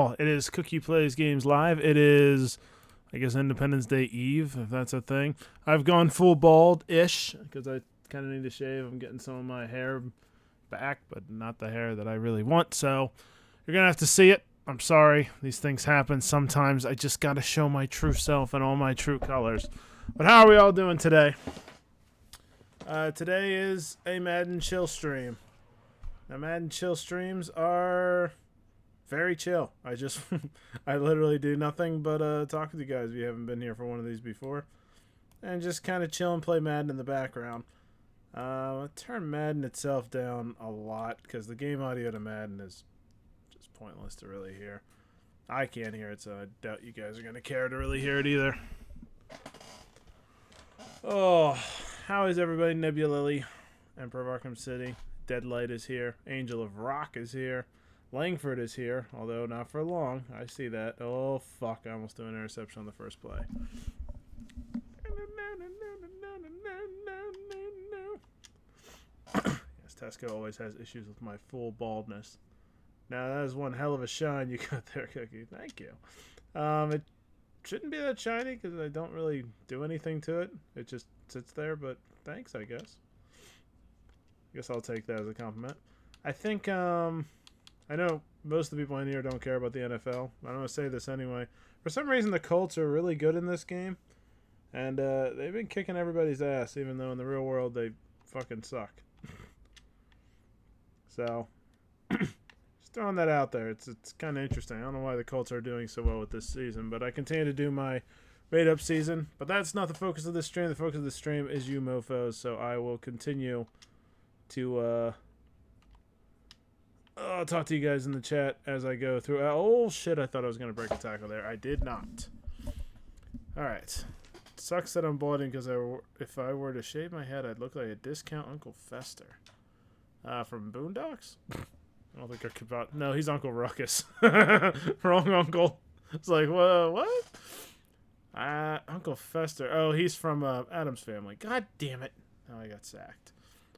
It is Cookie Plays Games Live. It is, I guess, Independence Day Eve, if that's a thing. I've gone full bald-ish, because I kind of need to shave. I'm getting some of my hair back, but not the hair that I really want, so you're going to have to see it. I'm sorry. These things happen. Sometimes I just got to show my true self and all my true colors. But how are we all doing today? Today is a Madden chill stream. Now, Madden chill streams are very chill. I literally do nothing but talk with you guys if you haven't been here for one of these before. And just kind of chill and play Madden in the background. I turn Madden itself down a lot because the game audio to Madden is just pointless to really hear. I can't hear it, so I doubt you guys are going to care to really hear it either. Oh, how is everybody? Nebula Lily, Emperor of Arkham City, Deadlight is here, Angel of Rock is here, Langford is here, although not for long. I see that. Oh, fuck. I almost threw an interception on the first play. Yes, Tesco always has issues with my full baldness. Now, that is one hell of a shine you got there, Cookie. Thank you. It shouldn't be that shiny because I don't really do anything to it. It just sits there, but thanks, I guess. I guess I'll take that as a compliment. I think, I know most of the people in here don't care about the NFL. I'm going to say this anyway. For some reason, the Colts are really good in this game. And they've been kicking everybody's ass, even though in the real world they fucking suck. So, just throwing that out there. It's kind of interesting. I don't know why the Colts are doing so well with this season, but I continue to do my rate-up season. But that's not the focus of this stream. The focus of the stream is you mofos, so I will continue to I'll talk to you guys in the chat as I go through. Oh, shit, I thought I was going to break a tackle there. I did not. All right. Sucks that I'm balding because if I were to shave my head, I'd look like a discount Uncle Fester. From Boondocks? I don't think I could about... No, he's Uncle Ruckus. Wrong uncle. It's like, whoa, what? Uncle Fester. Oh, he's from Adam's Family. God damn it. Oh, I got sacked.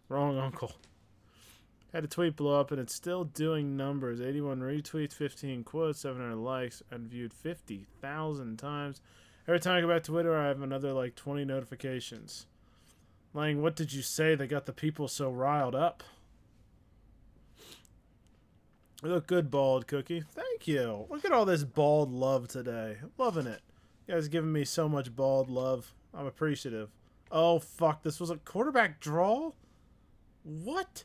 Wrong uncle. Had a tweet blow up, and it's still doing numbers. 81 retweets, 15 quotes, 700 likes, and viewed 50,000 times. Every time I go back to Twitter, I have another, 20 notifications. Lang, what did you say that got the people so riled up? You look good, bald Cookie. Thank you. Look at all this bald love today. I'm loving it. You guys are giving me so much bald love. I'm appreciative. Oh, fuck. This was a quarterback draw? What?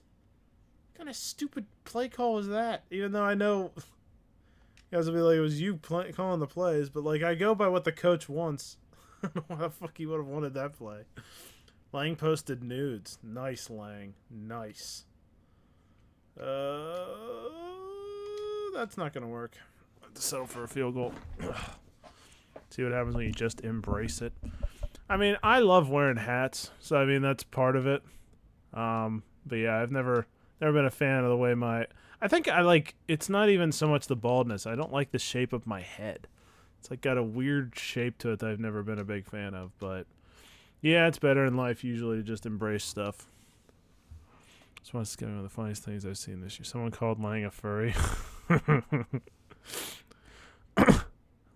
What kind of stupid play call was that? Even though I know... You guys will be like, it was you calling the plays, but, I go by what the coach wants. I don't know why the fuck he would have wanted that play. Lang posted nudes. Nice, Lang. Nice. That's not going to work. I have to settle for a field goal. See what happens when you just embrace it. I mean, I love wearing hats, so, I mean, that's part of it. But, yeah, I've never been a fan of the way my... I think it's not even so much the baldness. I don't like the shape of my head. It's got a weird shape to it that I've never been a big fan of. But yeah, it's better in life usually to just embrace stuff. That's one of the funniest things I've seen this year. Someone called Lang a furry. I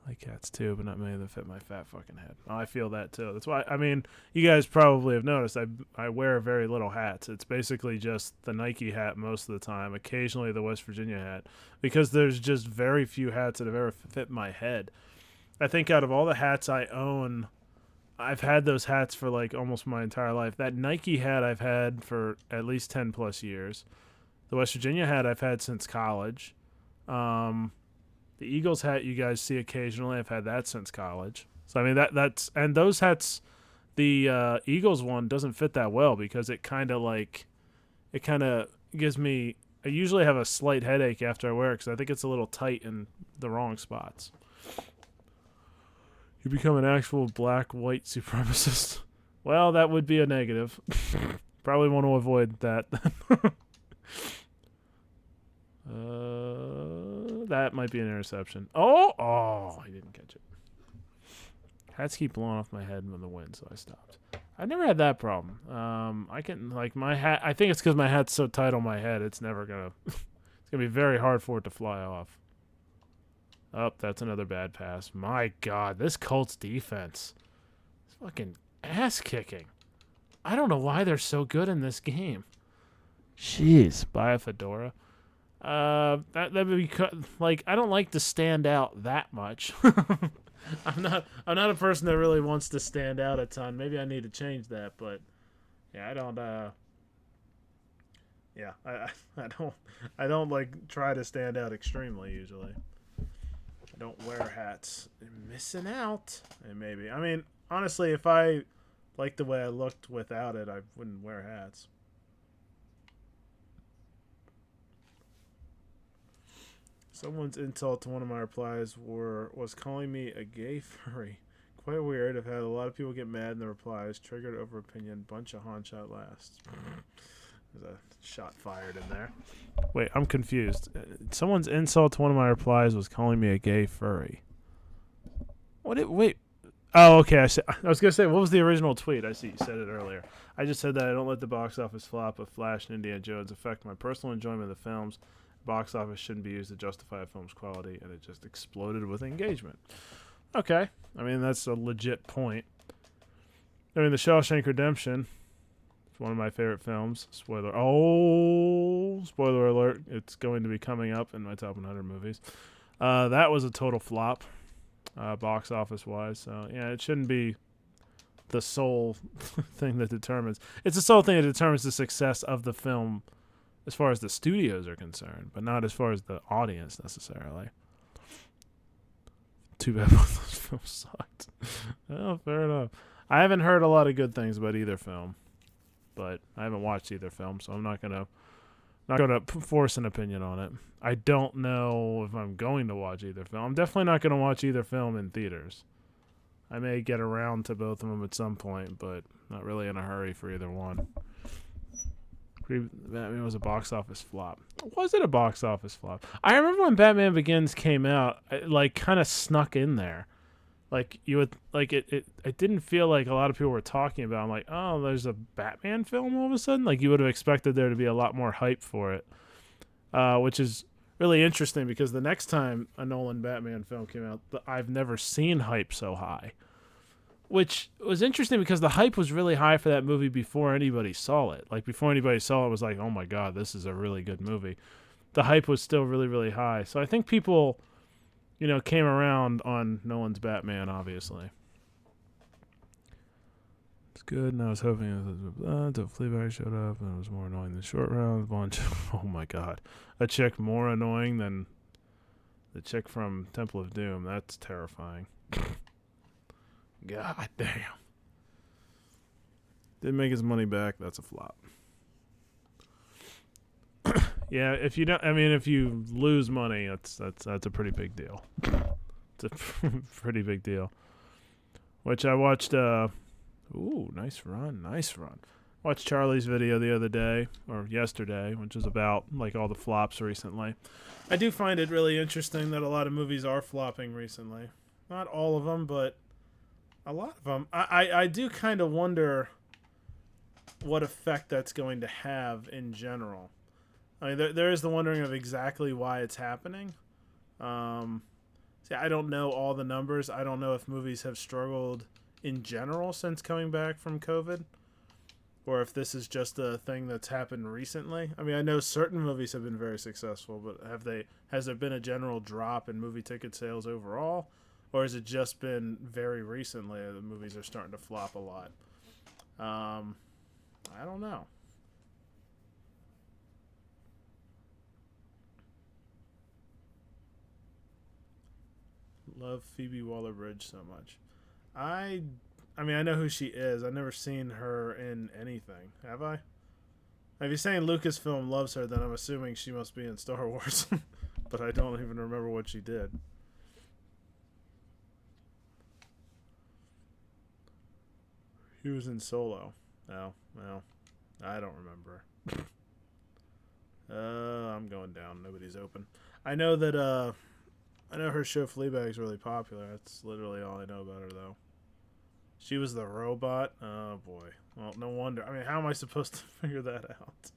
like cats too, but not many of them fit my fat fucking head. Oh, I feel that too. That's why, I mean, you guys probably have noticed I wear very little hats. It's basically just the Nike hat most of the time, occasionally the West Virginia hat, because there's just very few hats that have ever fit my head. I think out of all the hats I own, I've had those hats for almost my entire life. That Nike hat I've had for at least 10 plus years. The West Virginia hat I've had since college. The Eagles hat you guys see occasionally. I've had that since college. So, I mean, that's... And those hats, the Eagles one doesn't fit that well because it kind of gives me... I usually have a slight headache after I wear it because I think it's a little tight in the wrong spots. You become an actual black-white supremacist. Well, that would be a negative. Probably want to avoid that. That might be an interception. Oh, I didn't catch it. Hats keep blowing off my head in the wind, so I stopped. I never had that problem. I can my hat. I think it's because my hat's so tight on my head. It's never gonna. It's gonna be very hard for it to fly off. Oh, that's another bad pass. My God, this Colts defense is fucking ass kicking. I don't know why they're so good in this game. Jeez, buy a fedora. That would be like I don't like to stand out that much. I'm not a person that really wants to stand out a ton. Maybe I need to change that, but yeah, I don't. Yeah, I don't like try to stand out extremely usually. I don't wear hats. I'm missing out. And maybe I mean honestly, if I liked the way I looked without it, I wouldn't wear hats. Someone's insult to one of my replies was calling me a gay furry. Quite weird. I've had a lot of people get mad in the replies. Triggered over opinion. Bunch of hon shot last. There's a shot fired in there. Wait, I'm confused. Someone's insult to one of my replies was calling me a gay furry. Wait. Oh, okay. I was gonna say, what was the original tweet? I see you said it earlier. I just said that I don't let the box office flop of Flash and Indiana Jones affect my personal enjoyment of the films. Box office shouldn't be used to justify a film's quality, and it just exploded with engagement. Okay. I mean, that's a legit point. I mean, The Shawshank Redemption is one of my favorite films. Spoiler alert. It's going to be coming up in my top 100 movies. That was a total flop, box office-wise. So, yeah, it shouldn't be the sole thing that determines. It's the sole thing that determines the success of the film as far as the studios are concerned, but not as far as the audience necessarily. Too bad both those films sucked. Well, fair enough. I haven't heard a lot of good things about either film, but I haven't watched either film, so I'm not gonna force an opinion on it. I don't know if I'm going to watch either film. I'm definitely not going to watch either film in theaters. I may get around to both of them at some point, but not really in a hurry for either one. Batman was a box office flop. Was it a box office flop? I remember when Batman Begins came out, it like kind of snuck in there. Like you would like it didn't feel like a lot of people were talking about. I'm like, oh, there's a Batman film all of a sudden. Like you would have expected there to be a lot more hype for it, which is really interesting because the next time a Nolan Batman film came out, I've never seen hype so high. Which was interesting because the hype was really high for that movie before anybody saw it. Like, before anybody saw it, it was like, oh my God, this is a really good movie. The hype was still really, really high. So I think people, came around on Nolan's Batman, obviously. It's good, and I was hoping until Fleabag showed up, and it was more annoying than Short Round. Oh my God. A chick more annoying than the chick from Temple of Doom. That's terrifying. God damn. Didn't make his money back. That's a flop. Yeah, if you lose money, that's a pretty big deal. It's a pretty big deal. Which I watched. Nice run. Watched Charlie's video the other day or yesterday, which is about like all the flops recently. I do find it really interesting that a lot of movies are flopping recently. Not all of them, but a lot of them. I do kind of wonder what effect that's going to have in general. I mean, there is the wondering of exactly why it's happening. I don't know all the numbers. I don't know if movies have struggled in general since coming back from COVID, or if this is just a thing that's happened recently. I mean, I know certain movies have been very successful, but has there been a general drop in movie ticket sales overall? Or has it just been very recently the movies are starting to flop a lot? I don't know. Love Phoebe Waller-Bridge so much. I mean, I know who she is. I've never seen her in anything. Have I? If you're saying Lucasfilm loves her, then I'm assuming she must be in Star Wars. But I don't even remember what she did. He was in Solo. Oh, well, I don't remember. I'm going down. Nobody's open. I know that, I know her show Fleabag is really popular. That's literally all I know about her, though. She was the robot? Oh, boy. Well, no wonder. I mean, how am I supposed to figure that out?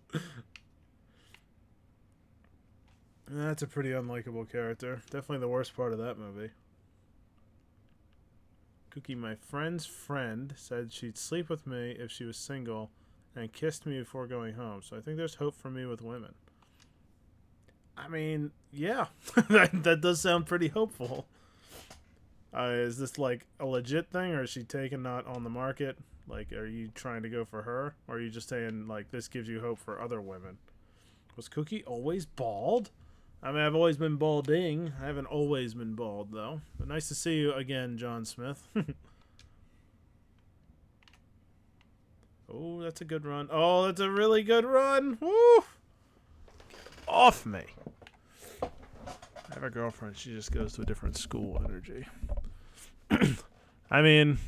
That's a pretty unlikable character. Definitely the worst part of that movie. Cookie, my friend's friend, said she'd sleep with me if she was single and kissed me before going home. So I think there's hope for me with women. I mean, yeah. that does sound pretty hopeful. Is this like a legit thing, or is she taking that on the market? Like, are you trying to go for her? Or are you just saying, like, this gives you hope for other women? Was Cookie always bald? I mean, I've always been balding. I haven't always been bald, though. But nice to see you again, John Smith. Oh, that's a good run. Oh, that's a really good run. Woo! Get off me. I have a girlfriend. She just goes to a different school energy. I mean,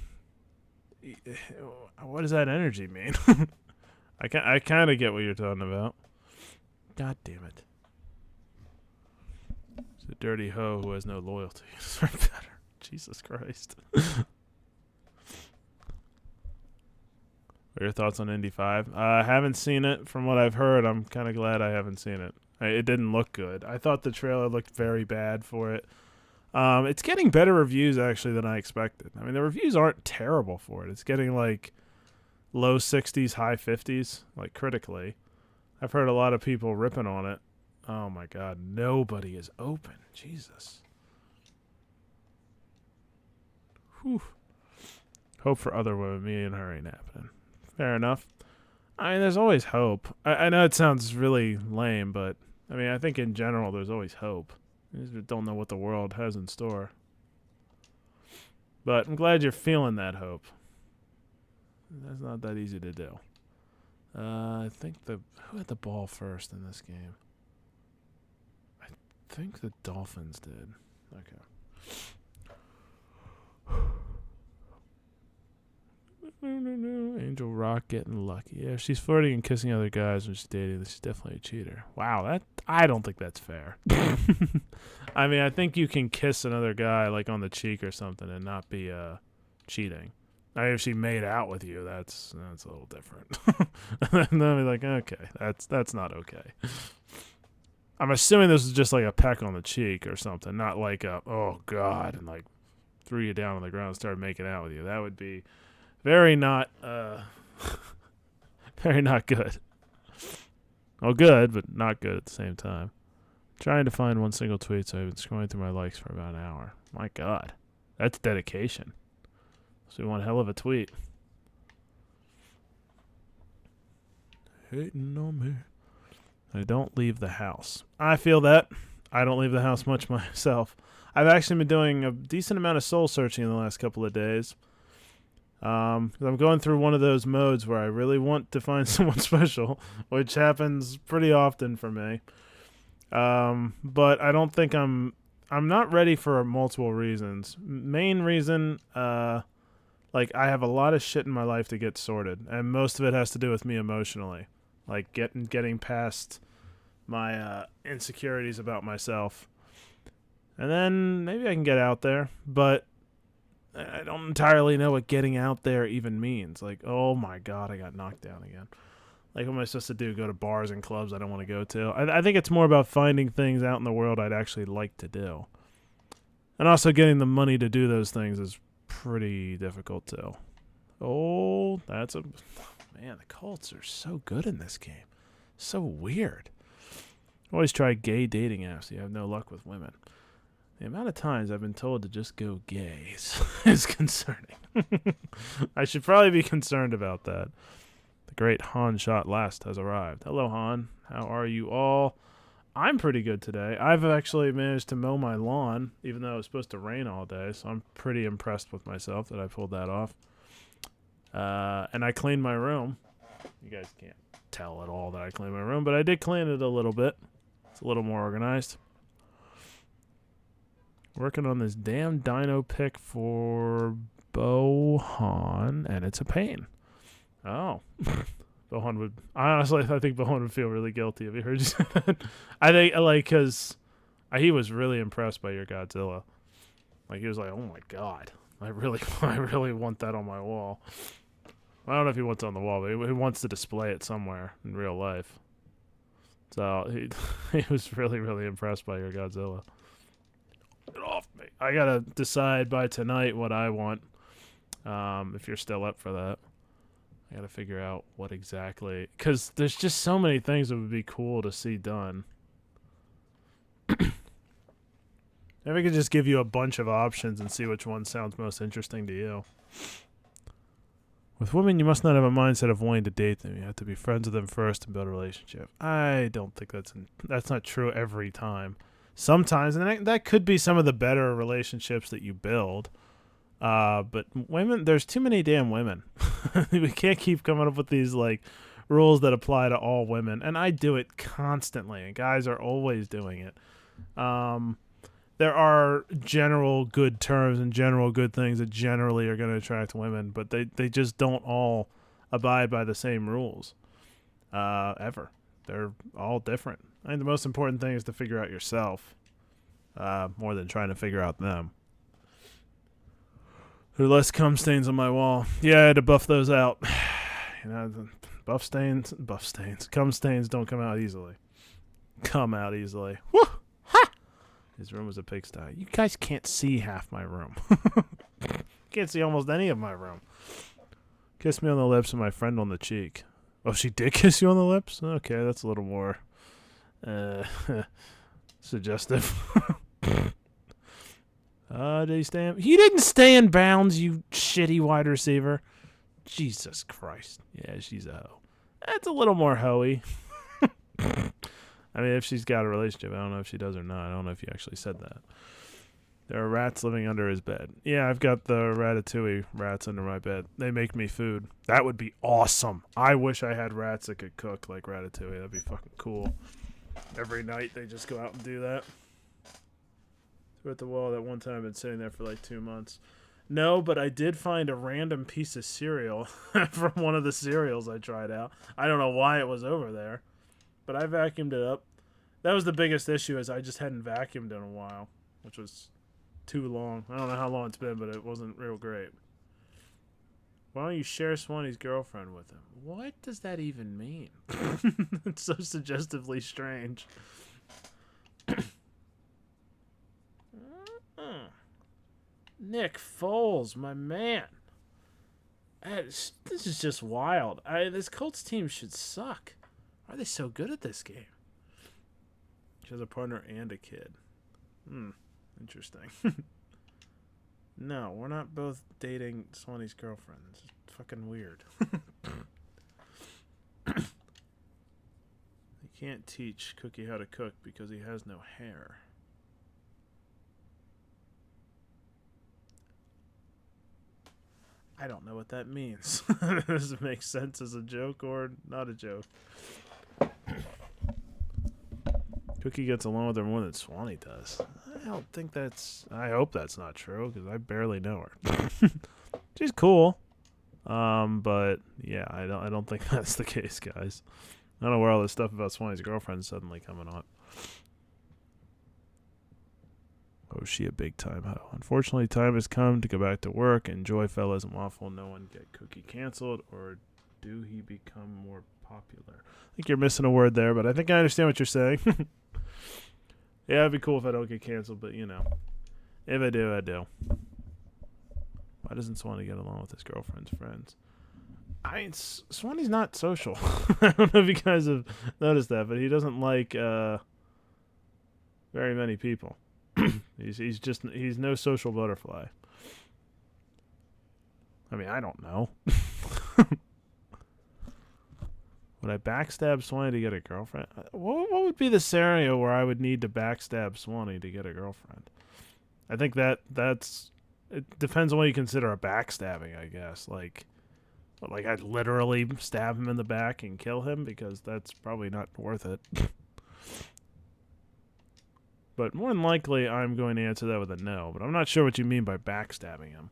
what does that energy mean? I kind of get what you're talking about. God damn it. It's a dirty hoe who has no loyalty. Better. Jesus Christ. What are your thoughts on Indy 5? I haven't seen it. From what I've heard, I'm kind of glad I haven't seen it. It didn't look good. I thought the trailer looked very bad for it. It's getting better reviews, actually, than I expected. I mean, the reviews aren't terrible for it. It's getting, like, low 60s, high 50s, like, critically. I've heard a lot of people ripping on it. Oh, my God. Nobody is open. Jesus. Whew. Hope for other women. Me and her ain't happening. Fair enough. I mean, there's always hope. I know it sounds really lame, but, I mean, I think in general there's always hope. You just don't know what the world has in store. But I'm glad you're feeling that hope. That's not that easy to do. I think who had the ball first in this game? I think the Dolphins did. Okay. No. Angel Rock getting lucky. Yeah, if she's flirting and kissing other guys when she's dating, she's definitely a cheater. Wow, I don't think that's fair. I mean, I think you can kiss another guy like on the cheek or something and not be cheating. I mean, if she made out with you, that's a little different. And then I'll be like, okay, that's not okay. I'm assuming this is just like a peck on the cheek or something, not like a oh god and like threw you down on the ground and started making out with you. That would be very not very not good. Well, good, but not good at the same time. Trying to find one single tweet, so I've been scrolling through my likes for about an hour. My God, that's dedication. So one hell of a tweet. Hating on me. I don't leave the house. I feel that. I don't leave the house much myself. I've actually been doing a decent amount of soul searching in the last couple of days. I'm going through one of those modes where I really want to find someone special, which happens pretty often for me. But I don't think I'm not ready for multiple reasons. Main reason, like I have a lot of shit in my life to get sorted, and most of it has to do with me emotionally, like getting past my insecurities about myself, and then maybe I can get out there, but I don't entirely know what getting out there even means. Like, oh my God, I got knocked down again. Like, what am I supposed to do? Go to bars and clubs I don't want to go to? I think it's more about finding things out in the world I'd actually like to do. And also getting the money to do those things is pretty difficult too. Oh, man, the Colts are so good in this game. So weird. Always try gay dating apps. You have no luck with women. The amount of times I've been told to just go gay is concerning. I should probably be concerned about that. The great Han Shot Last has arrived. Hello, Han. How are you all? I'm pretty good today. I've actually managed to mow my lawn, even though it was supposed to rain all day, so I'm pretty impressed with myself that I pulled that off. And I cleaned my room. You guys can't tell at all that I cleaned my room, but I did clean it a little bit. It's a little more organized. Working on this damn dino pick for Bohan, and it's a pain. Oh. Bohan would... Honestly, I think Bohan would feel really guilty if he heard you say that. I think, like, because he was really impressed by your Godzilla. Like, he was like, oh my God. I really want that on my wall. I don't know if he wants it on the wall, but he wants to display it somewhere in real life. So he was really, really impressed by your Godzilla. Get off me. I gotta decide by tonight what I want. If you're still up for that. I gotta figure out what exactly, because there's just so many things that would be cool to see done. Maybe I could just give you a bunch of options and see which one sounds most interesting to you. With women, you must not have a mindset of wanting to date them. You have to be friends with them first and build a relationship. I don't think that's not true every time. Sometimes, and that could be some of the better relationships that you build. But women, there's too many damn women. We can't keep coming up with these like rules that apply to all women, and I do it constantly, and guys are always doing it. There are general good terms and general good things that generally are going to attract women, but they just don't all abide by the same rules. Ever. They're all different. I think the most important thing is to figure out yourself, more than trying to figure out them. There are less cum stains on my wall. Yeah, I had to buff those out. You know, buff stains, cum stains don't come out easily. Come out easily. Woo! Ha! His room was a pigsty. You guys can't see half my room. Can't see almost any of my room. Kiss me on the lips and my friend on the cheek. Oh, she did kiss you on the lips? Okay, that's a little more suggestive. Did he stay in? He didn't stay in bounds, you shitty wide receiver. Jesus Christ. Yeah, she's a hoe. That's a little more hoey. I mean, if she's got a relationship, I don't know if she does or not. I don't know if you actually said that. There are rats living under his bed. Yeah, I've got the Ratatouille rats under my bed. They make me food. That would be awesome. I wish I had rats that could cook like Ratatouille. That'd be fucking cool. Every night they just go out and do that. Threw at the wall that one time. I've been sitting there for like 2 months. No, but I did find a random piece of cereal from one of the cereals I tried out. I don't know why it was over there, but I vacuumed it up. That was the biggest issue, is I just hadn't vacuumed in a while, which was too long. I don't know how long it's been, but it wasn't real great. Why don't you share Swanee's girlfriend with him? What does that even mean? It's so suggestively strange. Nick Foles, my man. This is just wild. This Colts team should suck. Why are they so good at this game? She has a partner and a kid. Interesting. No, we're not both dating Swanee's girlfriend. It's fucking weird. He can't teach Cookie how to cook because he has no hair. I don't know what that means. Does it make sense as a joke or not a joke? Cookie gets along with her more than Swanee does. I don't think that's... I hope that's not true, because I barely know her. She's cool. But, yeah, I don't think that's the case, guys. I don't know where all this stuff about Swanee's girlfriend is suddenly coming on. Oh, is she a big time hoe? Unfortunately, time has come to go back to work. Enjoy, fellas and waffle. No one get Cookie canceled, or do he become more popular? I think you're missing a word there, but I think I understand what you're saying. Yeah, it'd be cool if I don't get canceled, but you know, if I do, I do. Why doesn't Swanee get along with his girlfriend's friends? Swanee's not social. I don't know if you guys have noticed that, but he doesn't like very many people. He's no social butterfly. I mean, I don't know. Would I backstab Swanee to get a girlfriend? What would be the scenario where I would need to backstab Swanee to get a girlfriend? I think that's it depends on what you consider a backstabbing, I guess. Like I'd literally stab him in the back and kill him, because that's probably not worth it. But more than likely, I'm going to answer that with a no. But I'm not sure what you mean by backstabbing him.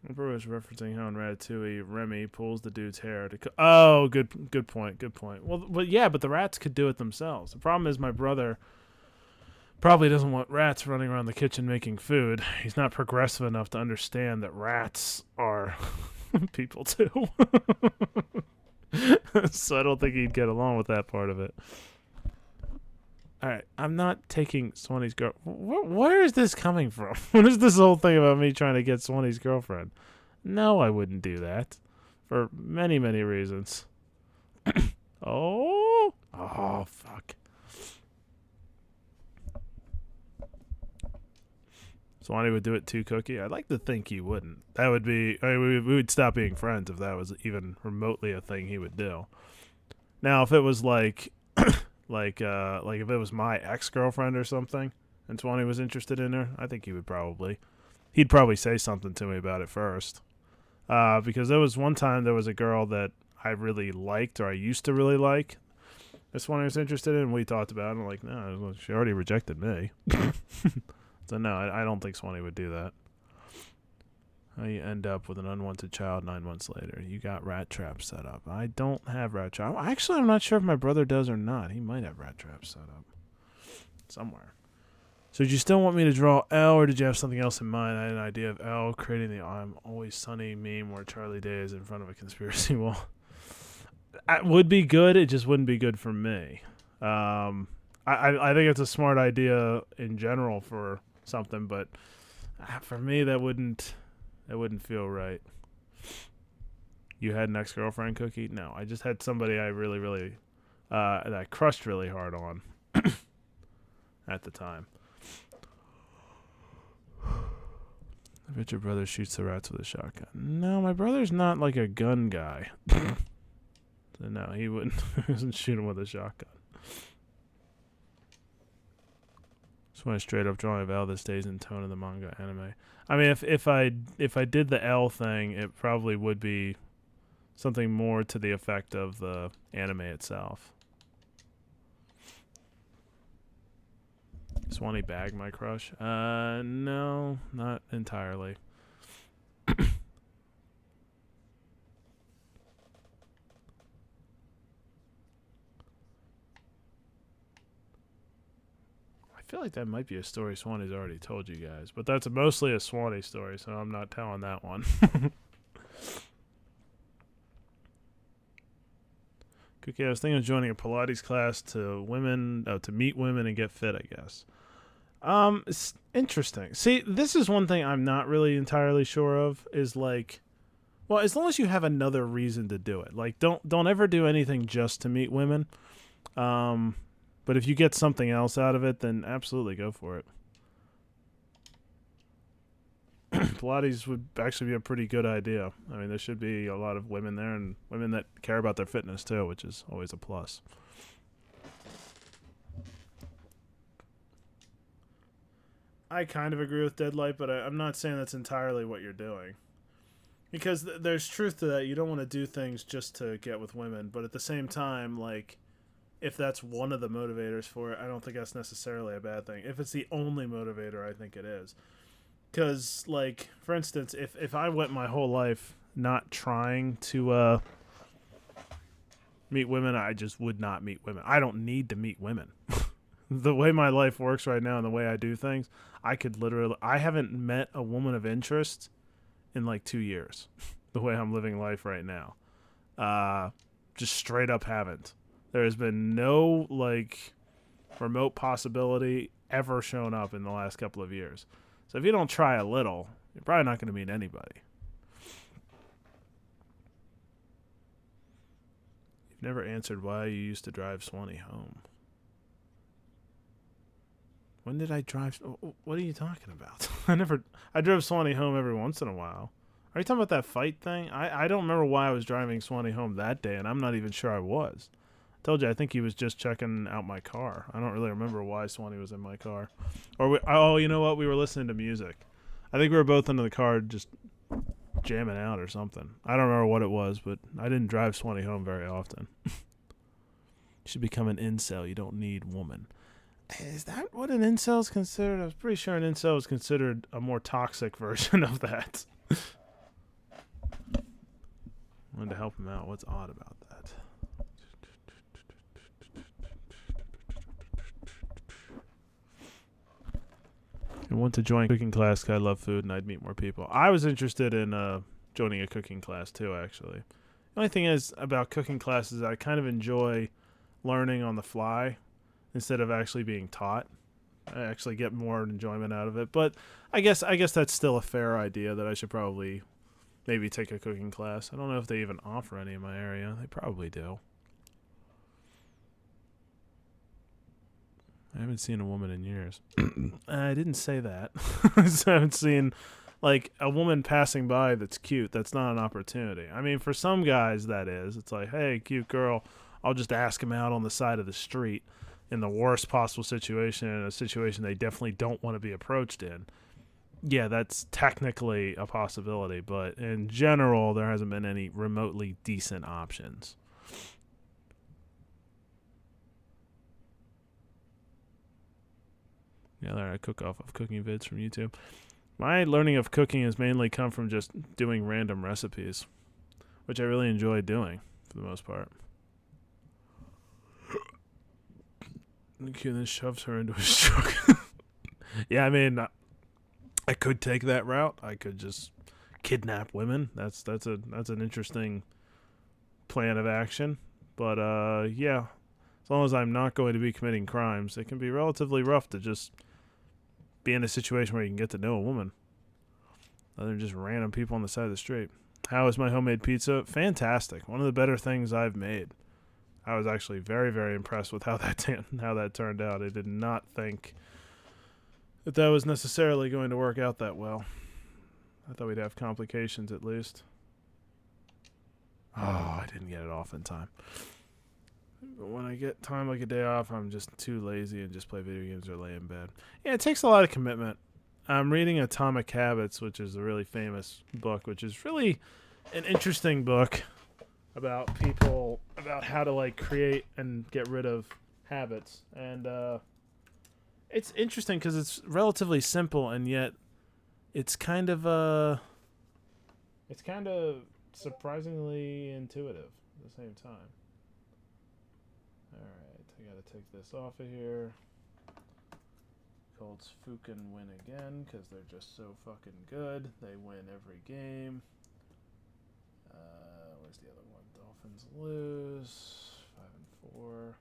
Emperor was referencing how in Ratatouille, Remy pulls the dude's hair to... Oh, good point, good point. Well, yeah, but the rats could do it themselves. The problem is my brother probably doesn't want rats running around the kitchen making food. He's not progressive enough to understand that rats are people too. So I don't think he'd get along with that part of it. All right, I'm not taking Swanee's girl. Where is this coming from? What is this whole thing about me trying to get Swanee's girlfriend? No, I wouldn't do that. For many, many reasons. Oh, fuck. Swanee would do it too, Cookie. I'd like to think he wouldn't. That would be. I mean, we would stop being friends if that was even remotely a thing he would do. Now, if it was like, like if it was my ex-girlfriend or something, and Swanee was interested in her, I think he'd probably say something to me about it first. Because there was one time there was a girl that I really liked, or I used to really like. This one I was interested in, and we talked about it. I'm like, no, she already rejected me. So no, I don't think Swanee would do that. How you end up with an unwanted child 9 months later. You got rat traps set up. I don't have rat traps. Actually, I'm not sure if my brother does or not. He might have rat traps set up somewhere. So did you still want me to draw L, or did you have something else in mind? I had an idea of L creating the I'm always sunny meme where Charlie Day is in front of a conspiracy wall. It would be good. It just wouldn't be good for me. I think it's a smart idea in general for something, but for me that wouldn't feel right. You had an ex-girlfriend, Cookie? No, I just had somebody I really that I crushed really hard on at the time. I bet your brother shoots the rats with a shotgun. No, my brother's not like a gun guy. So no, he wouldn't. He doesn't shoot him with a shotgun. Just want a straight up drawing of L that stays in tone of the manga anime. I mean, if I did the L thing, it probably would be something more to the effect of the anime itself. Swanee bag my crush? No, not entirely. I feel like that might be a story Swanee's already told you guys, but that's mostly a Swanee story, so I'm not telling that one. Cookie, I was thinking of joining a Pilates class to meet women and get fit, I guess. It's interesting. See, this is one thing I'm not really entirely sure of, is like, well, as long as you have another reason to do it. Like, don't ever do anything just to meet women. But if you get something else out of it, then absolutely go for it. Pilates would actually be a pretty good idea. I mean, there should be a lot of women there, and women that care about their fitness too, which is always a plus. I kind of agree with Deadlight, but I'm not saying that's entirely what you're doing. Because there's truth to that. You don't want to do things just to get with women, but at the same time, like, if that's one of the motivators for it, I don't think that's necessarily a bad thing. If it's the only motivator, I think it is. Because, like, for instance, if I went my whole life not trying to meet women, I just would not meet women. I don't need to meet women. The way my life works right now and the way I do things, I haven't met a woman of interest in like 2 years. The way I'm living life right now. Just straight up haven't. There has been no, like, remote possibility ever shown up in the last couple of years. So if you don't try a little, you're probably not going to meet anybody. You've never answered why you used to drive Swanee home. When did I drive? What are you talking about? I drove Swanee home every once in a while. Are you talking about that fight thing? I don't remember why I was driving Swanee home that day, and I'm not even sure I was. Told you, I think he was just checking out my car. I don't really remember why Swanee was in my car. Or you know what? We were listening to music. I think we were both in the car just jamming out or something. I don't remember what it was, but I didn't drive Swanee home very often. You should become an incel. You don't need woman. Is that what an incel is considered? I was pretty sure an incel was considered a more toxic version of that. Wanted to help him out. What's odd about that? I want to join a cooking class because I love food and I'd meet more people. I was interested in joining a cooking class too, actually. The only thing is about cooking classes, I kind of enjoy learning on the fly instead of actually being taught. I actually get more enjoyment out of it. But I guess that's still a fair idea that I should probably maybe take a cooking class. I don't know if they even offer any in my area. They probably do. I haven't seen a woman in years. I didn't say that. I haven't seen like a woman passing by that's cute. That's not an opportunity. I mean, for some guys that is. It's like, hey, cute girl, I'll just ask him out on the side of the street in the worst possible situation, in a situation they definitely don't want to be approached in. Yeah, that's technically a possibility, but in general, there hasn't been any remotely decent options. Yeah, I cook off of cooking vids from YouTube. My learning of cooking has mainly come from just doing random recipes, which I really enjoy doing for the most part. Okay, then shoves her into his truck. Yeah, I mean, I could take that route. I could just kidnap women. That's an interesting plan of action. But yeah, as long as I'm not going to be committing crimes, it can be relatively rough to just be in a situation where you can get to know a woman other than just random people on the side of the street. How is my homemade pizza? Fantastic. One of the better things I've made. I was actually very, very impressed with how that turned out. I did not think that was necessarily going to work out that well. I thought we'd have complications at least. Oh, I didn't get it off in time. But when I get time like a day off, I'm just too lazy and just play video games or lay in bed. Yeah, it takes a lot of commitment. I'm reading Atomic Habits, which is a really famous book, which is really an interesting book about people, about how to like create and get rid of habits. And it's interesting because it's relatively simple, and yet it's kind of surprisingly intuitive at the same time. Alright, I gotta take this off of here. Colts fucking win again because they're just so fucking good. They win every game. Where's the other one? Dolphins lose 5-4.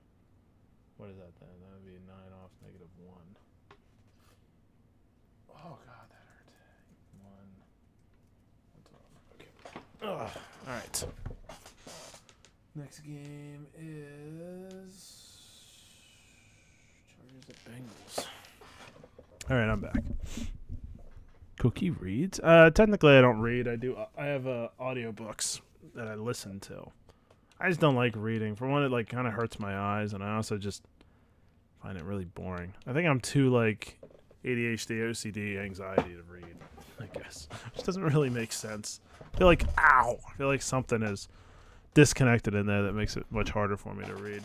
What is that then? That would be 9 off -1. Oh god, that hurt. 1 12. Okay. Ugh. All right. Next game is Chargers at Bengals. All right, I'm back. Cookie reads. Technically, I don't read. I have audiobooks that I listen to. I just don't like reading. For one, it like kind of hurts my eyes, and I also just find it really boring. I think I'm too like ADHD, OCD, anxiety to read, I guess. Which doesn't really make sense. I feel like, ow! I feel like something is disconnected in there that makes it much harder for me to read.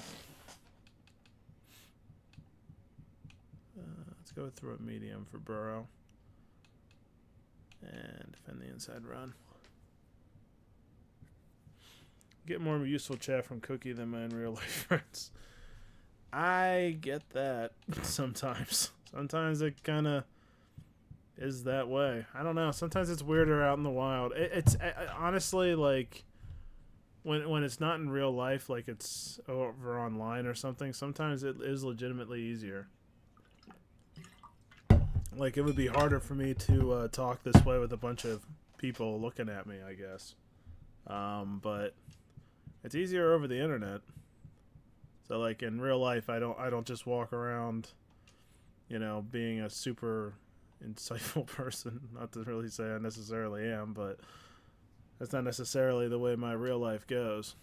Let's go through a medium for Burrow. And defend the inside run. Get more useful chat from Cookie than my in real life friends. I get that sometimes. Sometimes it kind of is that way. I don't know. Sometimes it's weirder out in the wild. It's honestly like when it's not in real life, like it's over online or something. Sometimes it is legitimately easier. Like it would be harder for me to talk this way with a bunch of people looking at me, I guess. But it's easier over the internet. So like in real life, I don't just walk around, being a super insightful person. Not to really say I necessarily am, but that's not necessarily the way my real life goes.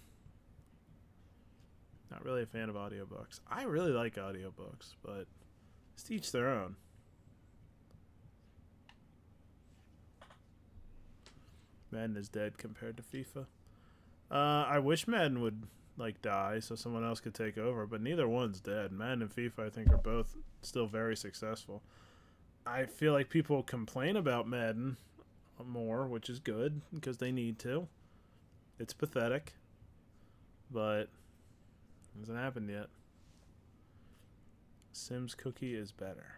Not really a fan of audiobooks. I really like audiobooks, but it's to each their own. Madden is dead compared to FIFA. I wish Madden would die so someone else could take over, but neither one's dead. Madden and FIFA, I think, are both still very successful. I feel like people complain about Madden more, which is good because they need to. It's pathetic, but it hasn't happened yet. Sims Cookie is better.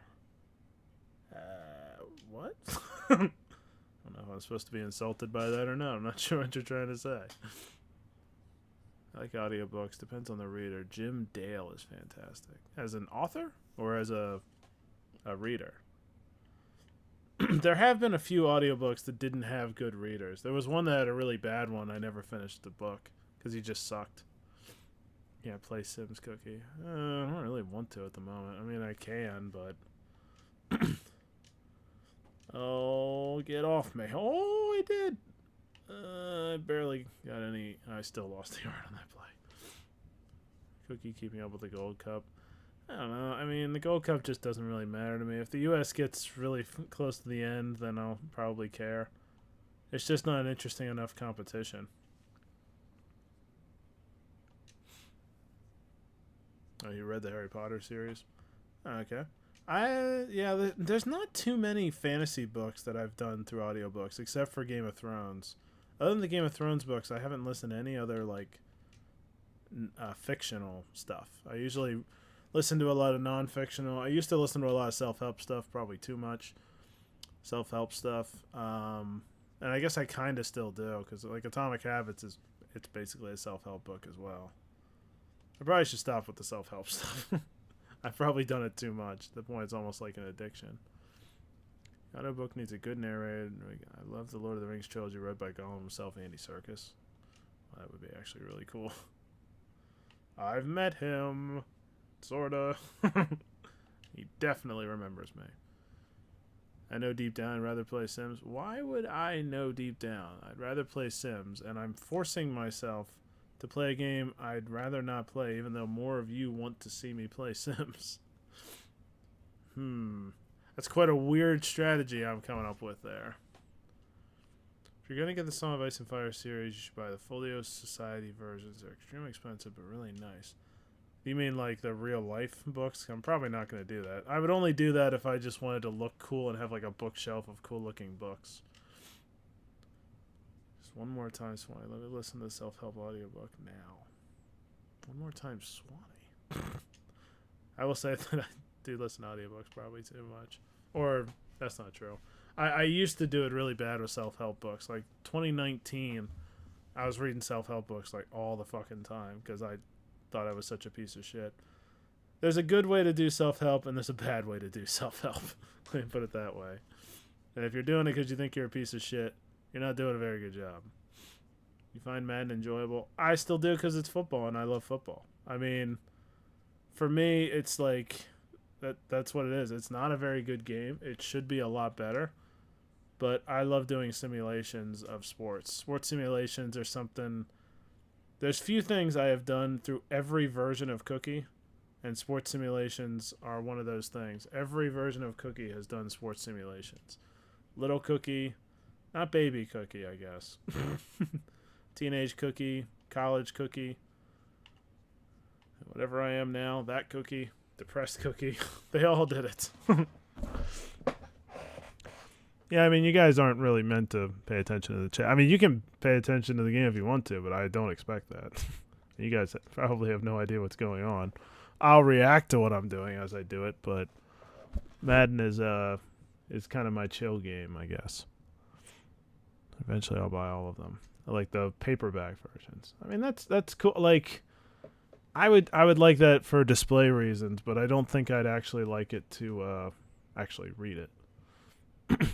What? I don't know if I'm supposed to be insulted by that or not. I'm not sure what you're trying to say. I like audiobooks. Depends on the reader. Jim Dale is fantastic. As an author or as a reader? There have been a few audiobooks that didn't have good readers. There was one that had a really bad one. I never finished the book because he just sucked. Yeah, play Sims Cookie. I don't really want to at the moment. I mean, I can, but... Oh, get off me. Oh, I did. I barely got any... I still lost the yard on that play. Cookie keeping up with the Gold Cup. I don't know. I mean, the Gold Cup just doesn't really matter to me. If the U.S. gets really close to the end, then I'll probably care. It's just not an interesting enough competition. Oh, you read the Harry Potter series? Okay. There's not too many fantasy books that I've done through audiobooks, except for Game of Thrones. Other than the Game of Thrones books, I haven't listened to any other, like, fictional stuff. I usually listen to a lot of non-fictional. I used to listen to a lot of self-help stuff, probably too much self-help stuff. And I guess I kind of still do, because, like, Atomic Habits it's basically a self-help book as well. I probably should stop with the self-help stuff. I've probably done it too much. At the point it's almost like an addiction. The audiobook needs a good narrator. I love the Lord of the Rings trilogy read by Gollum himself, Andy Serkis. Well, that would be actually really cool. I've met him. Sorta. He definitely remembers me. I know deep down I'd rather play Sims. Why would I know deep down? I'd rather play Sims, and I'm forcing myself to play a game I'd rather not play, even though more of you want to see me play Sims. That's quite a weird strategy I'm coming up with there. If you're going to get the Song of Ice and Fire series, you should buy the Folio Society versions. They're extremely expensive, but really nice. You mean like the real life books? I'm probably not going to do that. I would only do that if I just wanted to look cool and have like a bookshelf of cool looking books. One more time, Swanee. Let me listen to the self-help audiobook now. One more time, Swanee. I will say that I do listen to audiobooks probably too much. Or, that's not true. I used to do it really bad with self-help books. Like, 2019, I was reading self-help books, like, all the fucking time. Because I thought I was such a piece of shit. There's a good way to do self-help, and there's a bad way to do self-help. Let me put it that way. And if you're doing it because you think you're a piece of shit, you're not doing a very good job. You find Madden enjoyable? I still do because it's football and I love football. I mean, for me, it's like that's what it is. It's not a very good game. It should be a lot better. But I love doing simulations of sports. Sports simulations are something... There's few things I have done through every version of Cookie, and sports simulations are one of those things. Every version of Cookie has done sports simulations. Little Cookie... Not baby Cookie, I guess. Teenage Cookie, college Cookie, whatever I am now, that Cookie, depressed Cookie. They all did it. Yeah, I mean, you guys aren't really meant to pay attention to the chat. I mean, you can pay attention to the game if you want to, but I don't expect that. You guys probably have no idea what's going on. I'll react to what I'm doing as I do it, but Madden is kind of my chill game, I guess. Eventually, I'll buy all of them. I like the paperback versions. I mean, that's cool. Like, I would like that for display reasons, but I don't think I'd actually like it to actually read it.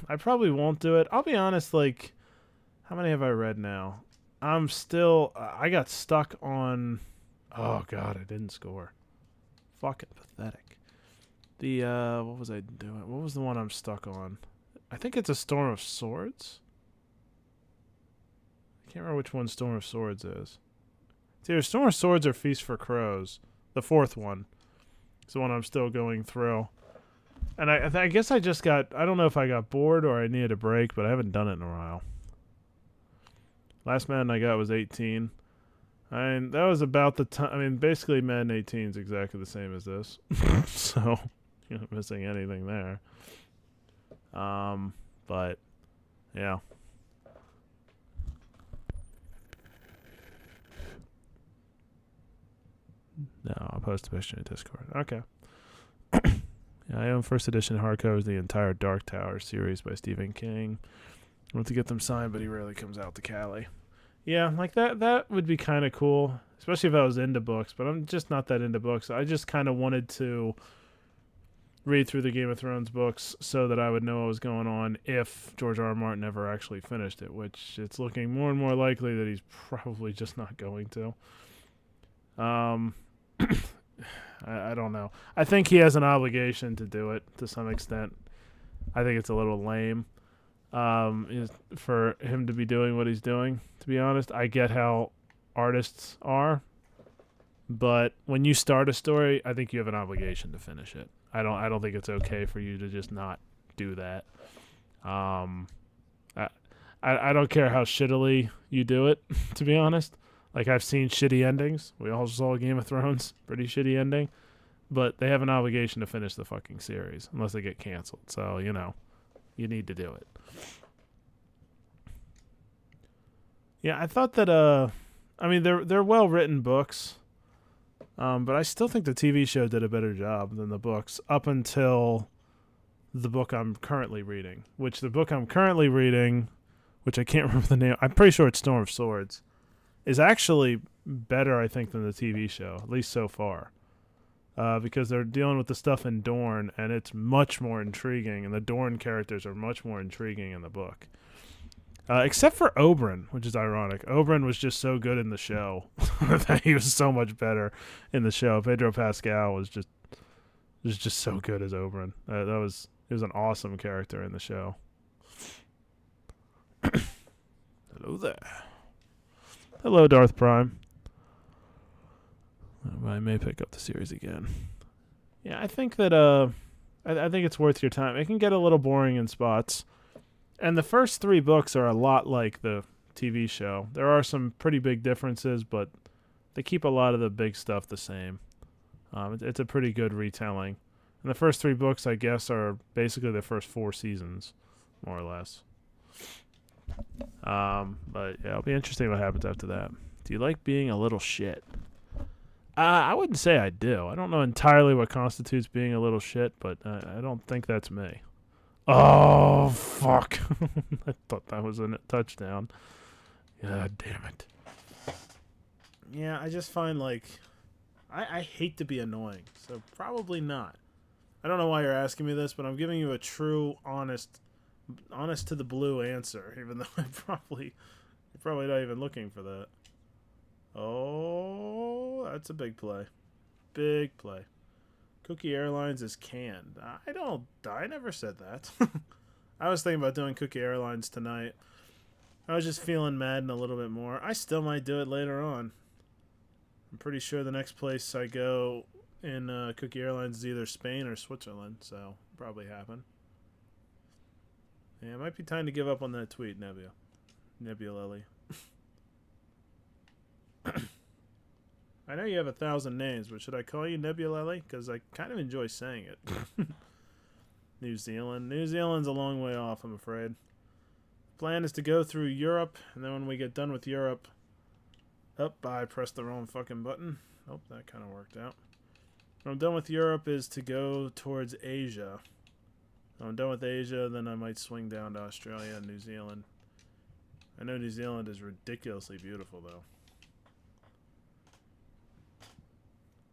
I probably won't do it. I'll be honest. Like, how many have I read now? I'm still. I got stuck on. Oh God, I didn't score. Fucking pathetic. The what was I doing? What was the one I'm stuck on? I think it's a Storm of Swords. I can't remember which one Storm of Swords is. It's either Storm of Swords or Feast for Crows. The fourth one. It's the one I'm still going through. And I guess I just got... I don't know if I got bored or I needed a break, but I haven't done it in a while. Last Madden I got was 18. And that was about the time... I mean, basically Madden 18 is exactly the same as this. So, you're not missing anything there. But, yeah. No, I'll post a picture in Discord. Okay. Yeah, I own first edition hardcovers, the entire Dark Tower series by Stephen King. I want to get them signed, but he rarely comes out to Cali. Yeah, like that would be kind of cool, especially if I was into books, but I'm just not that into books. I just kind of wanted to read through the Game of Thrones books so that I would know what was going on if George R. R. Martin ever actually finished it, which it's looking more and more likely that he's probably just not going to. Um, I don't know. I think he has an obligation to do it to some extent. I think it's a little lame for him to be doing what he's doing, to be honest. I get how artists are, but when you start a story, I think you have an obligation to finish it. I don't think it's okay for you to just not do that. Um, I I don't care how shittily you do it, to be honest. Like I've seen shitty endings. We all saw Game of Thrones, pretty shitty ending, but they have an obligation to finish the fucking series unless they get canceled. So, you need to do it. Yeah, I thought that I mean they're well-written books. But I still think the TV show did a better job than the books up until the book I'm currently reading. Which the book I'm currently reading, which I can't remember the name, I'm pretty sure it's Storm of Swords, is actually better, I think, than the TV show, at least so far. Because they're dealing with the stuff in Dorne, and it's much more intriguing, and the Dorne characters are much more intriguing in the book. Except for Oberyn, which is ironic. Oberyn was just so good in the show that he was so much better in the show. Pedro Pascal was just so good as Oberyn. He was an awesome character in the show. Hello there. Hello, Darth Prime. I may pick up the series again. Yeah, I think that I think it's worth your time. It can get a little boring in spots. And the first 3 books are a lot like the TV show. There are some pretty big differences, but they keep a lot of the big stuff the same. It's a pretty good retelling. And the first 3 books, I guess, are basically the first 4 seasons, more or less. But yeah, it'll be interesting what happens after that. Do you like being a little shit? I wouldn't say I do. I don't know entirely what constitutes being a little shit, but I don't think that's me. Oh, fuck. I thought that was a touchdown. God damn it. Yeah, I just find, I hate to be annoying, so probably not. I don't know why you're asking me this, but I'm giving you a true, honest to the blue answer, even though you're probably not even looking for that. Oh, that's a big play. Big play. Cookie Airlines is canned. I never said that. I was thinking about doing Cookie Airlines tonight. I was just feeling Madden a little bit more. I still might do it later on. I'm pretty sure the next place I go in Cookie Airlines is either Spain or Switzerland, so probably happen. Yeah, it might be time to give up on that tweet, Nebulelli. I know you have 1,000 names, but should I call you Nebulelli? Because I kind of enjoy saying it. New Zealand. New Zealand's a long way off, I'm afraid. Plan is to go through Europe, and then when we get done with Europe... I pressed the wrong fucking button. Oh, that kind of worked out. When I'm done with Europe is to go towards Asia. When I'm done with Asia, then I might swing down to Australia and New Zealand. I know New Zealand is ridiculously beautiful, though.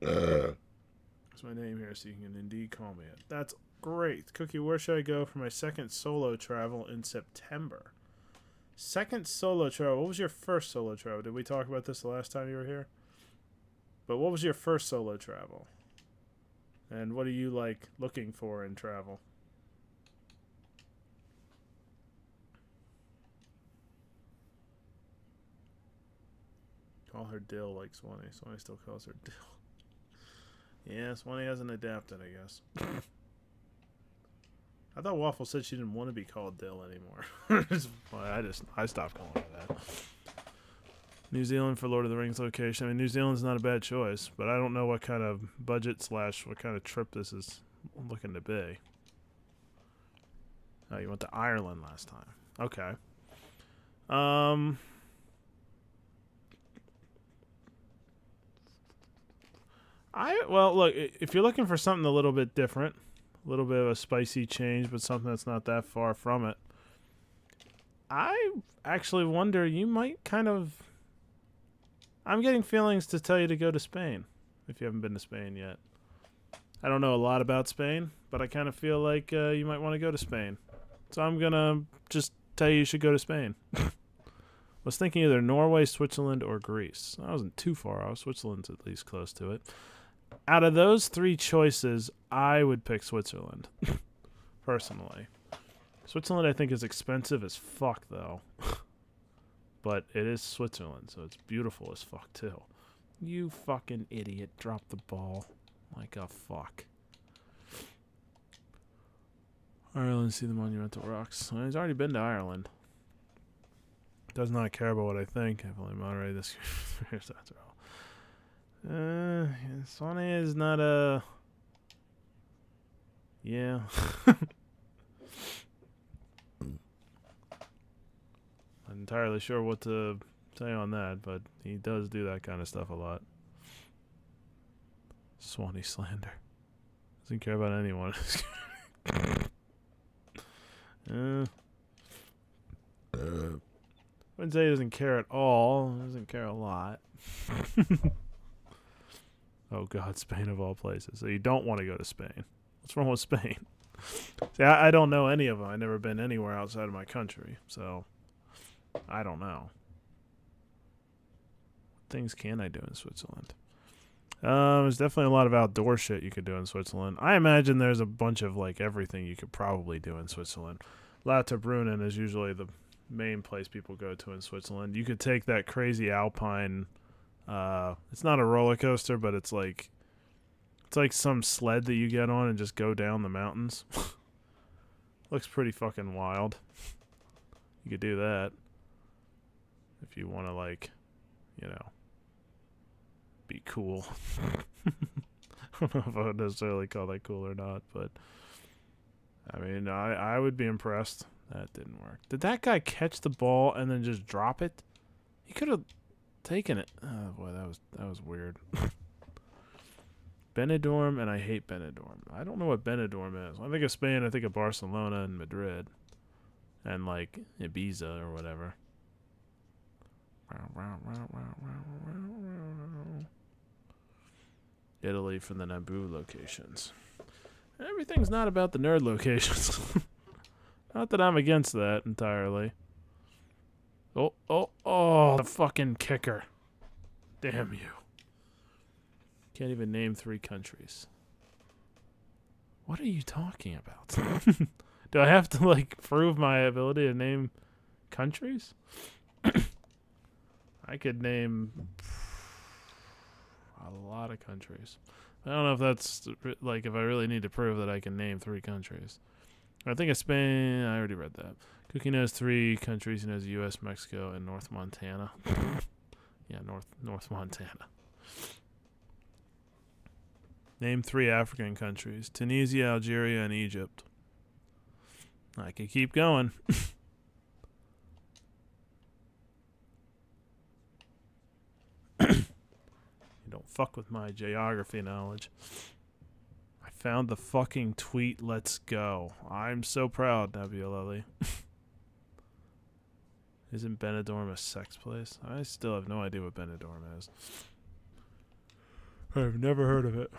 That's my name here, so you can indeed call me it. That's great. Cookie, where should I go for my second solo travel in September? Second solo travel. What was your first solo travel? Did we talk about this the last time you were here? But what was your first solo travel? And what are you, looking for in travel? Call her Dill like Swanee. Swanee still calls her Dill. Yeah, Swanee hasn't adapted, I guess. I thought Waffle said she didn't want to be called Dill anymore. I stopped calling her that. New Zealand for Lord of the Rings location. I mean, New Zealand's not a bad choice, but I don't know what kind of budget / what kind of trip this is looking to be. Oh, you went to Ireland last time. Okay. Well, look, if you're looking for something a little bit different, a little bit of a spicy change, but something that's not that far from it, I actually wonder, you might kind of... I'm getting feelings to tell you to go to Spain, if you haven't been to Spain yet. I don't know a lot about Spain, but I kind of feel like you might want to go to Spain. So I'm going to just tell you should go to Spain. I was thinking either Norway, Switzerland, or Greece. I wasn't too far off. Switzerland's at least close to it. Out of those three choices, I would pick Switzerland, personally. Switzerland, I think, is expensive as fuck, though. But it is Switzerland, so it's beautiful as fuck, too. You fucking idiot. Drop the ball. Like a fuck. Ireland, see the monumental rocks. Well, he's already been to Ireland. Does not care about what I think. I've only moderated this. After all. Swanee is not a... Yeah. Not entirely sure what to say on that, but he does do that kind of stuff a lot. Swanee slander. Doesn't care about anyone. Wouldn't say he doesn't care at all. He doesn't care a lot. Oh God, Spain of all places. So you don't want to go to Spain. What's wrong with Spain? See, I don't know any of them. I've never been anywhere outside of my country, so I don't know. What things can I do in Switzerland? There's definitely a lot of outdoor shit you could do in Switzerland. I imagine there's a bunch of like everything you could probably do in Switzerland. Lauterbrunnen is usually the main place people go to in Switzerland. You could take that crazy alpine. It's not a roller coaster, but it's like some sled that you get on and just go down the mountains. Looks pretty fucking wild. You could do that if you want to, like, you know, be cool. I don't know if I would necessarily call that cool or not, but I mean, I would be impressed. That didn't work. Did that guy catch the ball and then just drop it? He could have taken it. Oh boy, that was weird. Benidorm, and I hate Benidorm. I don't know what Benidorm is. When I think of Spain, I think of Barcelona and Madrid, and like Ibiza or whatever. Italy from the Naboo locations. Everything's not about the nerd locations. Not that I'm against that entirely. Oh, the fucking kicker. Damn you. Can't even name 3 countries. What are you talking about? Do I have to, like, prove my ability to name countries? I could name a lot of countries. I don't know if that's, like, if I really need to prove that I can name 3 countries. I think of Spain. I already read that. Cookie knows 3 countries. He knows U.S., Mexico, and North Montana. Yeah, North Montana. Name 3 African countries. Tunisia, Algeria, and Egypt. I could keep going. You don't fuck with my geography knowledge. I found the fucking tweet. Let's go. I'm so proud, Nabiolelli. Isn't Benidorm a sex place? I still have no idea what Benidorm is. I've never heard of it.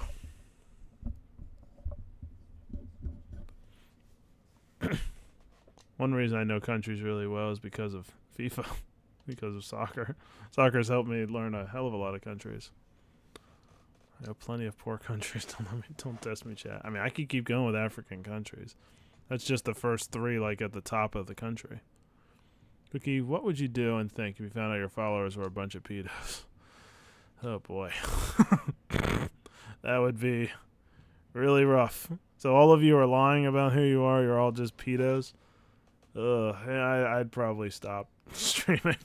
One reason I know countries really well is because of FIFA. Because of soccer. Soccer's helped me learn a hell of a lot of countries. I know plenty of poor countries. Don't test me, chat. I mean, I could keep going with African countries. That's just the first 3, like, at the top of the country. Cookie, what would you do and think if you found out your followers were a bunch of pedos? Oh, boy. That would be really rough. So all of you are lying about who you are. You're all just pedos. Ugh. I'd probably stop streaming.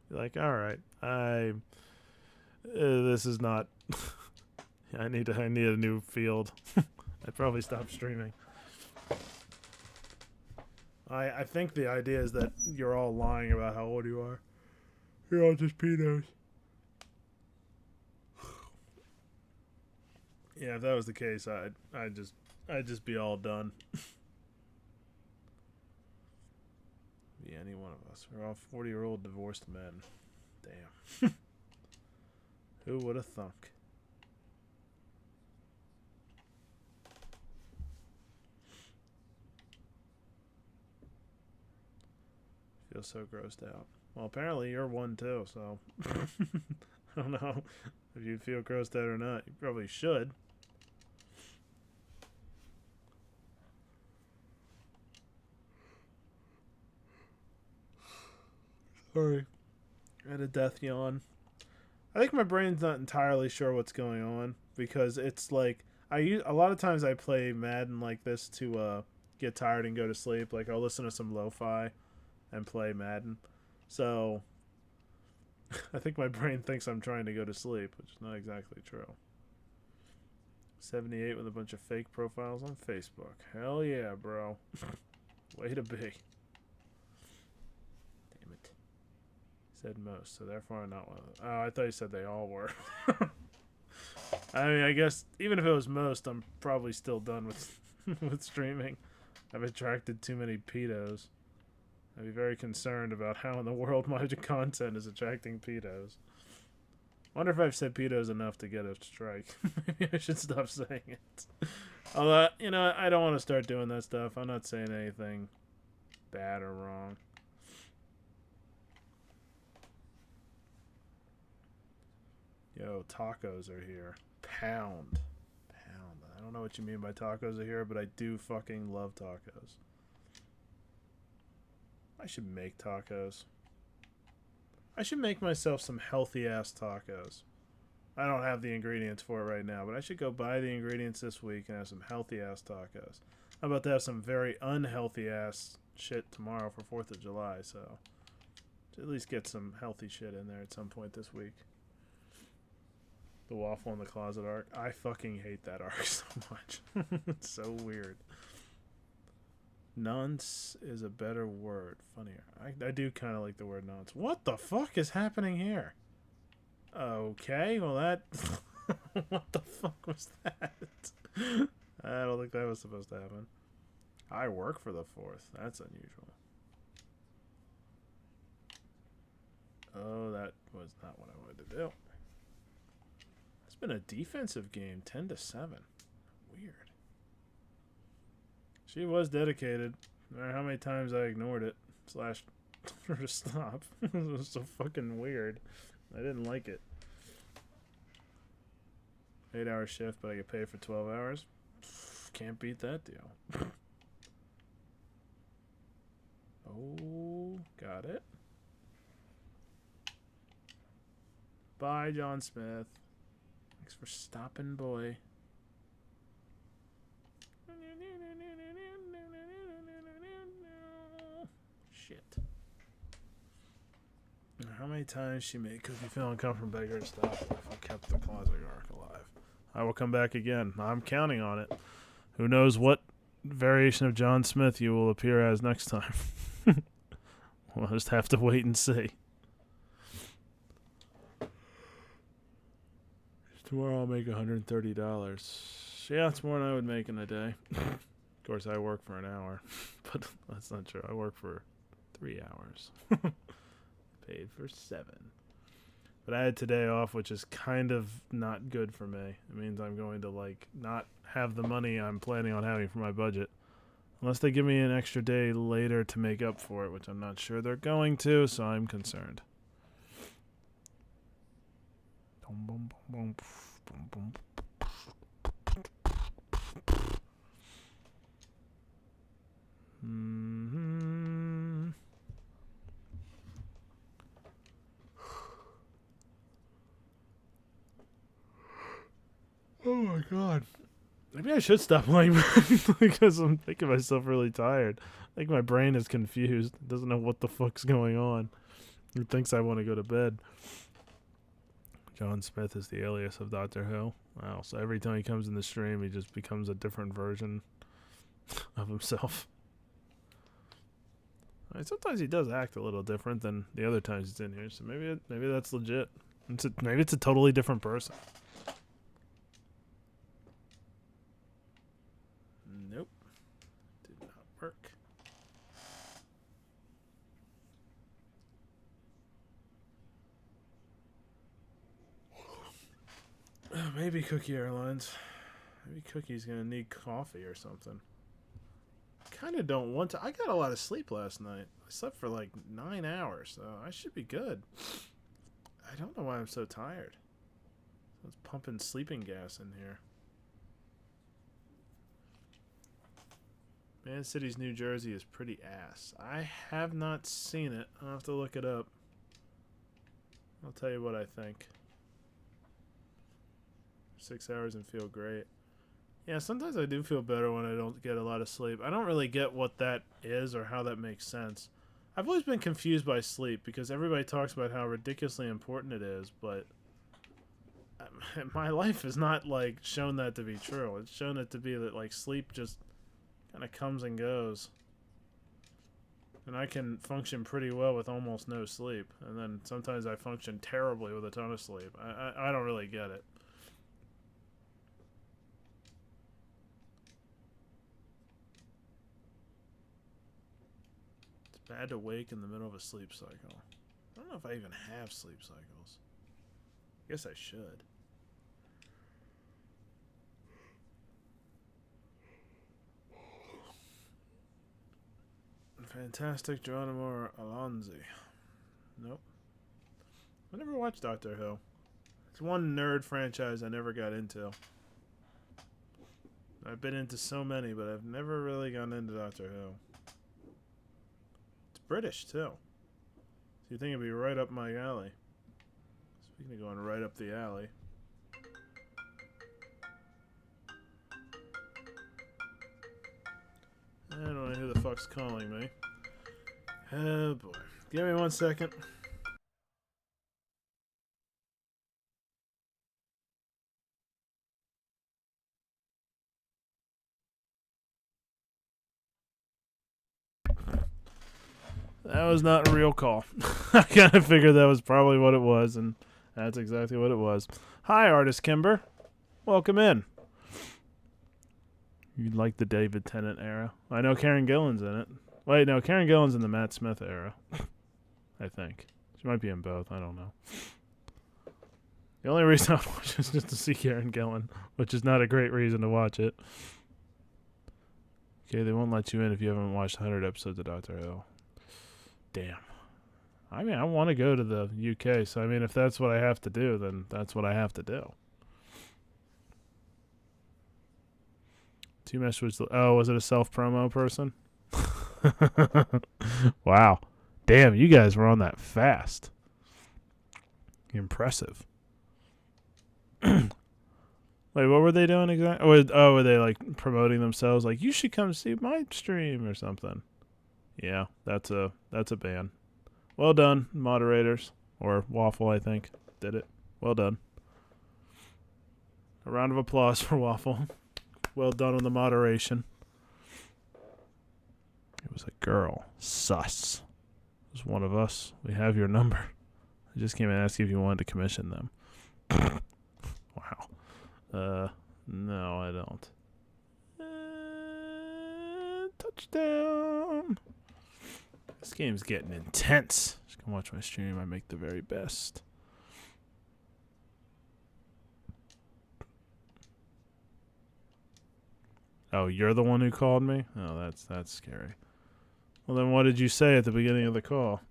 Be like, all right, this is not. I need a new field. I'd probably stop streaming. I think the idea is that you're all lying about how old you are. You're all just pedos. Yeah, if that was the case, I'd just be all done. Yeah. any one of us. We're all 40-year-old divorced men. Damn. Who would have thunk? Feel so grossed out. Well, apparently you're one too, so I don't know if you feel grossed out or not. You probably should. Sorry. I had a death yawn. I think my brain's not entirely sure what's going on because it's like a lot of times I play Madden like this to get tired and go to sleep. Like I'll listen to some lo-fi and play Madden. So I think my brain thinks I'm trying to go to sleep, which is not exactly true. 78 with a bunch of fake profiles on Facebook. Hell yeah, bro. Way to be. Damn it. Said most, so therefore I'm not one of them. Oh, I thought you said they all were. I mean, I guess even if it was most, I'm probably still done with with streaming. I've attracted too many pedos. I'd be very concerned about how in the world my content is attracting pedos. Wonder if I've said pedos enough to get a strike. Maybe I should stop saying it. Although, you know, I don't want to start doing that stuff. I'm not saying anything bad or wrong. Yo, tacos are here. Pound. I don't know what you mean by tacos are here, but I do fucking love tacos. I should make tacos. I should make myself some healthy-ass tacos. I don't have the ingredients for it right now, but I should go buy the ingredients this week and have some healthy-ass tacos. I'm about to have some very unhealthy-ass shit tomorrow for 4th of July, so at least get some healthy shit in there at some point this week. The waffle in the closet arc. I fucking hate that arc so much. It's so weird. Nonce is a better word. Funnier. I do kind of like the word nonce. What the fuck is happening here? Okay, well that... What the fuck was that? I don't think that was supposed to happen. I work for the 4th. That's unusual. Oh, that was not what I wanted to do. It's been a defensive game, 10-7. Weird. She was dedicated. No matter how many times I ignored it. / told her to stop. It was so fucking weird. I didn't like it. 8-hour shift, but I get paid for 12 hours. Can't beat that deal. Oh, got it. Bye, John Smith. Thanks for stopping, boy. Shit. How many times she made Cookie feel uncomfortable, beg her to stop if I kept the closet arc alive? I will come back again. I'm counting on it. Who knows what variation of John Smith you will appear as next time. We'll just have to wait and see. Tomorrow I'll make $130. Yeah, it's more than I would make in a day. Of course, I work for an hour. But that's not true. I work for 3 hours. Paid for 7. But I had today off, which is kind of not good for me. It means I'm going to, like, not have the money I'm planning on having for my budget. Unless they give me an extra day later to make up for it, which I'm not sure they're going to, so I'm concerned. Mm-hmm. Oh my god. Maybe I should stop playing because I'm making myself really tired. I think my brain is confused. It doesn't know what the fuck's going on. It thinks I want to go to bed. John Smith is the alias of Doctor Who. Wow, so every time he comes in the stream, he just becomes a different version of himself. Sometimes he does act a little different than the other times he's in here, so maybe that's legit. Maybe it's a totally different person. Nope. Did not work. Maybe Cookie Airlines. Maybe Cookie's gonna need coffee or something. Kind of don't want to. I got a lot of sleep last night. I slept for like 9 hours, so I should be good. I don't know why I'm so tired. I was pumping sleeping gas in here. Man City's New Jersey is pretty ass. I have not seen it. I'll have to look it up. I'll tell you what I think. 6 hours and feel great. Yeah, sometimes I do feel better when I don't get a lot of sleep. I don't really get what that is or how that makes sense. I've always been confused by sleep because everybody talks about how ridiculously important it is, but my life has not like shown that to be true. It's shown it to be that like sleep just kind of comes and goes. And I can function pretty well with almost no sleep. And then sometimes I function terribly with a ton of sleep. I don't really get it. It's bad to wake in the middle of a sleep cycle. I don't know if I even have sleep cycles. I guess I should. Fantastic Geronimo Alonzi. Nope. I never watched Doctor Who. It's one nerd franchise I never got into. I've been into so many, but I've never really gone into Doctor Who. It's British, too. So you think it'd be right up my alley. Speaking of going right up the alley. I don't know who the fuck's calling me. Oh boy. Give me 1 second. That was not a real call. I kind of figured that was probably what it was, and that's exactly what it was. Hi, Artist Kimber. Welcome in. You like the David Tennant era? I know Karen Gillan's in it. Wait, no, Karen Gillan's in the Matt Smith era. I think. She might be in both. I don't know. The only reason I watch it is just to see Karen Gillan, which is not a great reason to watch it. Okay, they won't let you in if you haven't watched 100 episodes of Doctor Who. Damn. I mean, I want to go to the UK, so I mean, if that's what I have to do, then that's what I have to do. T-Mesh was was it a self-promo person? Wow. Damn, you guys were on that fast. Impressive. Wait, what were they doing exactly? Were they like promoting themselves? Like, you should come see my stream or something. Yeah, that's a ban. Well done, moderators. Or Waffle, I think, did it. Well done. A round of applause for Waffle. Well done on the moderation. It was a girl. Sus. It was one of us. We have your number. I just came and asked you if you wanted to commission them. Wow. No, I don't. Touchdown. This game's getting intense. Just come watch my stream. I make the very best. Oh, you're the one who called me? Oh, that's scary. Well, then what did you say at the beginning of the call?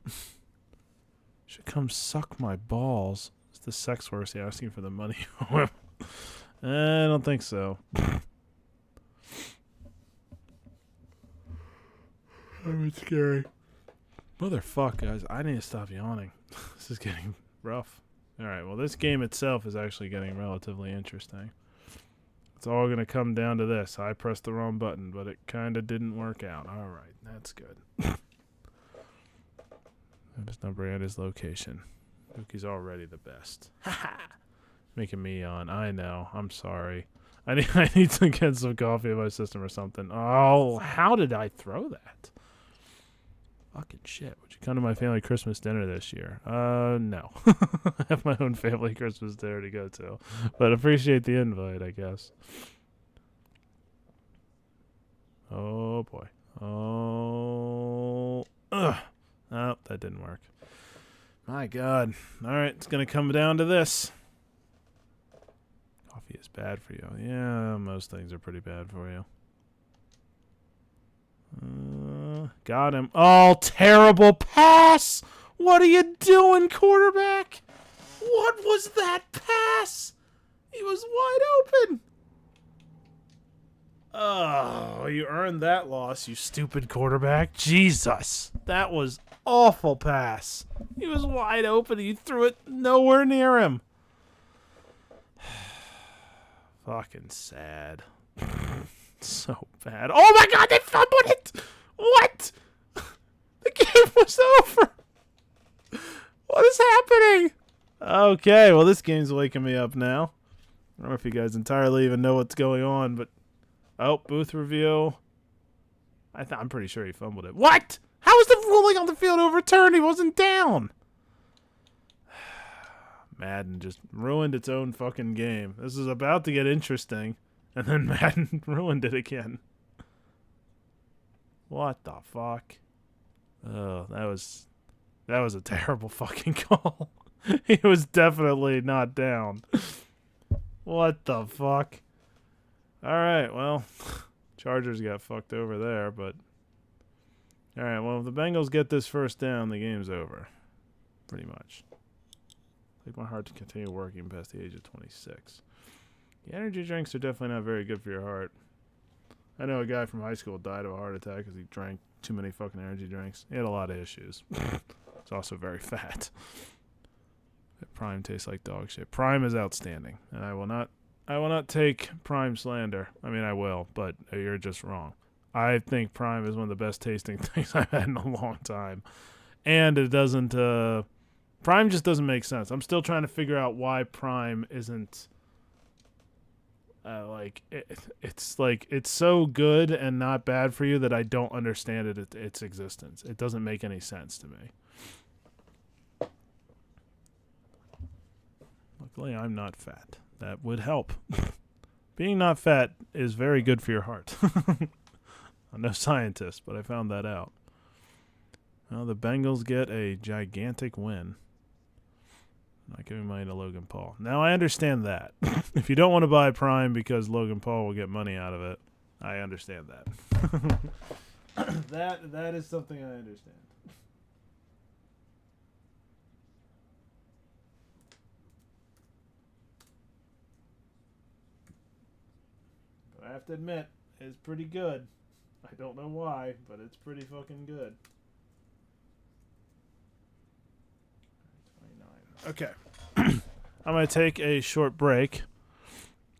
Should come suck my balls. Is the sex worker asking for the money? I don't think so. It's scary. Motherfuck, guys. I need to stop yawning. This is getting rough. Alright, well, this game itself is actually getting relatively interesting. It's all going to come down to this. I pressed the wrong button, but it kind of didn't work out. Alright, that's good. His number and his location. Cookie's already the best. Making me yawn. I know. I'm sorry. I need to get some coffee in my system or something. Oh, how did I throw that? Fucking shit. Would you come to my family Christmas dinner this year? No. I have my own family Christmas dinner to go to. But appreciate the invite, I guess. Oh, boy. Oh. Ugh. Oh, that didn't work. My God. All right, it's going to come down to this. Coffee is bad for you. Yeah, most things are pretty bad for you. Got him. Oh, terrible pass! What are you doing, quarterback? What was that pass? He was wide open. Oh, you earned that loss, you stupid quarterback. Jesus. That was awful pass. He was wide open. You threw it nowhere near him. Fucking sad. So bad. Oh my god, they fumbled it! What? The game was over. What is happening? Okay, well this game's waking me up now. I don't know if you guys entirely even know what's going on, but oh, booth review. I'm pretty sure he fumbled it. What? How was the ruling on the field overturned? He wasn't down. Madden just ruined its own fucking game. This is about to get interesting, and then Madden ruined it again. What the fuck? Oh, that was a terrible fucking call. He was definitely not down. What the fuck? Alright, well, Chargers got fucked over there, but... Alright, well, if the Bengals get this first down, the game's over. Pretty much. Take my heart to continue working past the age of 26. The energy drinks are definitely not very good for your heart. I know a guy from high school died of a heart attack because he drank too many fucking energy drinks. He had a lot of issues. He's also very fat. Prime tastes like dog shit. Prime is outstanding, and I will not take Prime slander. I mean, I will, but you're just wrong. I think Prime is one of the best tasting things I've had in a long time, and it doesn't. Prime just doesn't make sense. I'm still trying to figure out why Prime isn't. It's so good and not bad for you that I don't understand its existence. It doesn't make any sense to me. Luckily, I'm not fat. That would help. Being not fat is very good for your heart. I'm no scientist, but I found that out. Well, the Bengals get a gigantic win. Not giving money to Logan Paul. Now, I understand that. If you don't want to buy Prime because Logan Paul will get money out of it, I understand that. That is something I understand. But I have to admit, it's pretty good. I don't know why, but it's pretty fucking good. Okay. I'm going to take a short break,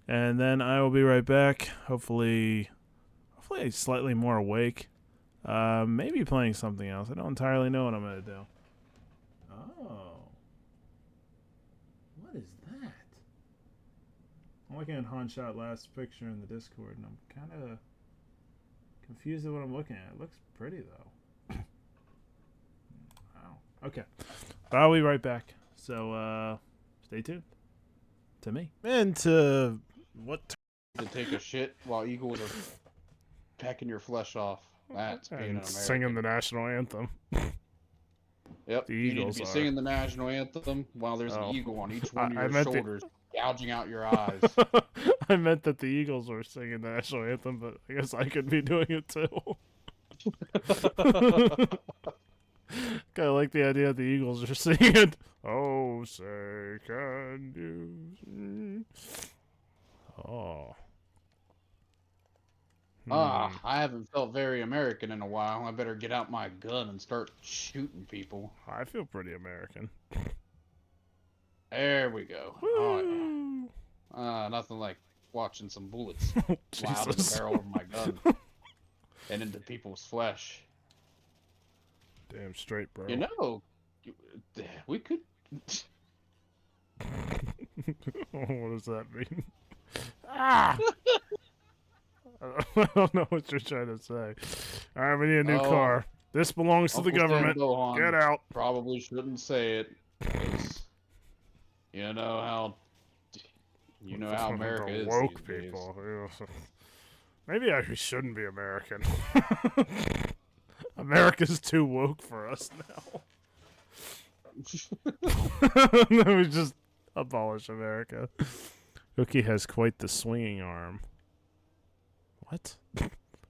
and then I will be right back. Hopefully slightly more awake. Maybe playing something else. I don't entirely know what I'm going to do. Oh. What is that? I'm looking at Hanshot last picture in the Discord, and I'm kind of confused at what I'm looking at. It looks pretty, though. Wow. Okay. I'll be right back. So, stay tuned to me. And to what? To take a shit while eagles are pecking your flesh off. That's being an American. Singing the national anthem. Yep. The you need Eagles to be are. singing the national anthem while there's an eagle on each one of your shoulders, gouging out your eyes. I meant that the Eagles were singing the national anthem, but I guess I could be doing it too. Kind of like the idea that the Eagles are singing. Oh, say, can you? Oh. I haven't felt very American in a while. I better get out my gun and start shooting people. I feel pretty American. There we go. Woo! Oh, yeah. Nothing like watching some bullets fly out of the barrel of my gun and into people's flesh. Damn straight, bro. You know, we could... What does that mean? Ah! I don't know what you're trying to say. All right, we need a new car. This belongs to the government. Get out. Probably shouldn't say it. You know how America is. Woke people. Maybe I shouldn't be American. America's too woke for us now. We just abolish America. Cookie has quite the swinging arm. What?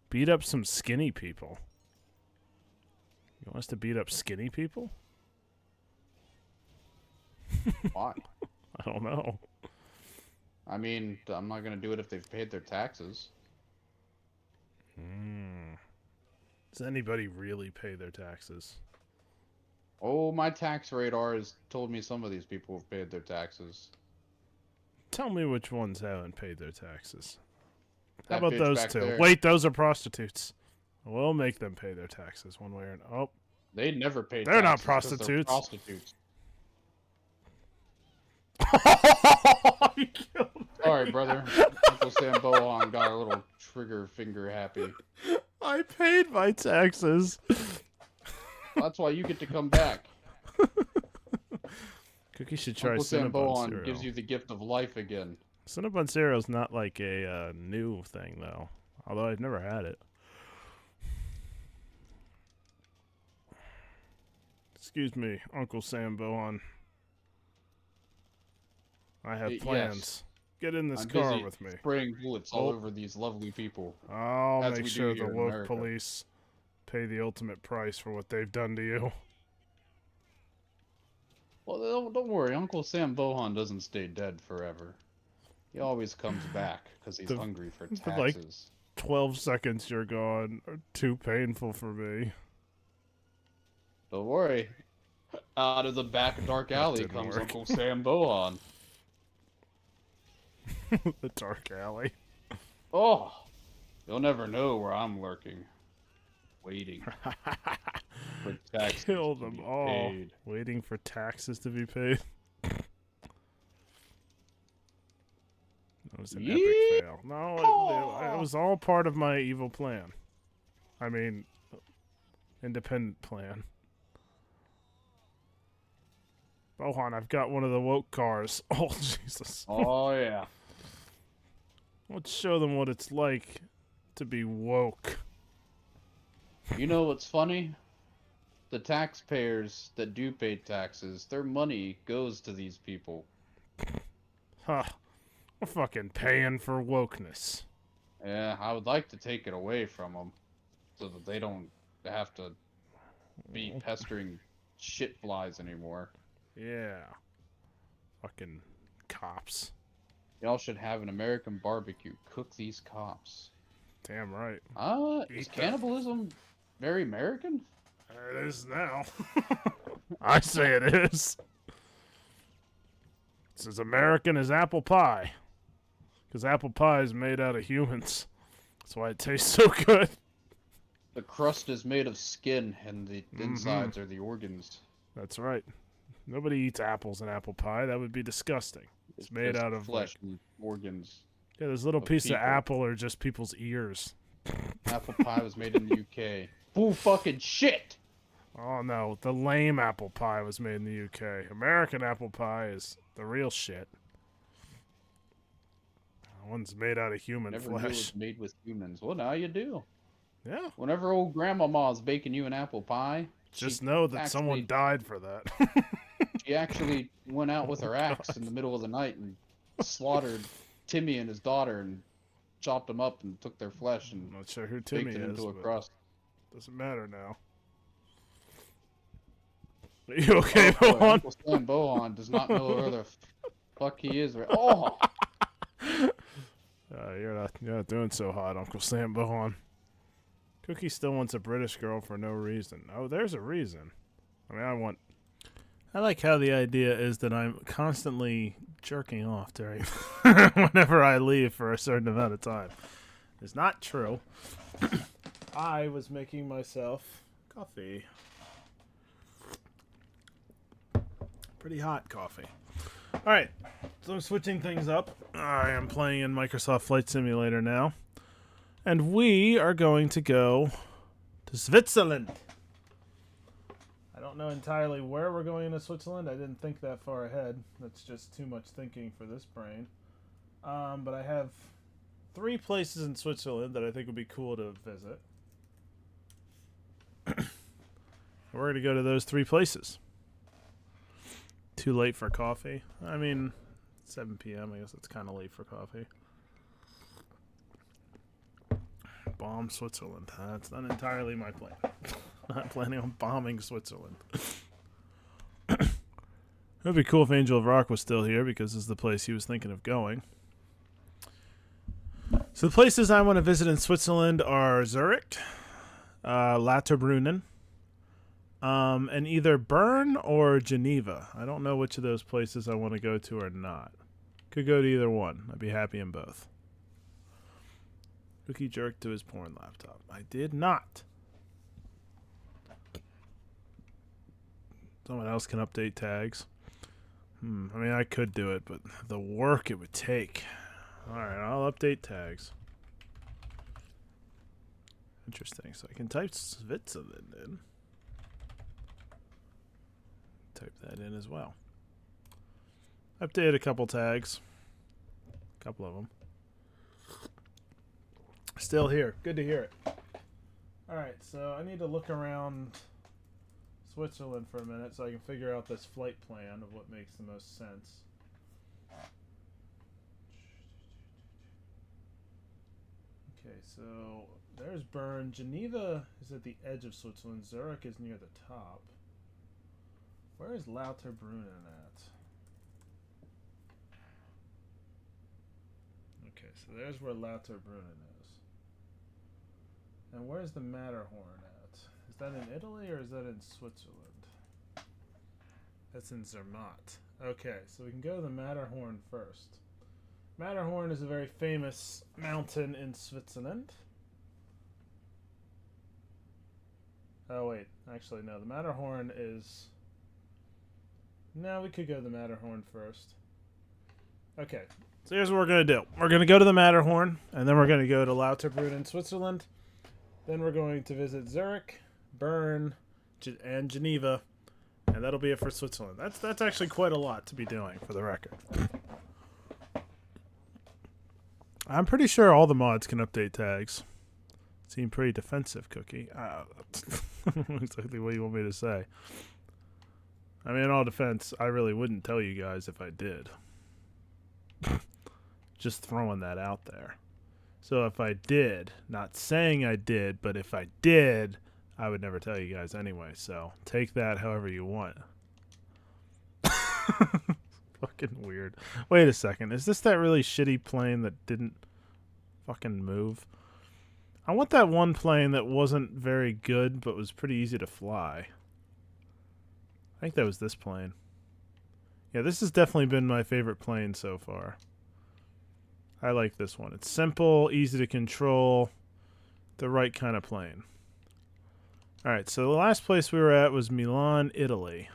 Beat up some skinny people. You want us to beat up skinny people? Why? I don't know. I mean, I'm not gonna do it if they've paid their taxes. Does anybody really pay their taxes? Oh, my tax radar has told me some of these people have paid their taxes. Tell me which ones haven't paid their taxes. How That about bitch those back two? there. Wait, those are prostitutes. We'll make them pay their taxes one way or another. Oh, They never paid they're not taxes 'cause they're prostitutes. prostitutes. Sorry, brother. Uncle Samboan got a little trigger finger happy. I paid my taxes. That's why you get to come back. Cookie should try Uncle Cinnabon Samboan cereal. gives you the gift of life again. Cinnabon cereal's not like a new thing, though. Although I've never had it. Excuse me, Uncle Samboan. I have plans. Yes. Get in this I'm car busy with me. spraying bullets all over these lovely people. I'll As make we do sure the here in woke America. police pay the ultimate price for what they've done to you. Well, don't worry. Uncle Sam Bohan doesn't stay dead forever. He always comes back because he's hungry for like, taxes. 12 seconds you're gone are too painful for me. Don't worry. Out of the back dark alley didn't comes work. Uncle Sam Bohan. The dark alley. Oh, you'll never know where I'm lurking. Waiting for taxes Kill to them be all. paid. Waiting for taxes to be paid. That was an epic fail. No, it was all part of my evil plan. I mean, independent plan. Bohan, I've got one of the woke cars. Oh, Jesus. Oh, yeah. Let's show them what it's like to be woke. You know what's funny? The taxpayers that do pay taxes, their money goes to these people. Huh. We're fucking paying for wokeness. Yeah, I would like to take it away from them so that they don't have to be pestering shit flies anymore. Yeah. Fucking cops. Y'all should have an American barbecue. Cook these cops. Damn right. Is cannibalism very American? It is now. I say it is. It's as American as apple pie. Because apple pie is made out of humans. That's why it tastes so good. The crust is made of skin and the insides are the organs. That's right. Nobody eats apples in apple pie. That would be disgusting. It's made just out of flesh and organs. Yeah, this little of piece of people. apple are just people's ears. Apple pie was made in the UK. Bull fucking shit! Oh no, the lame apple pie was made in the UK. American apple pie is the real shit. One's made out of human Never knew it flesh. was made with humans. Well, now you do. Yeah. Whenever old grandmama's baking you an apple pie, Just know that someone died for that. she actually went out with her axe in the middle of the night and slaughtered Timmy and his daughter and chopped them up and took their flesh and I'm not sure who Timmy baked it is, into a but crust. doesn't matter now. Are you okay, Oh, boy, Bohan? Uncle Sam Bohan does not know where the fuck he is. Oh! You're not doing so hot, Uncle Sam Bohan. Cookie still wants a British girl for no reason. Oh, there's a reason. I mean, I like how the idea is that I'm constantly jerking off during whenever I leave for a certain amount of time. It's not true. I was making myself coffee. Pretty hot coffee. Alright, so I'm switching things up. I am playing in Microsoft Flight Simulator now. And we are going to go to Switzerland. I don't know entirely where we're going to Switzerland. I didn't think that far ahead. That's just too much thinking for this brain. But I have 3 places in Switzerland that I think would be cool to visit. We're going to go to those 3 places. Too late for coffee? I mean, 7 p.m. I guess it's kind of late for coffee. Bomb Switzerland. That's not entirely my plan. Not planning on bombing Switzerland. It would be cool if Angel of Rock was still here because this is the place he was thinking of going. So the places I want to visit in Switzerland are Zurich, Lauterbrunnen, and either Bern or Geneva. I don't know which of those places I want to go to or not. Could go to either one. I'd be happy in both. Cookie jerked to his porn laptop. I did not. Someone else can update tags. I mean, I could do it, but the work it would take. Alright, I'll update tags. Interesting. So I can type Switzerland in. Type that in as well. Update a couple tags. A couple of them. Still here. Good to hear it. Alright, so I need to look around Switzerland for a minute so I can figure out this flight plan of what makes the most sense. Okay, so there's Bern. Geneva is at the edge of Switzerland. Zurich is near the top. Where is Lauterbrunnen at? Okay, so there's where Lauterbrunnen is. And where's the Matterhorn at? Is that in Italy or is that in Switzerland? That's in Zermatt. Okay, so we can go to the Matterhorn first. Matterhorn is a very famous mountain in Switzerland. Oh, wait. Actually, no. The Matterhorn is... No, we could go to the Matterhorn first. Okay. So here's what we're going to do. We're going to go to the Matterhorn, and then we're going to go to Lauterbrunnen, Switzerland. Then we're going to visit Zurich, Bern, and Geneva, and that'll be it for Switzerland. That's actually quite a lot to be doing, for the record. I'm pretty sure all the mods can update tags. Seem pretty defensive, Cookie. Exactly what you want me to say. I mean, in all defense, I really wouldn't tell you guys if I did. Just throwing that out there. So if I did, not saying I did, but if I did, I would never tell you guys anyway. So take that however you want. Fucking weird. Wait a second. Is this that really shitty plane that didn't fucking move? I want that one plane that wasn't very good, but was pretty easy to fly. I think that was this plane. Yeah, this has definitely been my favorite plane so far. I like this one. It's simple, easy to control, the right kind of plane. Alright, so the last place we were at was Milan, Italy.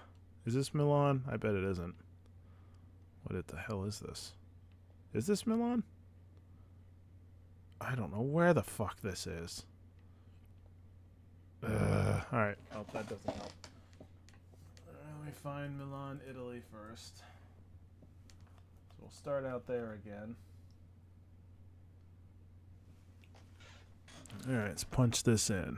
Is this Milan? I bet it isn't. What the hell is this? Is this Milan? I don't know where the fuck this is. Alright, well, that doesn't help. Let me find Milan, Italy first. So we'll start out there again. Alright, let's punch this in.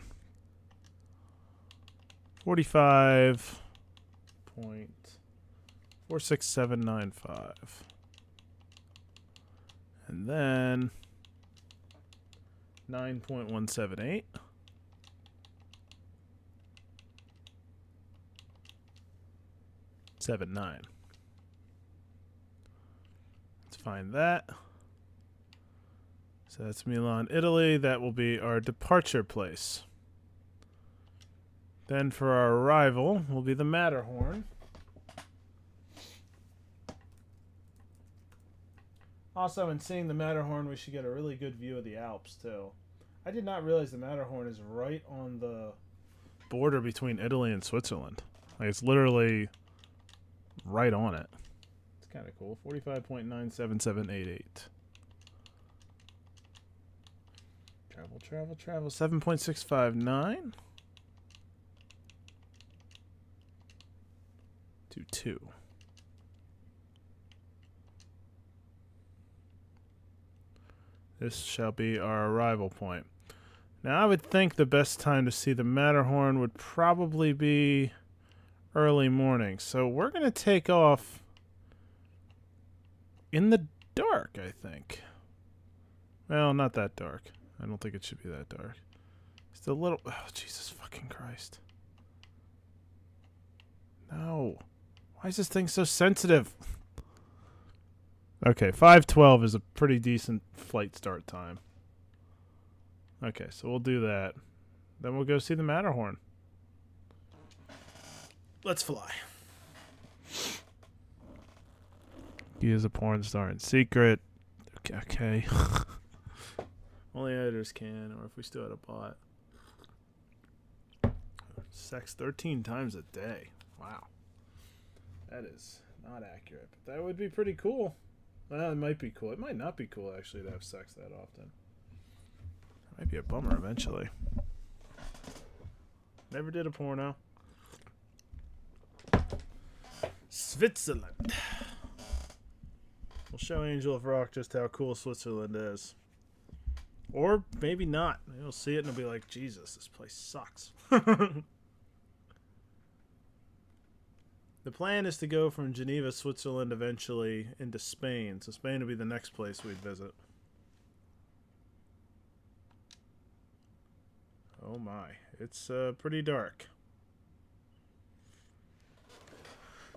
45.46795. And then 9.178. 79. Let's find that. So that's Milan, Italy. That will be our departure place. Then for our arrival will be the Matterhorn. Also, in seeing the Matterhorn, we should get a really good view of the Alps, too. I did not realize the Matterhorn is right on the border between Italy and Switzerland. Like, it's literally right on it. It's kind of cool. 45.97788. Travel. 7.659. 22. This shall be our arrival point. Now, I would think the best time to see the Matterhorn would probably be early morning. So we're going to take off in the dark, I think. Well, not that dark. I don't think it should be that dark. It's a little... Oh, Jesus fucking Christ. No. Why is this thing so sensitive? Okay, 5:12 is a pretty decent flight start time. Okay, so we'll do that. Then we'll go see the Matterhorn. Let's fly. He is a porn star in secret. Okay. Only editors can, or if we still had a bot. Sex 13 times a day. Wow. That is not accurate. But that would be pretty cool. Well, it might be cool. It might not be cool, actually, to have sex that often. That might be a bummer eventually. Never did a porno. Switzerland. We'll show Angel of Rock just how cool Switzerland is. Or maybe not. You'll see it and it'll be like, Jesus, this place sucks. The plan is to go from Geneva, Switzerland, eventually into Spain. So Spain would be the next place we'd visit. Oh my. It's pretty dark.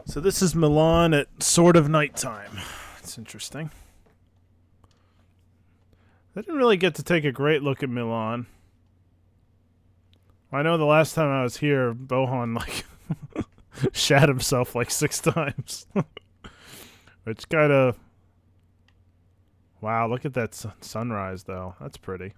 So this is Milan at sort of nighttime. It's interesting. I didn't really get to take a great look at Milan. I know the last time I was here, Bohan, like... shat himself like 6 times. Which kind of... Wow, look at that sunrise, though. That's pretty.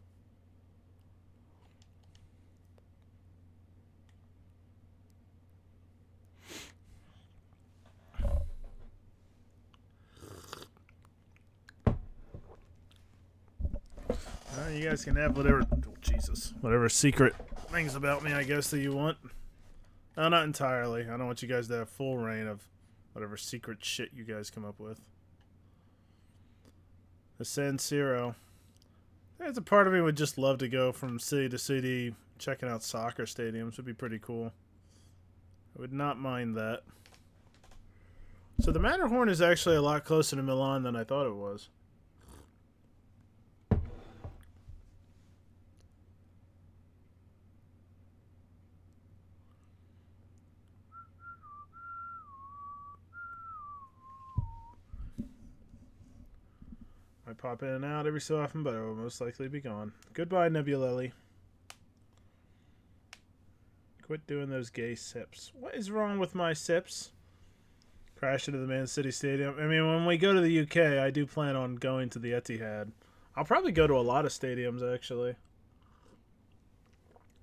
You guys can have whatever... Oh, Jesus. Whatever secret things about me, I guess, that you want. No, not entirely. I don't want you guys to have full reign of whatever secret shit you guys come up with. The San Siro. There's a part of me would just love to go from city to city checking out soccer stadiums. Would be pretty cool. I would not mind that. So the Matterhorn is actually a lot closer to Milan than I thought it was. I pop in and out every so often, but I will most likely be gone. Goodbye, Nebulelli. Quit doing those gay sips. What is wrong with my sips? Crash into the Man City Stadium. I mean, when we go to the UK, I do plan on going to the Etihad. I'll probably go to a lot of stadiums, actually.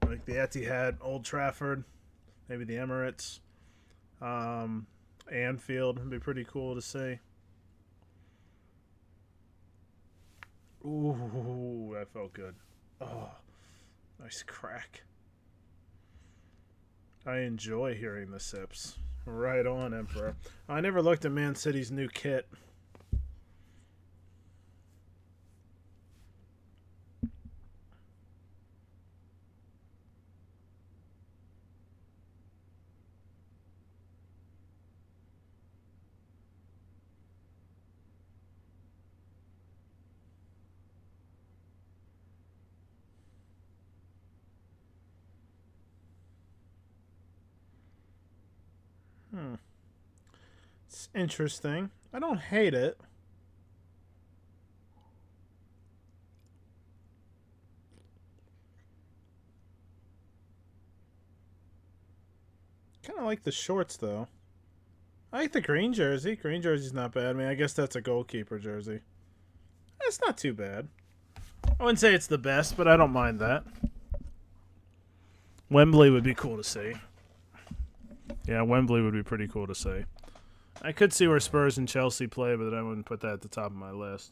Like the Etihad, Old Trafford, maybe the Emirates, Anfield. It'd be pretty cool to see. Ooh, that felt good. Oh, nice crack. I enjoy hearing the sips. Right on, Emperor. I never looked at Man City's new kit. It's interesting. I don't hate it. Kind of like the shorts, though. I like the green jersey. Green jersey's not bad. I mean, I guess that's a goalkeeper jersey. It's not too bad. I wouldn't say it's the best, but I don't mind that. Wembley would be cool to see. Yeah, Wembley would be pretty cool to see. I could see where Spurs and Chelsea play, but I wouldn't put that at the top of my list.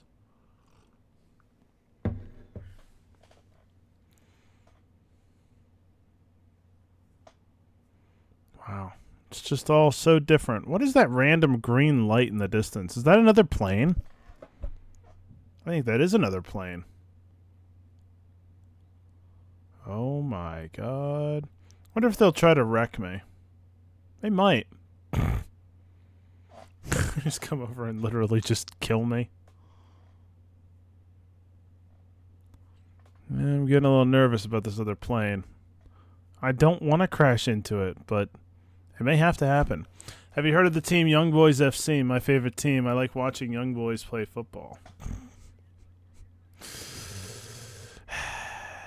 Wow. It's just all so different. What is that random green light in the distance? Is that another plane? I think that is another plane. Oh my god. Wonder if they'll try to wreck me. They might. Just come over and literally just kill me. I'm getting a little nervous about this other plane. I don't want to crash into it, but it may have to happen. Have you heard of the team Young Boys FC? My favorite team. I like watching young boys play football.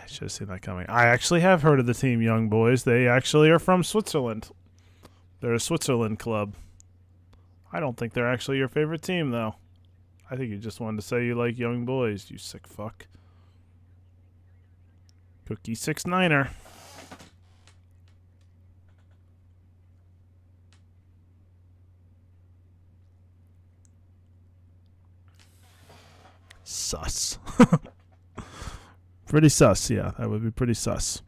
Should have seen that coming. I actually have heard of the team Young Boys. They actually are from Switzerland. They're a Switzerland club. I don't think they're actually your favorite team, though. I think you just wanted to say you like young boys, you sick fuck. Cookie 6-9er. Sus. Pretty sus, yeah. That would be pretty sus.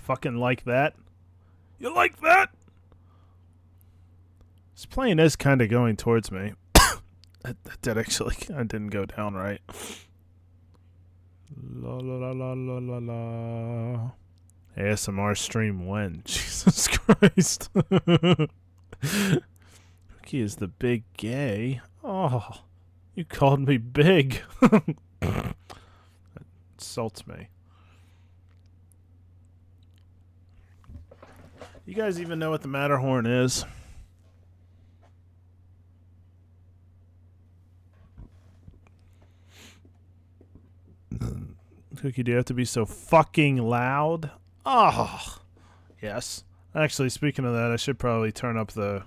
Fucking like that? You like that? This plane is kind of going towards me. that didn't go down right. La la la la la la la. ASMR stream when? Jesus Christ. Cookie is the big gay. Oh, you called me big. That insults me. You guys even know what the Matterhorn is? Cookie, do you have to be so fucking loud? Oh, yes. Actually, speaking of that, I should probably turn up the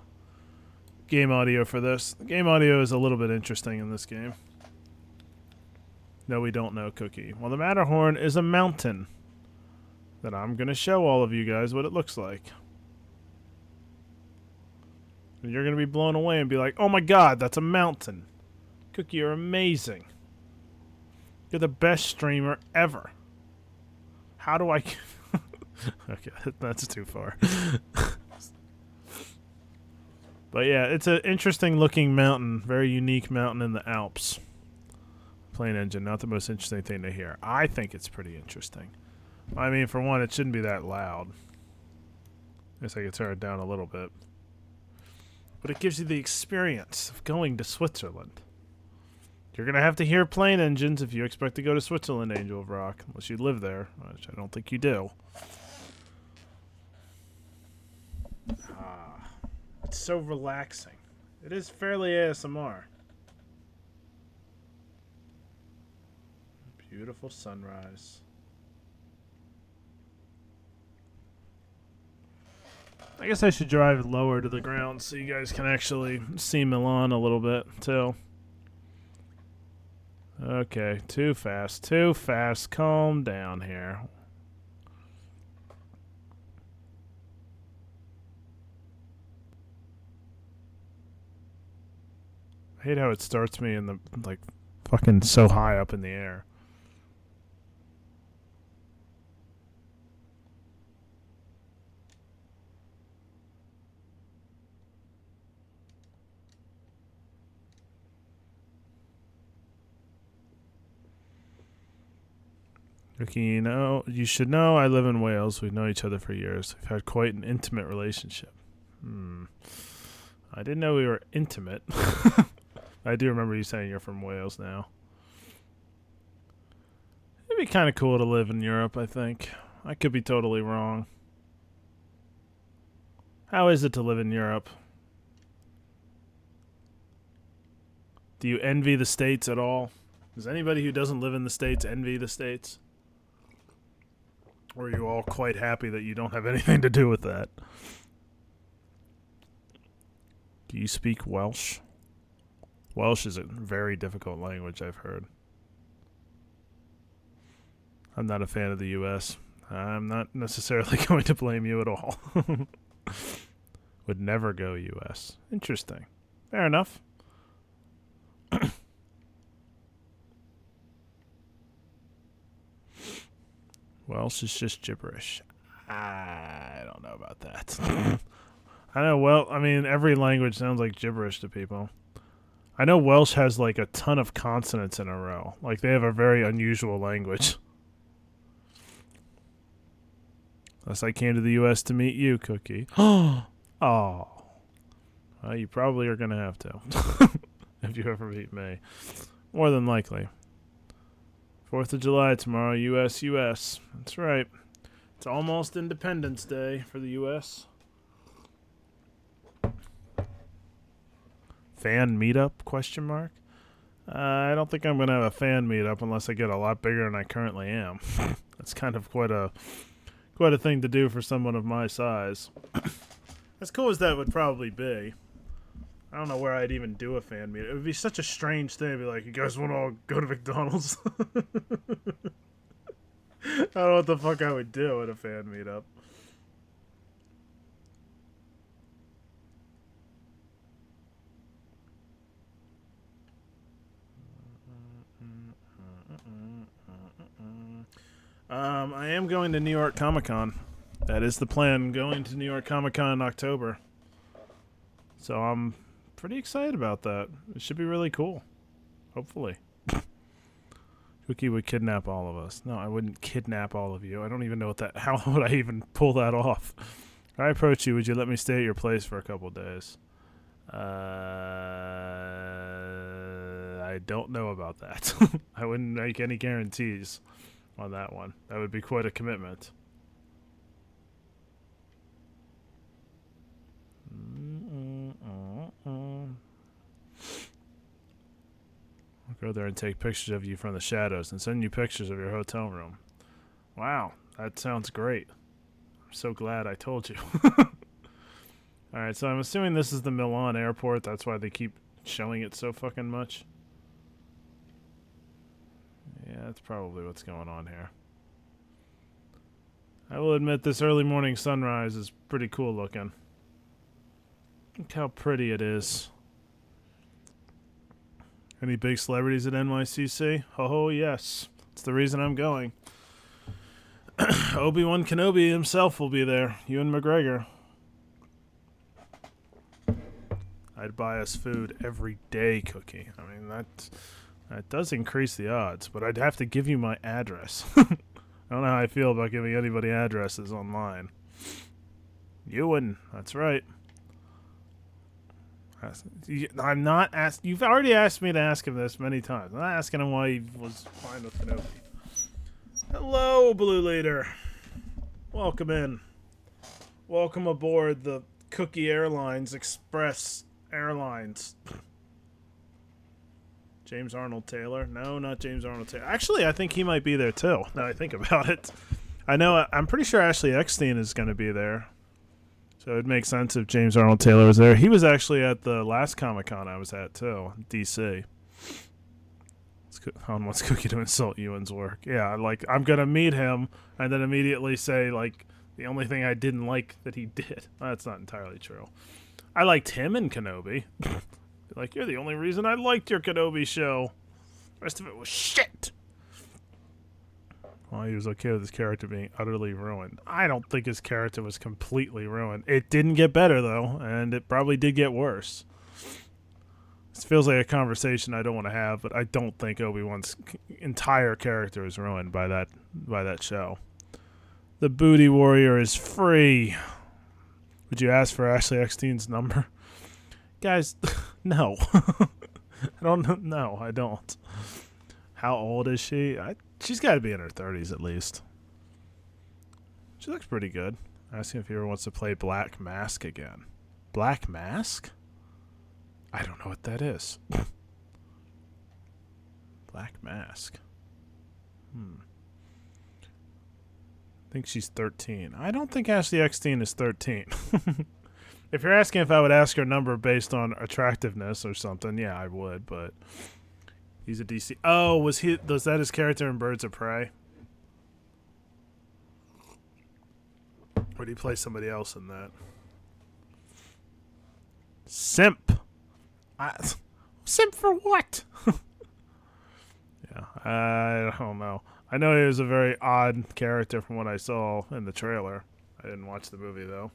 game audio for this. The game audio is a little bit interesting in this game. No, we don't know, Cookie. Well, the Matterhorn is a mountain that I'm going to show all of you guys what it looks like. And you're going to be blown away and be like, oh my god, that's a mountain. Cookie, you're amazing. You're the best streamer ever. How do I... Okay, that's too far. But yeah, it's an interesting looking mountain. Very unique mountain in the Alps. Plane engine, not the most interesting thing to hear. I think it's pretty interesting. I mean, for one, it shouldn't be that loud. I guess I could turn it down a little bit. But it gives you the experience of going to Switzerland. You're going to have to hear plane engines if you expect to go to Switzerland, Angel of Rock. Unless you live there, which I don't think you do. It's so relaxing. It is fairly ASMR. Beautiful sunrise. I guess I should drive lower to the ground so you guys can actually see Milan a little bit, too. Okay, too fast, too fast. Calm down here. I hate how it starts me in the, like, fucking so high up in the air. Ricky, you should know I live in Wales. We've known each other for years. We've had quite an intimate relationship. I didn't know we were intimate. I do remember you saying you're from Wales now. It'd be kind of cool to live in Europe, I think. I could be totally wrong. How is it to live in Europe? Do you envy the States at all? Does anybody who doesn't live in the States envy the States? Or are you all quite happy that you don't have anything to do with that? Do you speak Welsh? Welsh is a very difficult language, I've heard. I'm not a fan of the U.S. I'm not necessarily going to blame you at all. Would never go U.S. Interesting. Fair enough. Welsh is just gibberish. I don't know about that. I know, well, I mean, every language sounds like gibberish to people. I know Welsh has like a ton of consonants in a row. Like they have a very unusual language. Unless I came to the U.S. to meet you, Cookie. Oh. Well, you probably are going to have to. If you ever meet me. More than likely. 4th of July tomorrow, U.S. That's right. It's almost Independence Day for the U.S. Fan meetup, question mark? I don't think I'm going to have a fan meetup unless I get a lot bigger than I currently am. That's kind of quite a thing to do for someone of my size. As cool as that would probably be, I don't know where I'd even do a fan meetup. It would be such a strange thing to be like, you guys want to all go to McDonald's? I don't know what the fuck I would do at a fan meetup. I am going to New York Comic Con. That is the plan, going to New York Comic Con in October. So I'm pretty excited about that. It should be really cool. Hopefully. Cookie would kidnap all of us. No, I wouldn't kidnap all of you. I don't even know what that... How would I even pull that off? If I approach you, would you let me stay at your place for a couple days? I don't know about that. I wouldn't make any guarantees on that one. That would be quite a commitment. I'll go there and take pictures of you from the shadows and send you pictures of your hotel room. Wow, that sounds great. I'm so glad I told you. Alright, so I'm assuming this is the Milan airport. That's why they keep showing it so fucking much. Yeah, that's probably what's going on here. I will admit this early morning sunrise is pretty cool looking. Look how pretty it is. Any big celebrities at NYCC? Oh, yes. It's the reason I'm going. Obi-Wan Kenobi himself will be there. Ewan McGregor. I'd buy us food every day, Cookie. I mean, that does increase the odds, but I'd have to give you my address. I don't know how I feel about giving anybody addresses online. Ewan, that's right. I'm not asking. You've already asked me to ask him this many times. I'm not asking him why he was fine with Kenobi. Hello, Blue Leader. Welcome in. Welcome aboard the Cookie Airlines Express Airlines. James Arnold Taylor? No, not James Arnold Taylor. Actually, I think he might be there too. Now I think about it. I'm pretty sure Ashley Eckstein is going to be there. So it makes sense if James Arnold Taylor was there. He was actually at the last Comic-Con I was at, too, DC. On What's Cookie to insult Ewan's work. Yeah, like, I'm going to meet him and then immediately say, like, the only thing I didn't like that he did. That's not entirely true. I liked him in Kenobi. Like, you're the only reason I liked your Kenobi show. The rest of it was shit. Well, he was okay with his character being utterly ruined. I don't think his character was completely ruined. It didn't get better, though, and it probably did get worse. This feels like a conversation I don't want to have, but I don't think Obi-Wan's entire character is ruined by that show. The Booty Warrior is free. Would you ask for Ashley Eckstein's number? Guys, no. I don't know. I don't. How old is she? She's got to be in her 30s at least. She looks pretty good. Asking if he ever wants to play Black Mask again. Black Mask? I don't know what that is. Black Mask. I think she's 13. I don't think Ashley Eckstein is 13. If you're asking if I would ask her number based on attractiveness or something, yeah, I would, but... He's a DC. Oh, was that his character in Birds of Prey? Or did he play somebody else in that? Simp. Simp for what? Yeah, I don't know. I know he was a very odd character from what I saw in the trailer. I didn't watch the movie, though.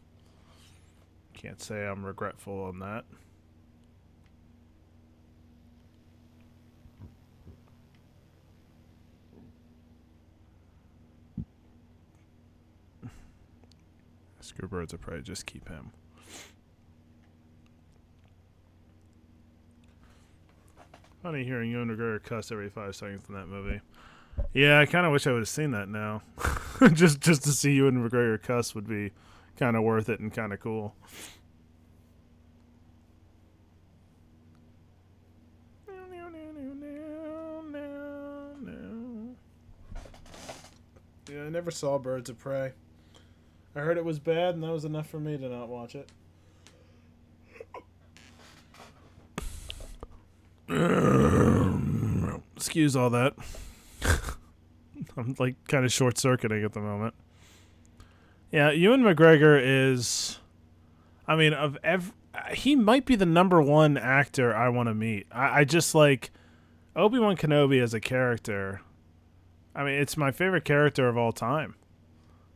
Can't say I'm regretful on that. Screw Birds of Prey. Just keep him. Funny hearing Ewan McGregor cuss every 5 seconds in that movie. Yeah, I kind of wish I would have seen that now. just to see Ewan McGregor cuss would be kind of worth it and kind of cool. Yeah, I never saw Birds of Prey. I heard it was bad, and that was enough for me to not watch it. Excuse all that. I'm like kind of short-circuiting at the moment. Yeah, Ewan McGregor is, I mean, he might be the #1 actor I want to meet. I just like Obi-Wan Kenobi as a character. I mean, it's my favorite character of all time.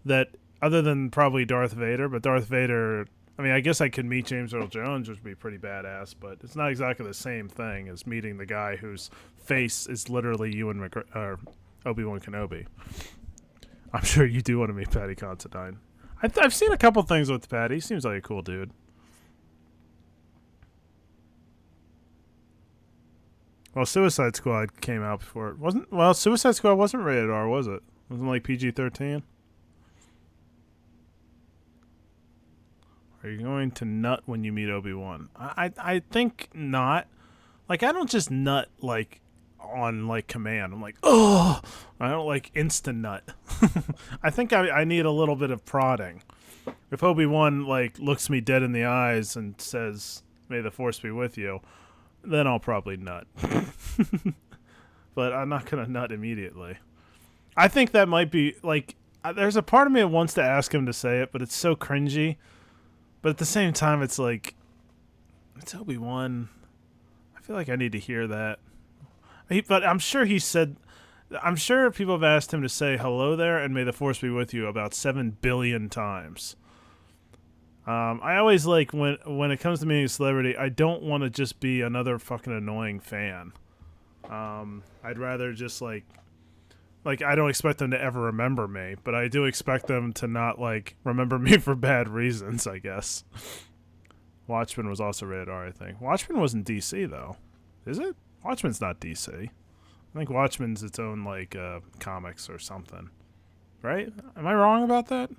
That, other than probably Darth Vader, but Darth Vader, I mean, I guess I could meet James Earl Jones, which would be pretty badass, but it's not exactly the same thing as meeting the guy whose face is literally Obi-Wan Kenobi. I'm sure you do want to meet Paddy Considine. I've seen a couple things with Paddy. He seems like a cool dude. Well, Suicide Squad came out before it wasn't. Well, Suicide Squad wasn't rated R, was it? Wasn't like PG-13. Are you going to nut when you meet Obi-Wan? I think not. Like, I don't just nut like on like command. I'm like, oh, I don't like instant nut. I think I need a little bit of prodding. If Obi-Wan like looks me dead in the eyes and says, "May the Force be with you," then I'll probably nut. But I'm not gonna nut immediately. I think that might be like. There's a part of me that wants to ask him to say it, but it's so cringy. But at the same time, it's like, it's Obi-Wan. I feel like I need to hear that. But I'm sure he said, I'm sure people have asked him to say hello there and may the Force be with you about 7 billion times. I always like, when it comes to meeting a celebrity, I don't want to just be another fucking annoying fan. I'd rather just like I don't expect them to ever remember me, but I do expect them to not like remember me for bad reasons, I guess. Watchmen was also rated R, I think. Watchmen wasn't DC though. Is it? Watchmen's not DC. I think Watchmen's its own like comics or something. Right? Am I wrong about that?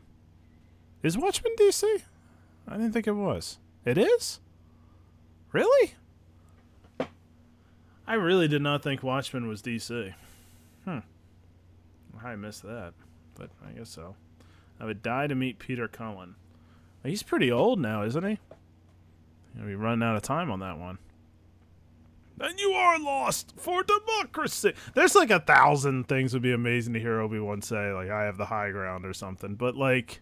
Is Watchmen DC? I didn't think it was. It is? Really? I really did not think Watchmen was DC. I missed that, but I guess so. I would die to meet Peter Cullen. He's pretty old now, isn't he? He'll be running out of time on that one. And you are lost for democracy. There's like 1,000 things would be amazing to hear Obi-Wan say, like, I have the high ground or something. But, like,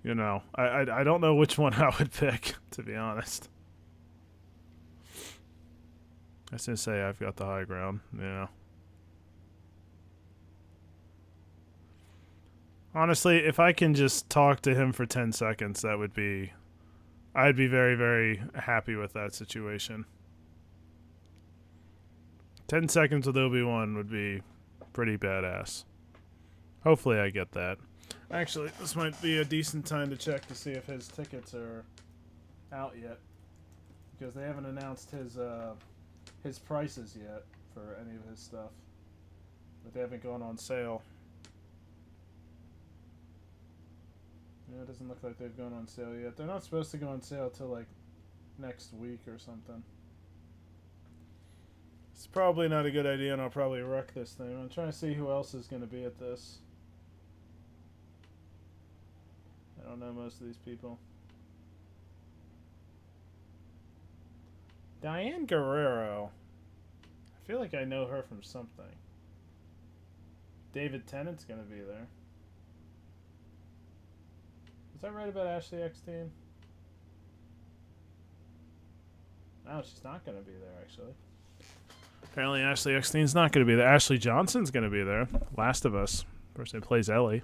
you know, I don't know which one I would pick, to be honest. I was going to say I've got the high ground, yeah. Honestly, if I can just talk to him for 10 seconds, that would be... I'd be very, very happy with that situation. 10 seconds with Obi-Wan would be pretty badass. Hopefully I get that. Actually, this might be a decent time to check to see if his tickets are out yet. Because they haven't announced his prices yet for any of his stuff. But they haven't gone on sale. Yeah, it doesn't look like they've gone on sale yet. They're not supposed to go on sale till like next week or something. It's probably not a good idea, and I'll probably wreck this thing. I'm trying to see who else is going to be at this. I don't know most of these people. Diane Guerrero. I feel like I know her from something. David Tennant's going to be there. Is that right about Ashley Eckstein? No, she's not going to be there, actually. Apparently Ashley Eckstein's not going to be there. Ashley Johnson's going to be there. Last of Us. Person who plays Ellie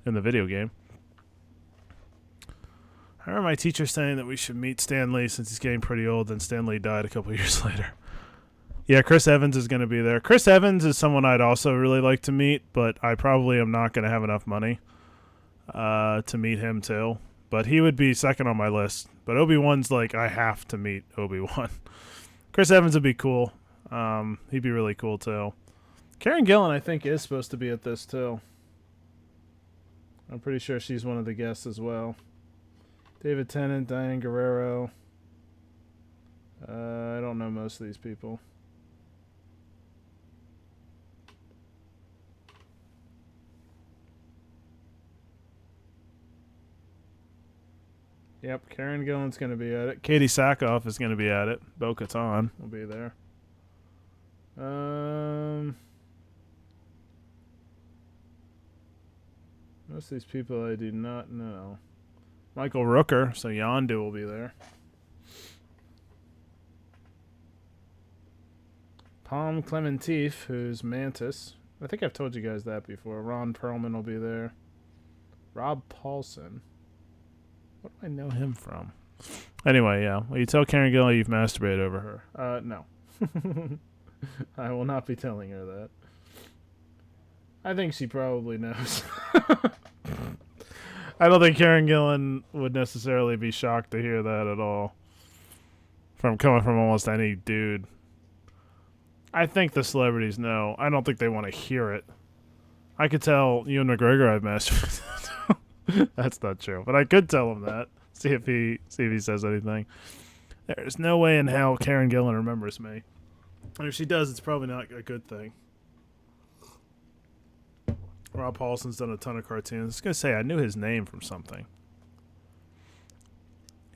in the video game. I remember my teacher saying that we should meet Stan Lee since he's getting pretty old, and Stan Lee died a couple years later. Yeah, Chris Evans is going to be there. Chris Evans is someone I'd also really like to meet, but I probably am not going to have enough money. to meet him too. But he would be second on my list. But Obi-Wan's like, I have to meet Obi-Wan. Chris Evans would be cool. He'd be really cool too. Karen Gillan, I think, is supposed to be at this too. I'm pretty sure she's one of the guests as well. David Tennant, Diane Guerrero. I don't know most of these people. Yep, Karen Gillan's going to be at it. Katie Sackhoff is going to be at it. Bo-Katan will be there. Most of these people I do not know. Michael Rooker, so Yondu will be there. Palm Clementif, who's Mantis. I think I've told you guys that before. Ron Perlman will be there. Rob Paulson. What do I know him from? Anyway, yeah. Well, you tell Karen Gillan you've masturbated over her. No. I will not be telling her that. I think she probably knows. I don't think Karen Gillan would necessarily be shocked to hear that at all. Coming from almost any dude. I think the celebrities know. I don't think they want to hear it. I could tell Ewan McGregor I've masturbated. That's not true, but I could tell him that. See if he says anything. There's no way in hell Karen Gillan remembers me. And if she does, it's probably not a good thing. Rob Paulson's done a ton of cartoons. I was going to say, I knew his name from something.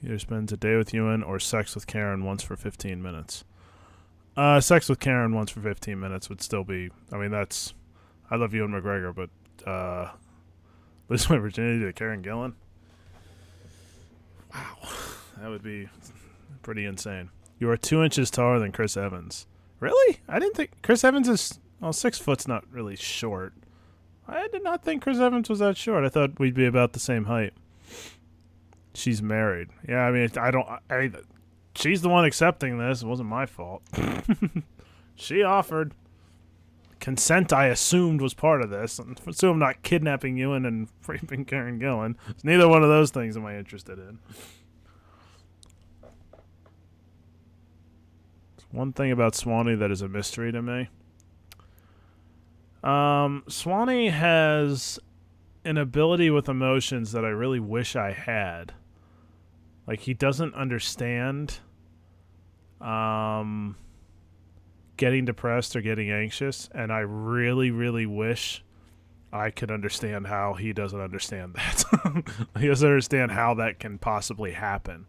Either spends a day with Ewan or sex with Karen once for 15 minutes. Sex with Karen once for 15 minutes would still be... I mean, that's... I love Ewan McGregor, but... lose my virginity to Karen Gillan? Wow. That would be pretty insane. You are 2 inches taller than Chris Evans. Really? I didn't think... Chris Evans is... Well, 6 foot's not really short. I did not think Chris Evans was that short. I thought we'd be about the same height. She's married. Yeah, I mean, she's the one accepting this. It wasn't my fault. She offered. Consent, I assumed, was part of this. I assume I'm not kidnapping Ewan and raping Karen Gillan. It's neither one of those things am I interested in. One thing about Swanee that is a mystery to me. Swanee has an ability with emotions that I really wish I had. Like, he doesn't understand getting depressed or getting anxious, and I really, really wish I could understand how he doesn't understand that. He doesn't understand how that can possibly happen.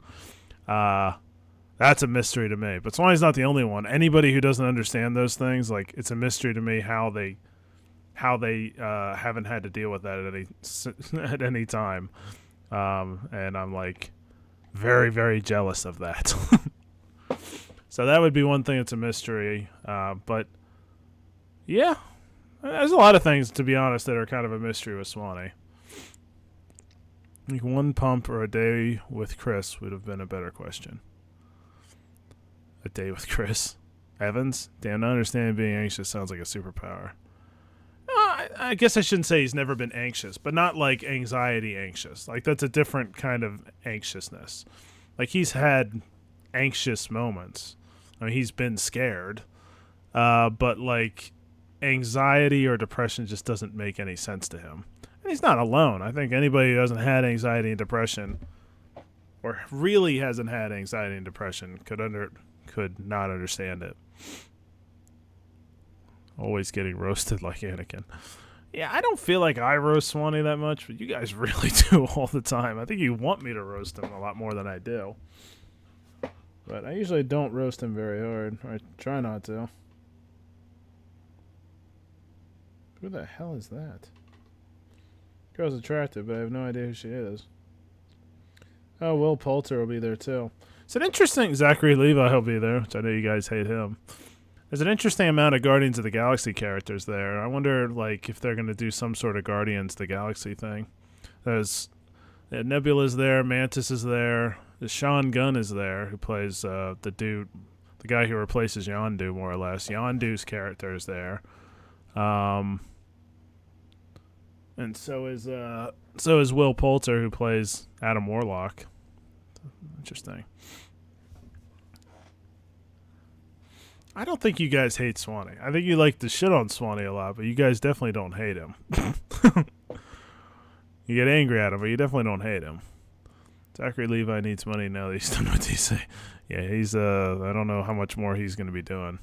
That's a mystery to me. But Swanee's not the only one. Anybody who doesn't understand those things, like, it's a mystery to me how they haven't had to deal with that at any time. And I'm like very, very jealous of that. So that would be one thing that's a mystery. But yeah, there's a lot of things, to be honest, that are kind of a mystery with Swanee. Like, one pump or a day with Chris would have been a better question. A day with Chris Evans? Damn, not understanding being anxious sounds like a superpower. I guess I shouldn't say he's never been anxious, but not like anxiety anxious. Like, that's a different kind of anxiousness. Like, he's had anxious moments. I mean, he's been scared. But, like, anxiety or depression just doesn't make any sense to him. And he's not alone. I think anybody who hasn't had anxiety and depression, or really hasn't had anxiety and depression, could not understand it. Always getting roasted like Anakin. Yeah, I don't feel like I roast Swanee that much, but you guys really do all the time. I think you want me to roast him a lot more than I do. But I usually don't roast him very hard. Or I try not to. Who the hell is that? Girl's attractive, but I have no idea who she is. Oh, Will Poulter will be there too. It's an interesting... Zachary Levi will be there, which I know you guys hate him. There's an interesting amount of Guardians of the Galaxy characters there. I wonder, like, if they're going to do some sort of Guardians of the Galaxy thing. There's Nebula's there, Mantis is there, Sean Gunn is there, who plays the guy who replaces Yondu, more or less. Yondu's character is there. And so is Will Poulter, who plays Adam Warlock. Interesting. I don't think you guys hate Swanee. I think you like to shit on Swanee a lot, but you guys definitely don't hate him. You get angry at him, but you definitely don't hate him. Zachary Levi needs money now that he's done what he say. Yeah, he's I don't know how much more he's going to be doing.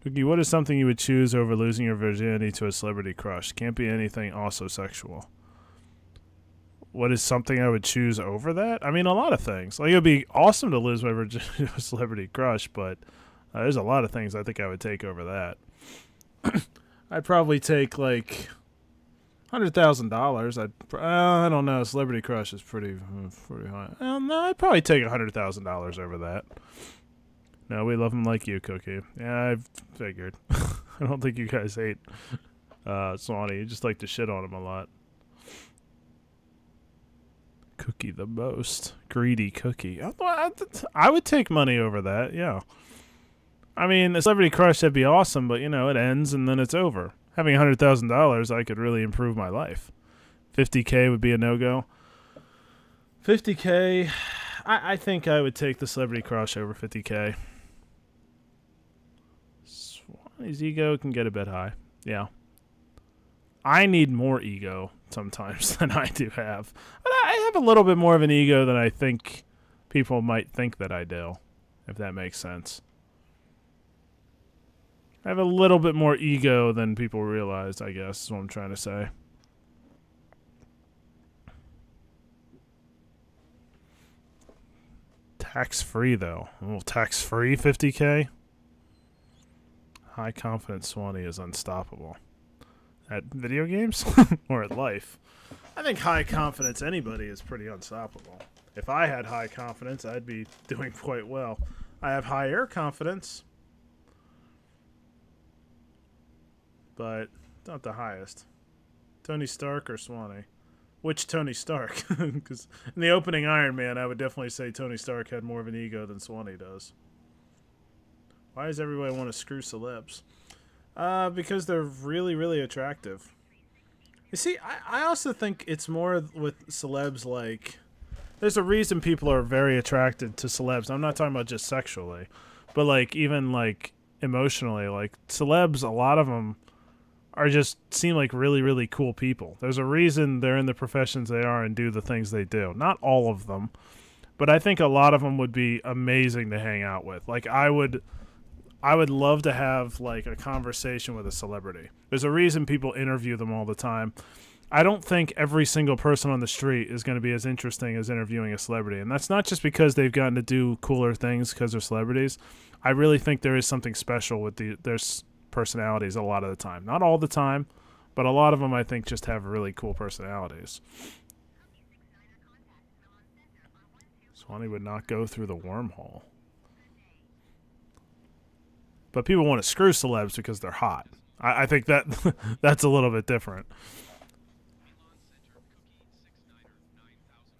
Cookie, what is something you would choose over losing your virginity to a celebrity crush? Can't be anything also sexual. What is something I would choose over that? I mean, a lot of things. Like, it would be awesome to lose my virginity to a celebrity crush, but there's a lot of things I think I would take over that. I'd probably take, like, $100,000. I don't know. Celebrity crush is pretty high. No, I'd probably take $100,000 over that. No, we love him like you, Cookie. Yeah, I figured. I don't think you guys hate Swanee. You just like to shit on him a lot. Cookie the most. Greedy Cookie. I would take money over that, yeah. I mean, a celebrity crush, that'd be awesome, but, you know, it ends and then it's over. Having $100,000, I could really improve my life. $50K would be a no-go. $50K, I think I would take the celebrity crush over $50K. His ego can get a bit high. Yeah. I need more ego sometimes than I do have. But I have a little bit more of an ego than I think people might think that I do, if that makes sense. I have a little bit more ego than people realize, I guess, is what I'm trying to say. Tax-free, though. Well, tax-free 50K? High confidence Swanee is unstoppable. At video games? Or at life? I think high confidence anybody is pretty unstoppable. If I had high confidence, I'd be doing quite well. I have high air confidence, but not the highest. Tony Stark or Swanee? Which Tony Stark? Because in the opening Iron Man, I would definitely say Tony Stark had more of an ego than Swanee does. Why does everybody want to screw celebs? Because they're really, really attractive. You see, I also think it's more with celebs, like, there's a reason people are very attracted to celebs. I'm not talking about just sexually, but, like, even, like, emotionally. Like, celebs, a lot of them are just seem like really, really cool people. There's a reason they're in the professions they are and do the things they do. Not all of them, but I think a lot of them would be amazing to hang out with. Like, I would love to have, like, a conversation with a celebrity. There's a reason people interview them all the time. I don't think every single person on the street is going to be as interesting as interviewing a celebrity. And that's not just because they've gotten to do cooler things because they're celebrities. I really think there is something special with their personalities a lot of the time. Not all the time, but a lot of them I think just have really cool personalities. Swanee would not go through the wormhole. But people want to screw celebs because they're hot. I think that that's a little bit different.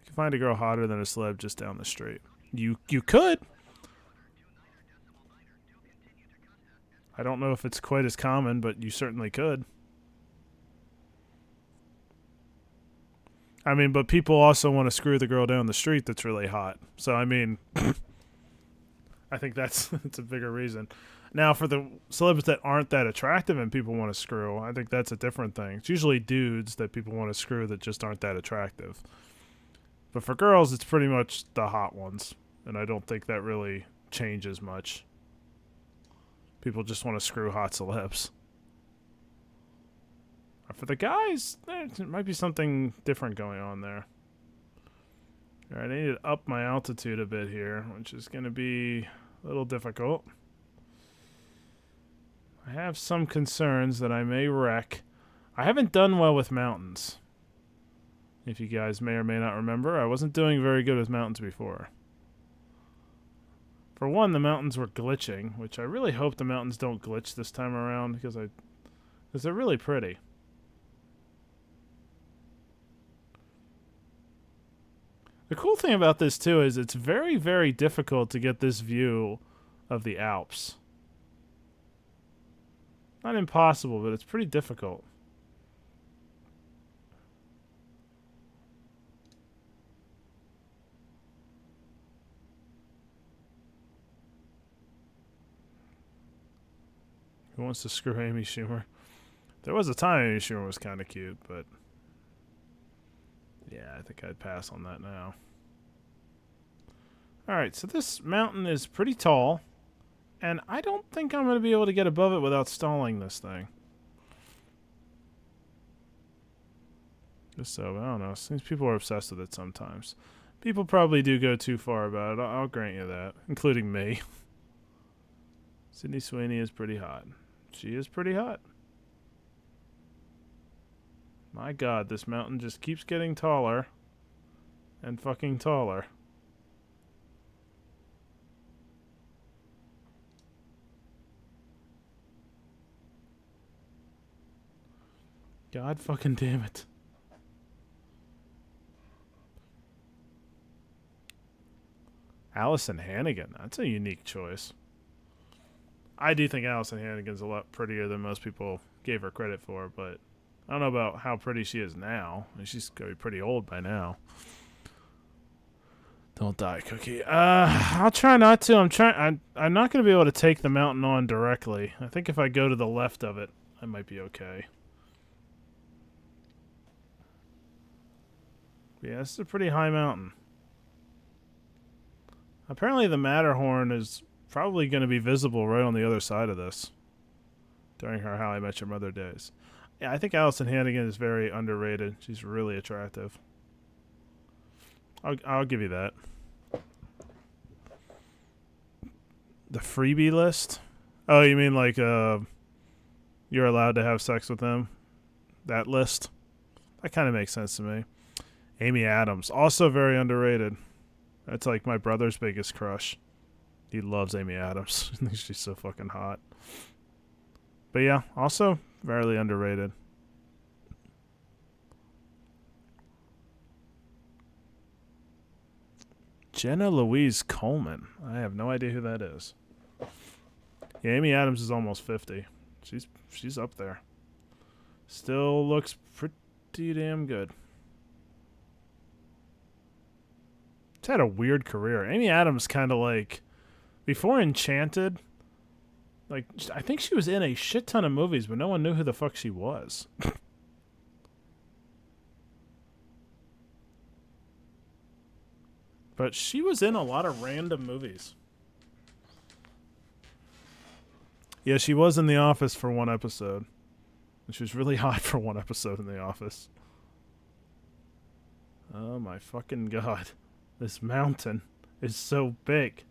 You can find a girl hotter than a celeb just down the street. You could. I don't know if it's quite as common, but you certainly could. I mean, but people also want to screw the girl down the street that's really hot. So, I mean, I think that's a bigger reason. Now, for the celebs that aren't that attractive and people want to screw, I think that's a different thing. It's usually dudes that people want to screw that just aren't that attractive. But for girls, it's pretty much the hot ones. And I don't think that really changes much. People just want to screw hot celebs. For the guys, there might be something different going on there. All right, I need to up my altitude a bit here, which is going to be a little difficult. I have some concerns that I may wreck. I haven't done well with mountains. If you guys may or may not remember, I wasn't doing very good with mountains before. For one, the mountains were glitching, which I really hope the mountains don't glitch this time around because they're really pretty. The cool thing about this, too, is it's very, very difficult to get this view of the Alps. Not impossible, but it's pretty difficult. Who wants to screw Amy Schumer? There was a time Amy Schumer was kind of cute, but yeah, I think I'd pass on that now. Alright, so this mountain is pretty tall, and I don't think I'm going to be able to get above it without stalling this thing. Just so, I don't know. Seems people are obsessed with it sometimes. People probably do go too far about it. I'll grant you that, including me. Sydney Sweeney is pretty hot. She is pretty hot. My God, this mountain just keeps getting taller and fucking taller. God fucking damn it. Allison Hannigan. That's a unique choice. I do think Allison Hannigan's a lot prettier than most people gave her credit for, but I don't know about how pretty she is now. I mean, she's going to be pretty old by now. Don't die, Cookie. I'll try not to. I'm not going to be able to take the mountain on directly. I think if I go to the left of it, I might be okay. Yeah, this is a pretty high mountain. Apparently the Matterhorn is probably going to be visible right on the other side of this during her How I Met Your Mother days. Yeah, I think Allison Hannigan is very underrated. She's really attractive. I'll give you that. The freebie list? Oh, you mean like you're allowed to have sex with them? That list? That kind of makes sense to me. Amy Adams, also very underrated. That's like my brother's biggest crush. He loves Amy Adams. I think she's so fucking hot. But yeah, also very underrated. Jenna Louise Coleman. I have no idea who that is. Yeah, Amy Adams is almost 50. She's up there. Still looks pretty damn good. She's had a weird career. Amy Adams kind of like before Enchanted. Like I think she was in a shit ton of movies, but no one knew who the fuck she was. But she was in a lot of random movies. Yeah, she was in The Office for one episode. And she was really hot for one episode in The Office. Oh my fucking God. This mountain is so big.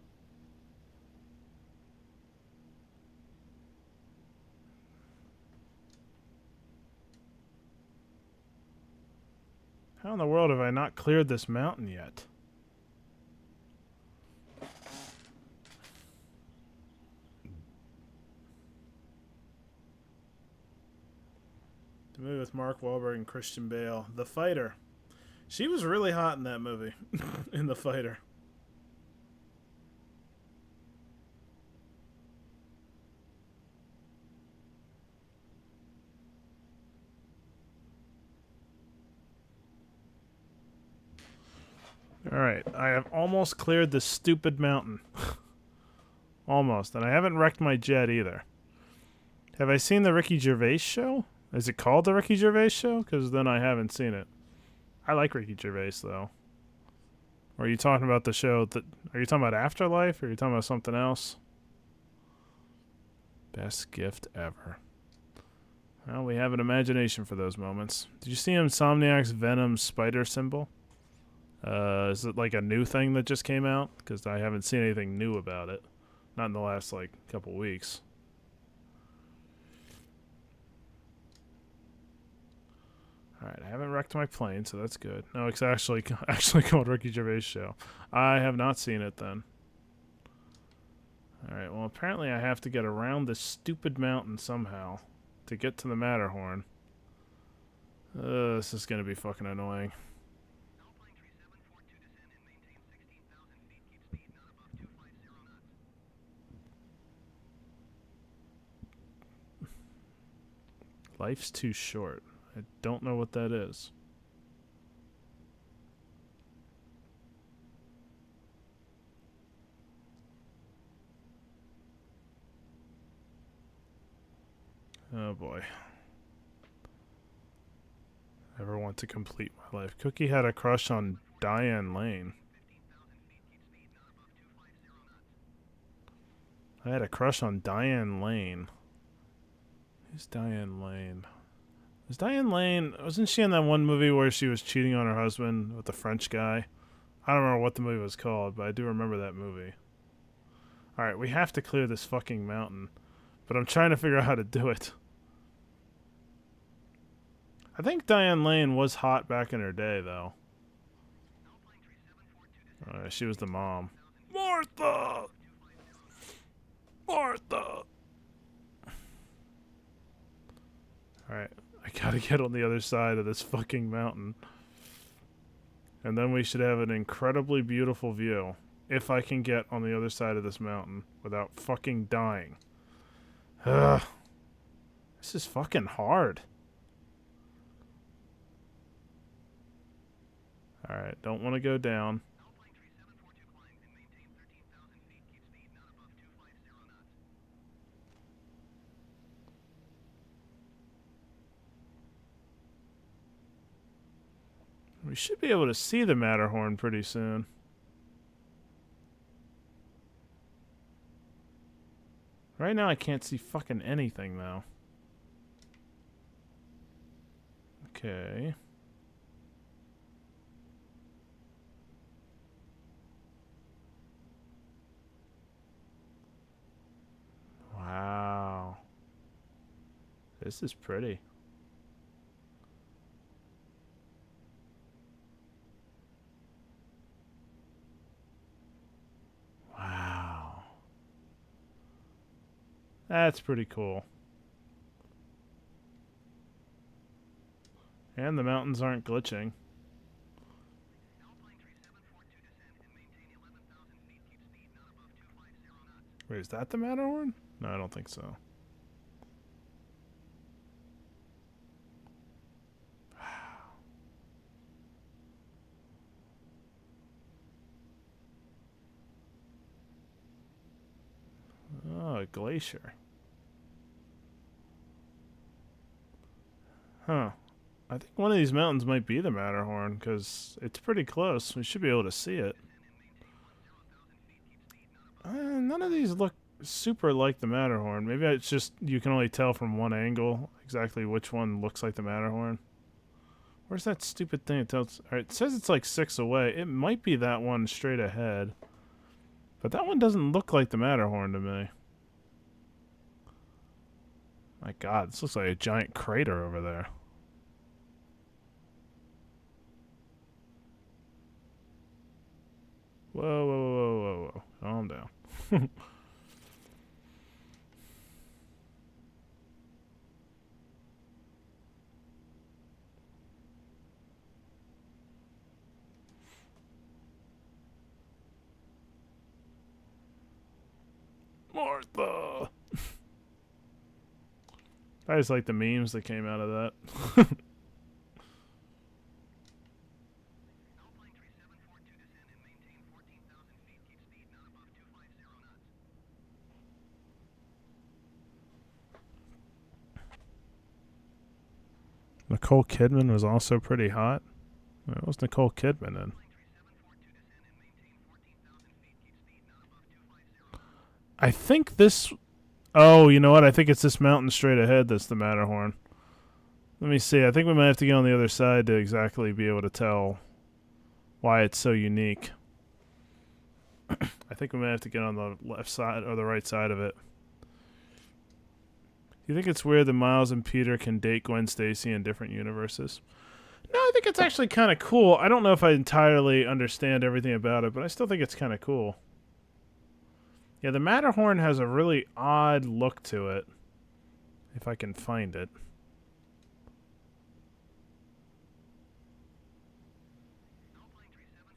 How in the world have I not cleared this mountain yet? The movie with Mark Wahlberg and Christian Bale. The Fighter. She was really hot in that movie. In The Fighter. Alright, I have almost cleared this stupid mountain. Almost. And I haven't wrecked my jet either. Have I seen the Ricky Gervais show? Is it called the Ricky Gervais show? Because then I haven't seen it. I like Ricky Gervais, though. Or are you talking about the show that... Are you talking about Afterlife? Or are you talking about something else? Best gift ever. Well, we have an imagination for those moments. Did you see Insomniac's Venom spider symbol? Is it like a new thing that just came out? Because I haven't seen anything new about it. Not in the last, like, couple weeks. Alright, I haven't wrecked my plane, so that's good. No, it's actually called Ricky Gervais Show. I have not seen it then. Alright, well apparently I have to get around this stupid mountain somehow to get to the Matterhorn. This is gonna be fucking annoying. Life's too short. I don't know what that is. Oh boy. Ever want to complete my life? Cookie had a crush on Diane Lane. I had a crush on Diane Lane. Who's Diane Lane? Was Diane Lane... Wasn't she in that one movie where she was cheating on her husband with the French guy? I don't remember what the movie was called, but I do remember that movie. Alright, we have to clear this fucking mountain. But I'm trying to figure out how to do it. I think Diane Lane was hot back in her day, though. She was the mom. Martha! Martha! Alright, I gotta get on the other side of this fucking mountain. And then we should have an incredibly beautiful view. If I can get on the other side of this mountain without fucking dying. Ugh. This is fucking hard. Alright, don't want to go down. We should be able to see the Matterhorn pretty soon. Right now I can't see fucking anything, though. Okay. Wow. This is pretty. Wow. That's pretty cool. And the mountains aren't glitching. Wait, is that the Matterhorn? No, I don't think so. Oh, a glacier. Huh. I think one of these mountains might be the Matterhorn, because it's pretty close. We should be able to see it. None of these look super like the Matterhorn. Maybe it's just you can only tell from one angle exactly which one looks like the Matterhorn. Where's that stupid thing that tells... Alright, it says it's like 6 away. It might be that one straight ahead. But that one doesn't look like the Matterhorn to me. My god, this looks like a giant crater over there. Whoa, whoa, whoa, whoa, whoa. Calm down. Martha! I just like the memes that came out of that. Nicole Kidman was also pretty hot. What was Nicole Kidman in? I think this... Oh, you know what? I think it's this mountain straight ahead that's the Matterhorn. Let me see. I think we might have to get on the other side to exactly be able to tell why it's so unique. I think we might have to get on the left side or the right side of it. Do you think it's weird that Miles and Peter can date Gwen Stacy in different universes? No, I think it's actually kind of cool. I don't know if I entirely understand everything about it, but I still think it's kind of cool. Yeah, the Matterhorn has a really odd look to it. If I can find it.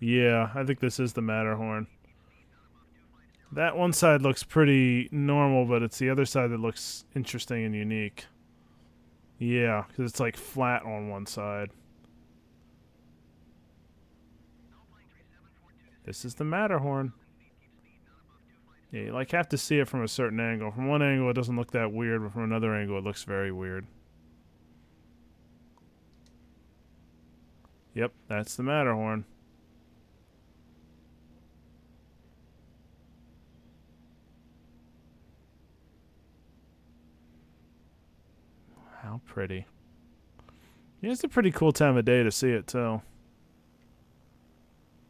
Yeah, I think this is the Matterhorn. That one side looks pretty normal, but it's the other side that looks interesting and unique. Yeah, because it's like flat on one side. This is the Matterhorn. Yeah, you like have to see it from a certain angle. From one angle, it doesn't look that weird, but from another angle, it looks very weird. Yep, that's the Matterhorn. How pretty. Yeah, it's a pretty cool time of day to see it, too.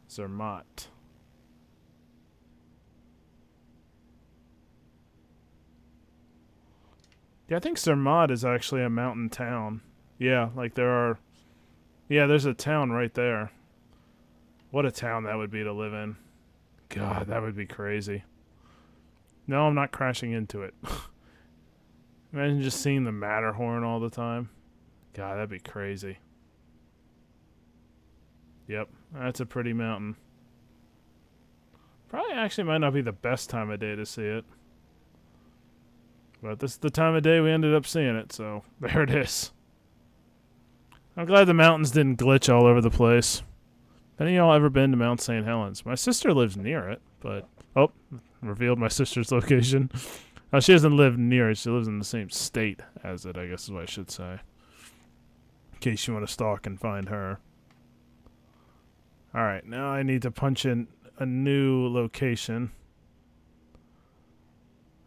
Zermatt. Yeah, I think Zermatt is actually a mountain town. Yeah, like there are... Yeah, there's a town right there. What a town that would be to live in. God, that would be crazy. No, I'm not crashing into it. Imagine just seeing the Matterhorn all the time. God, that'd be crazy. Yep, that's a pretty mountain. Probably actually might not be the best time of day to see it. But this is the time of day we ended up seeing it, so there it is. I'm glad the mountains didn't glitch all over the place. Have any of y'all ever been to Mount St. Helens? My sister lives near it, but... Oh, revealed my sister's location. She doesn't live near it. She lives in the same state as it, I guess is what I should say. In case you want to stalk and find her. Alright, now I need to punch in a new location.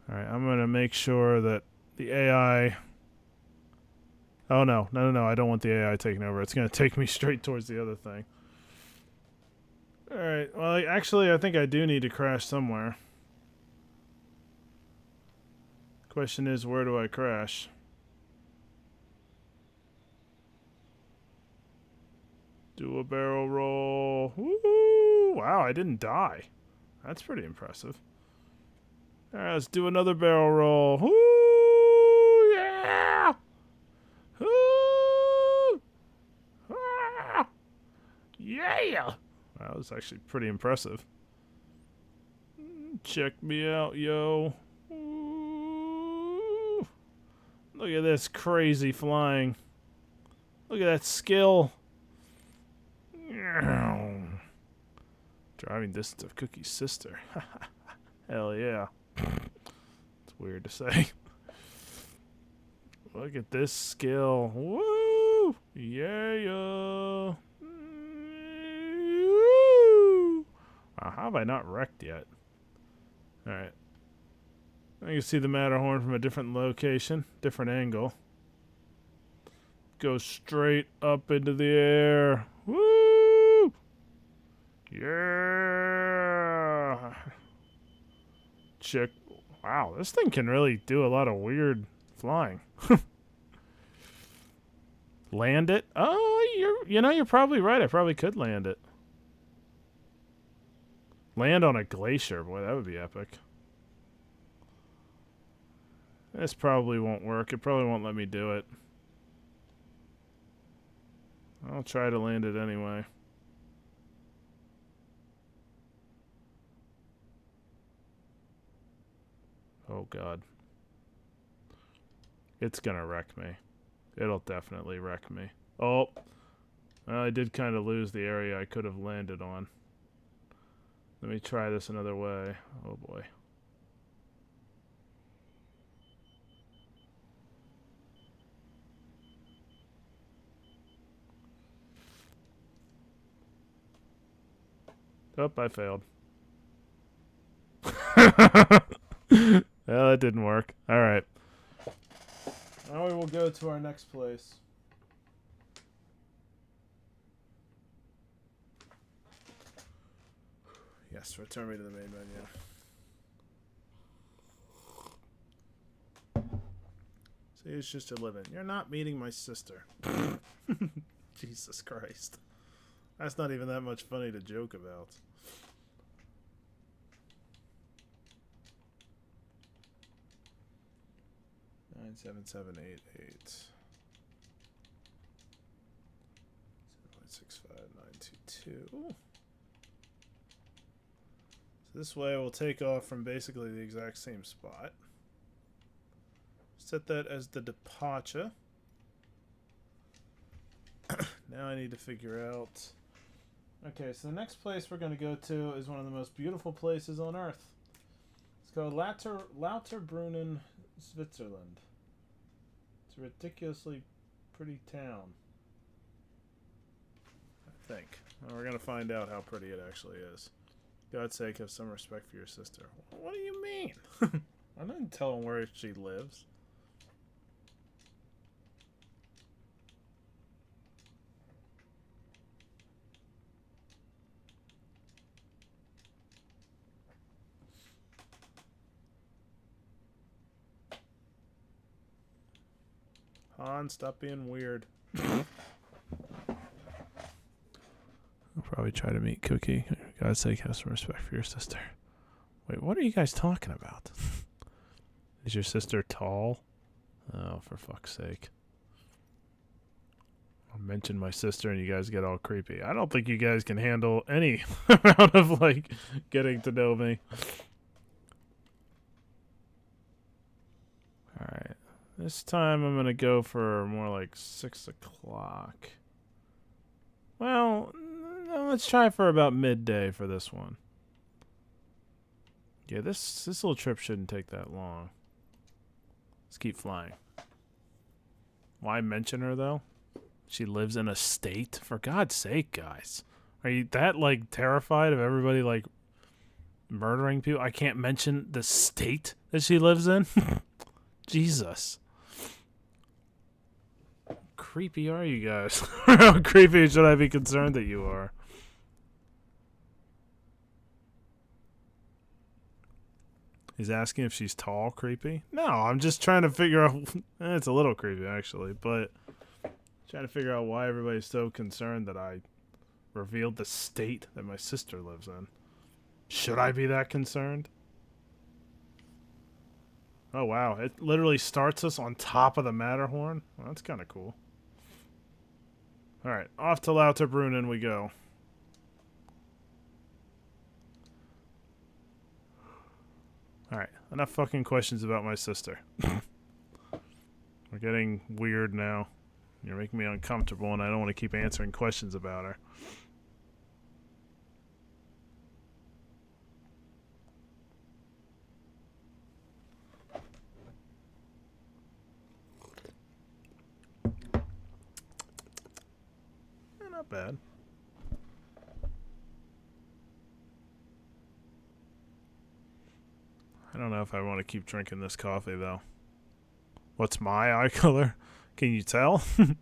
Alright, I'm going to make sure that the AI... Oh, no. No, I don't want the AI taking over. It's going to take me straight towards the other thing. Alright, well, actually, I think I do need to crash somewhere. Question is, where do I crash? Do a barrel roll. Woo! Wow, I didn't die. That's pretty impressive. Alright, let's do another barrel roll. Woo! Yeah! Woo! Ah! Yeah! That was actually pretty impressive. Check me out, yo. Ooh. Look at this crazy flying. Look at that skill. Driving distance of Cookie's sister. Hell yeah. It's weird to say. Look at this skill. Woo! Yeah. Wow, how have I not wrecked yet? Alright. I can see the Matterhorn from a different location, different angle. Go straight up into the air. Woo! Yeah! Check. Wow, this thing can really do a lot of weird flying. Land it? Oh, you're probably right. I probably could land it. Land on a glacier. Boy, that would be epic. This probably won't work. It probably won't let me do it. I'll try to land it anyway. Oh, God. It's gonna wreck me. It'll definitely wreck me. Oh. Well, I did kind of lose the area I could have landed on. Let me try this another way. Oh, boy. Oh, I failed. Well, it didn't work. Alright. Now we will go to our next place. Yes, return me to the main menu. See, it's just a living. You're not meeting my sister. Jesus Christ. That's not even that much funny to joke about. Nine seven seven eight eight. 7.65 922. So this way we'll take off from basically the exact same spot. Set that as the departure. Now I need to figure out... Okay, so the next place we're going to go to is one of the most beautiful places on Earth. It's go Lauterbrunnen, Switzerland. It's a ridiculously pretty town. I think. Well, we're gonna find out how pretty it actually is. God's sake, have some respect for your sister. What do you mean? I didn't tell him where she lives. Han, stop being weird. I'll probably try to meet Cookie. For God's sake, have some respect for your sister. Wait, what are you guys talking about? Is your sister tall? Oh, for fuck's sake. I'll mention my sister and you guys get all creepy. I don't think you guys can handle any amount of, like, getting to know me. Alright. This time I'm going to go for more like 6 o'clock. Well, no, let's try for about midday for this one. Yeah, this little trip shouldn't take that long. Let's keep flying. Why mention her, though? She lives in a state? For God's sake, guys. Are you that, like, terrified of everybody, like, murdering people? I can't mention the state that she lives in? Jesus. How creepy are you guys? How creepy should I be concerned that you are? He's asking if she's tall, creepy? No, I'm just trying to figure out... it's a little creepy, actually, but... trying to figure out why everybody's so concerned that I revealed the state that my sister lives in. Should I be that concerned? Oh, wow. It literally starts us on top of the Matterhorn? Well, that's kind of cool. Alright, off to Lauterbrunnen we go. Alright, enough fucking questions about my sister. We're getting weird now. You're making me uncomfortable and I don't want to keep answering questions about her. Not bad. I don't know if I want to keep drinking this coffee, though. What's my eye color? Can you tell? I'm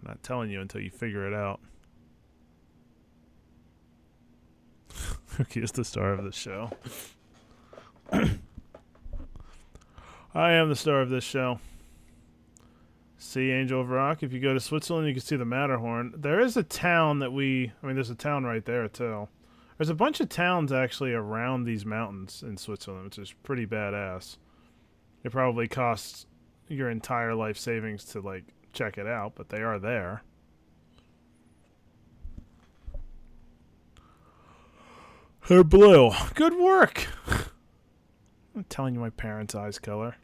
not telling you until you figure it out. Cookie is the star of this show. I am the star of this show. See Angel of Rock. If you go to Switzerland, you can see the Matterhorn. There is a town that there's a town right there, too. There's a bunch of towns, actually, around these mountains in Switzerland, which is pretty badass. It probably costs your entire life savings to, like, check it out, but they are there. They're blue. Good work! I'm telling you my parents' eyes color.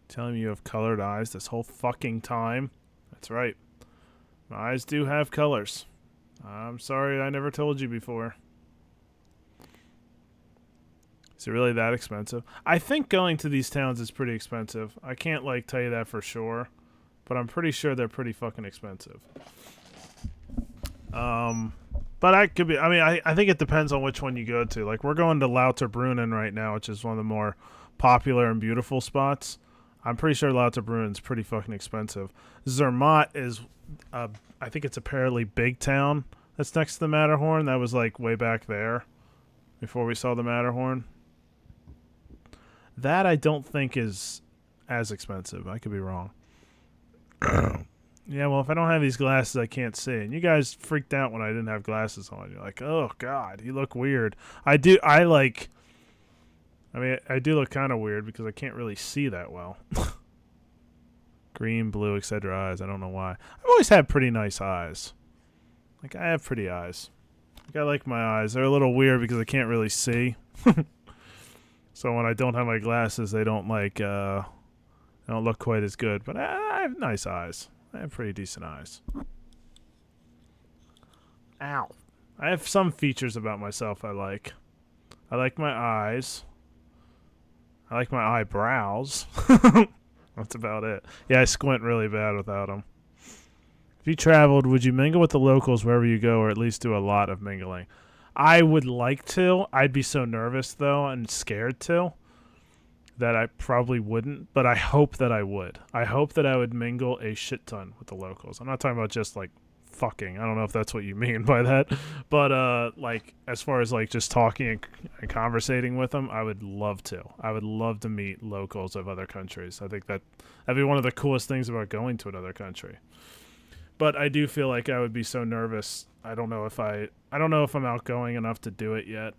Telling me you have colored eyes this whole fucking time? That's right. My eyes do have colors. I'm sorry I never told you before. Is it really that expensive? I think going to these towns is pretty expensive. I can't, like, tell you that for sure. But I'm pretty sure they're pretty fucking expensive. But I could be... I mean, I think it depends on which one you go to. Like, we're going to Lauterbrunnen right now, which is one of the more popular and beautiful spots. I'm pretty sure Lauterbrunnen's pretty fucking expensive. Zermatt is... I think it's a fairly big town that's next to the Matterhorn. That was, like, way back there before we saw the Matterhorn. That I don't think is as expensive. I could be wrong. Yeah, well, if I don't have these glasses, I can't see. And you guys freaked out when I didn't have glasses on. You're like, oh, God, you look weird. I do look kind of weird because I can't really see that well. Green, blue, etc. eyes. I don't know why. I've always had pretty nice eyes. Like, I have pretty eyes. Like, I like my eyes. They're a little weird because I can't really see. So when I don't have my glasses, they don't, like, They don't look quite as good, but I have nice eyes. I have pretty decent eyes. Ow. I have some features about myself I like. I like my eyes. I like my eyebrows. That's about it. Yeah, I squint really bad without them. If you traveled, would you mingle with the locals wherever you go, or at least do a lot of mingling? I would like to. I'd be so nervous, though, and scared to, that I probably wouldn't, but I hope that I would. I hope that I would mingle a shit ton with the locals. I'm not talking about just, like, fucking. I don't know if that's what you mean by that, but, like, as far as, like, just talking and conversating with them, I would love to. I would love to meet locals of other countries. I think that'd be one of the coolest things about going to another country. But I do feel like I would be so nervous. I don't know if I'm outgoing enough to do it yet.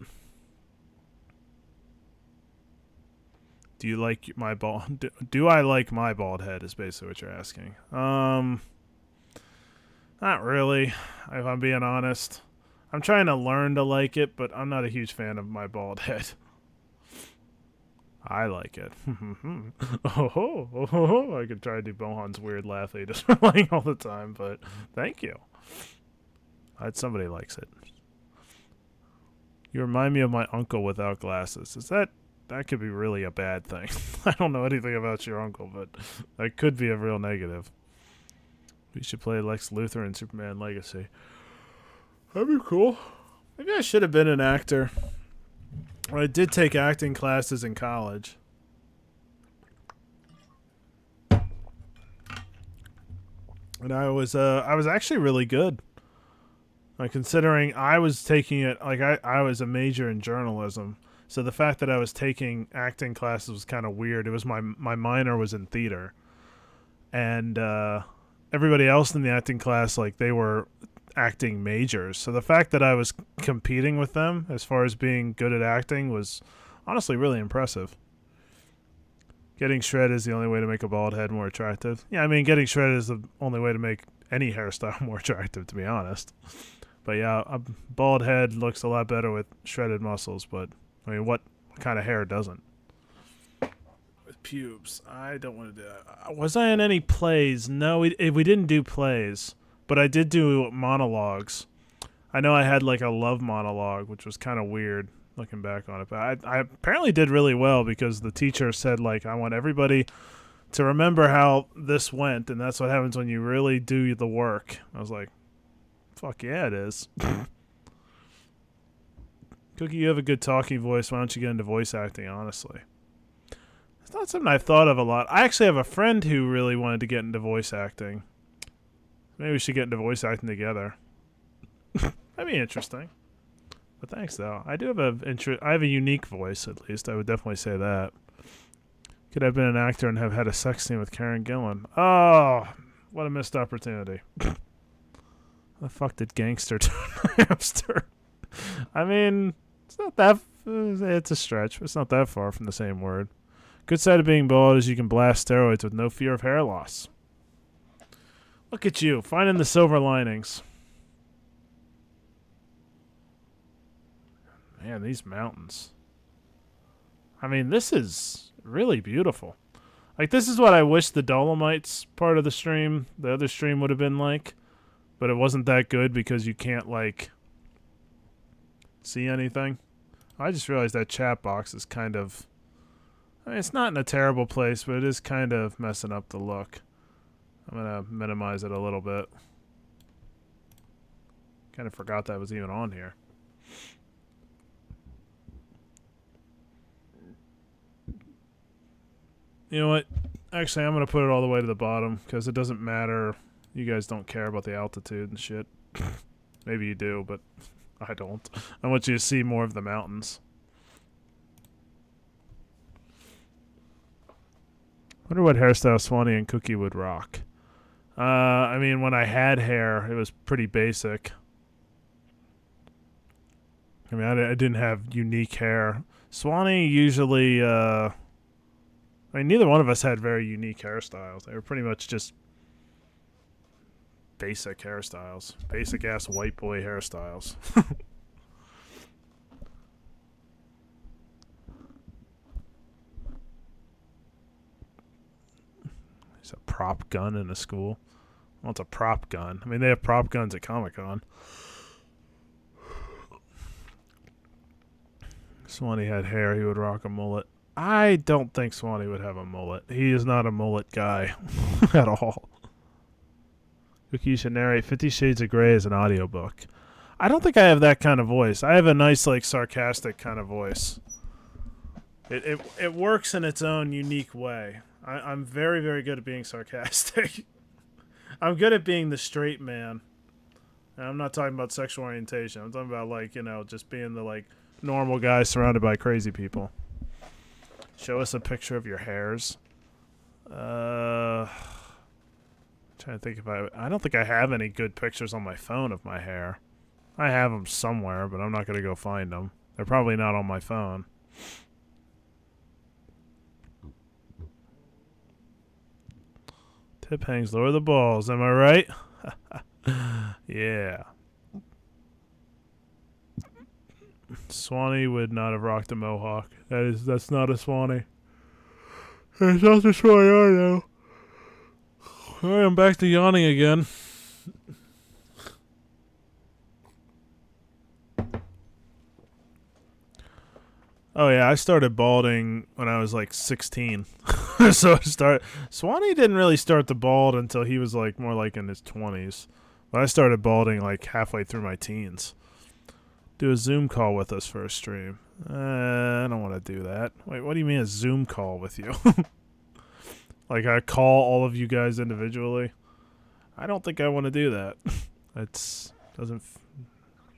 Do you like my bald? Do I like my bald head? Is basically what you're asking. Not really. If I'm being honest, I'm trying to learn to like it, but I'm not a huge fan of my bald head. I like it. I could try to do Bohan's weird laugh that he does playing all the time, but thank you. Somebody likes it. You remind me of my uncle without glasses. Is that could be really a bad thing? I don't know anything about your uncle, but that could be a real negative. We should play Lex Luthor in Superman Legacy. That'd be cool. Maybe I should have been an actor. Well, I did take acting classes in college. And I was actually really good. Like, considering I was taking it, like I was a major in journalism. So the fact that I was taking acting classes was kind of weird. It was my minor was in theater. And everybody else in the acting class, like, they were acting majors. So the fact that I was competing with them as far as being good at acting was honestly really impressive. Getting shredded is the only way to make a bald head more attractive. Yeah, I mean, getting shredded is the only way to make any hairstyle more attractive, to be honest. But yeah, a bald head looks a lot better with shredded muscles, but I mean, what kind of hair doesn't? With pubes, I don't want to do that. Was I in any plays? No, we didn't do plays, but I did do monologues. I know I had like a love monologue, which was kind of weird looking back on it, but I apparently did really well because the teacher said, like, I want everybody to remember how this went, and that's what happens when you really do the work. I was like, fuck yeah, it is. Cookie, you have a good talking voice. Why don't you get into voice acting, honestly? It's not something I've thought of a lot. I actually have a friend who really wanted to get into voice acting. Maybe we should get into voice acting together. That'd be interesting. But thanks, though. I do have I have a unique voice, at least. I would definitely say that. Could have been an actor and have had a sex scene with Karen Gillan. Oh, what a missed opportunity. How the fuck did gangster turn hamster? I mean, it's not that... It's a stretch, but it's not that far from the same word. Good side of being bald is you can blast steroids with no fear of hair loss. Look at you, finding the silver linings. Man, these mountains. I mean, this is really beautiful. Like, this is what I wish the Dolomites part of the stream, the other stream, would have been like. But it wasn't that good because you can't, like, see anything. I just realized that chat box is kind of... I mean, it's not in a terrible place, but it is kind of messing up the look. I'm going to minimize it a little bit. Kind of forgot that was even on here. You know what? Actually, I'm going to put it all the way to the bottom because it doesn't matter. You guys don't care about the altitude and shit. Maybe you do, but I don't. I want you to see more of the mountains. Wonder what hairstyle Swanee and Cookie would rock. I mean, when I had hair, it was pretty basic. I mean, I didn't have unique hair. Swanee usually... I mean, neither one of us had very unique hairstyles. They were pretty much just basic hairstyles. Basic-ass white boy hairstyles. prop gun in a school. What's a prop gun? I mean, they have prop guns at Comic-Con. Swanee had hair. He would rock a mullet. I don't think Swanee would have a mullet. He is not a mullet guy at all. Cookie should narrate 50 Shades of Grey as an audiobook. I don't think I have that kind of voice. I have a nice, like, sarcastic kind of voice. It works in its own unique way. I'm very, very good at being sarcastic. I'm good at being the straight man. And I'm not talking about sexual orientation. I'm talking about, like, you know, just being the, like, normal guy surrounded by crazy people. Show us a picture of your hairs. Trying to think if I don't think I have any good pictures on my phone of my hair. I have them somewhere, but I'm not going to go find them. They're probably not on my phone. Tip hangs lower the balls, am I right? Yeah. Swanee would not have rocked a mohawk. That's not a Swanee. That's not the Swanee I know. Alright, I'm back to yawning again. Oh yeah, I started balding when I was like 16. So Swanee didn't really start to bald until he was like more like in his 20s. But I started balding like halfway through my teens. Do a Zoom call with us for a stream. I don't want to do that. Wait, what do you mean a Zoom call with you? Like I call all of you guys individually? I don't think I want to do that.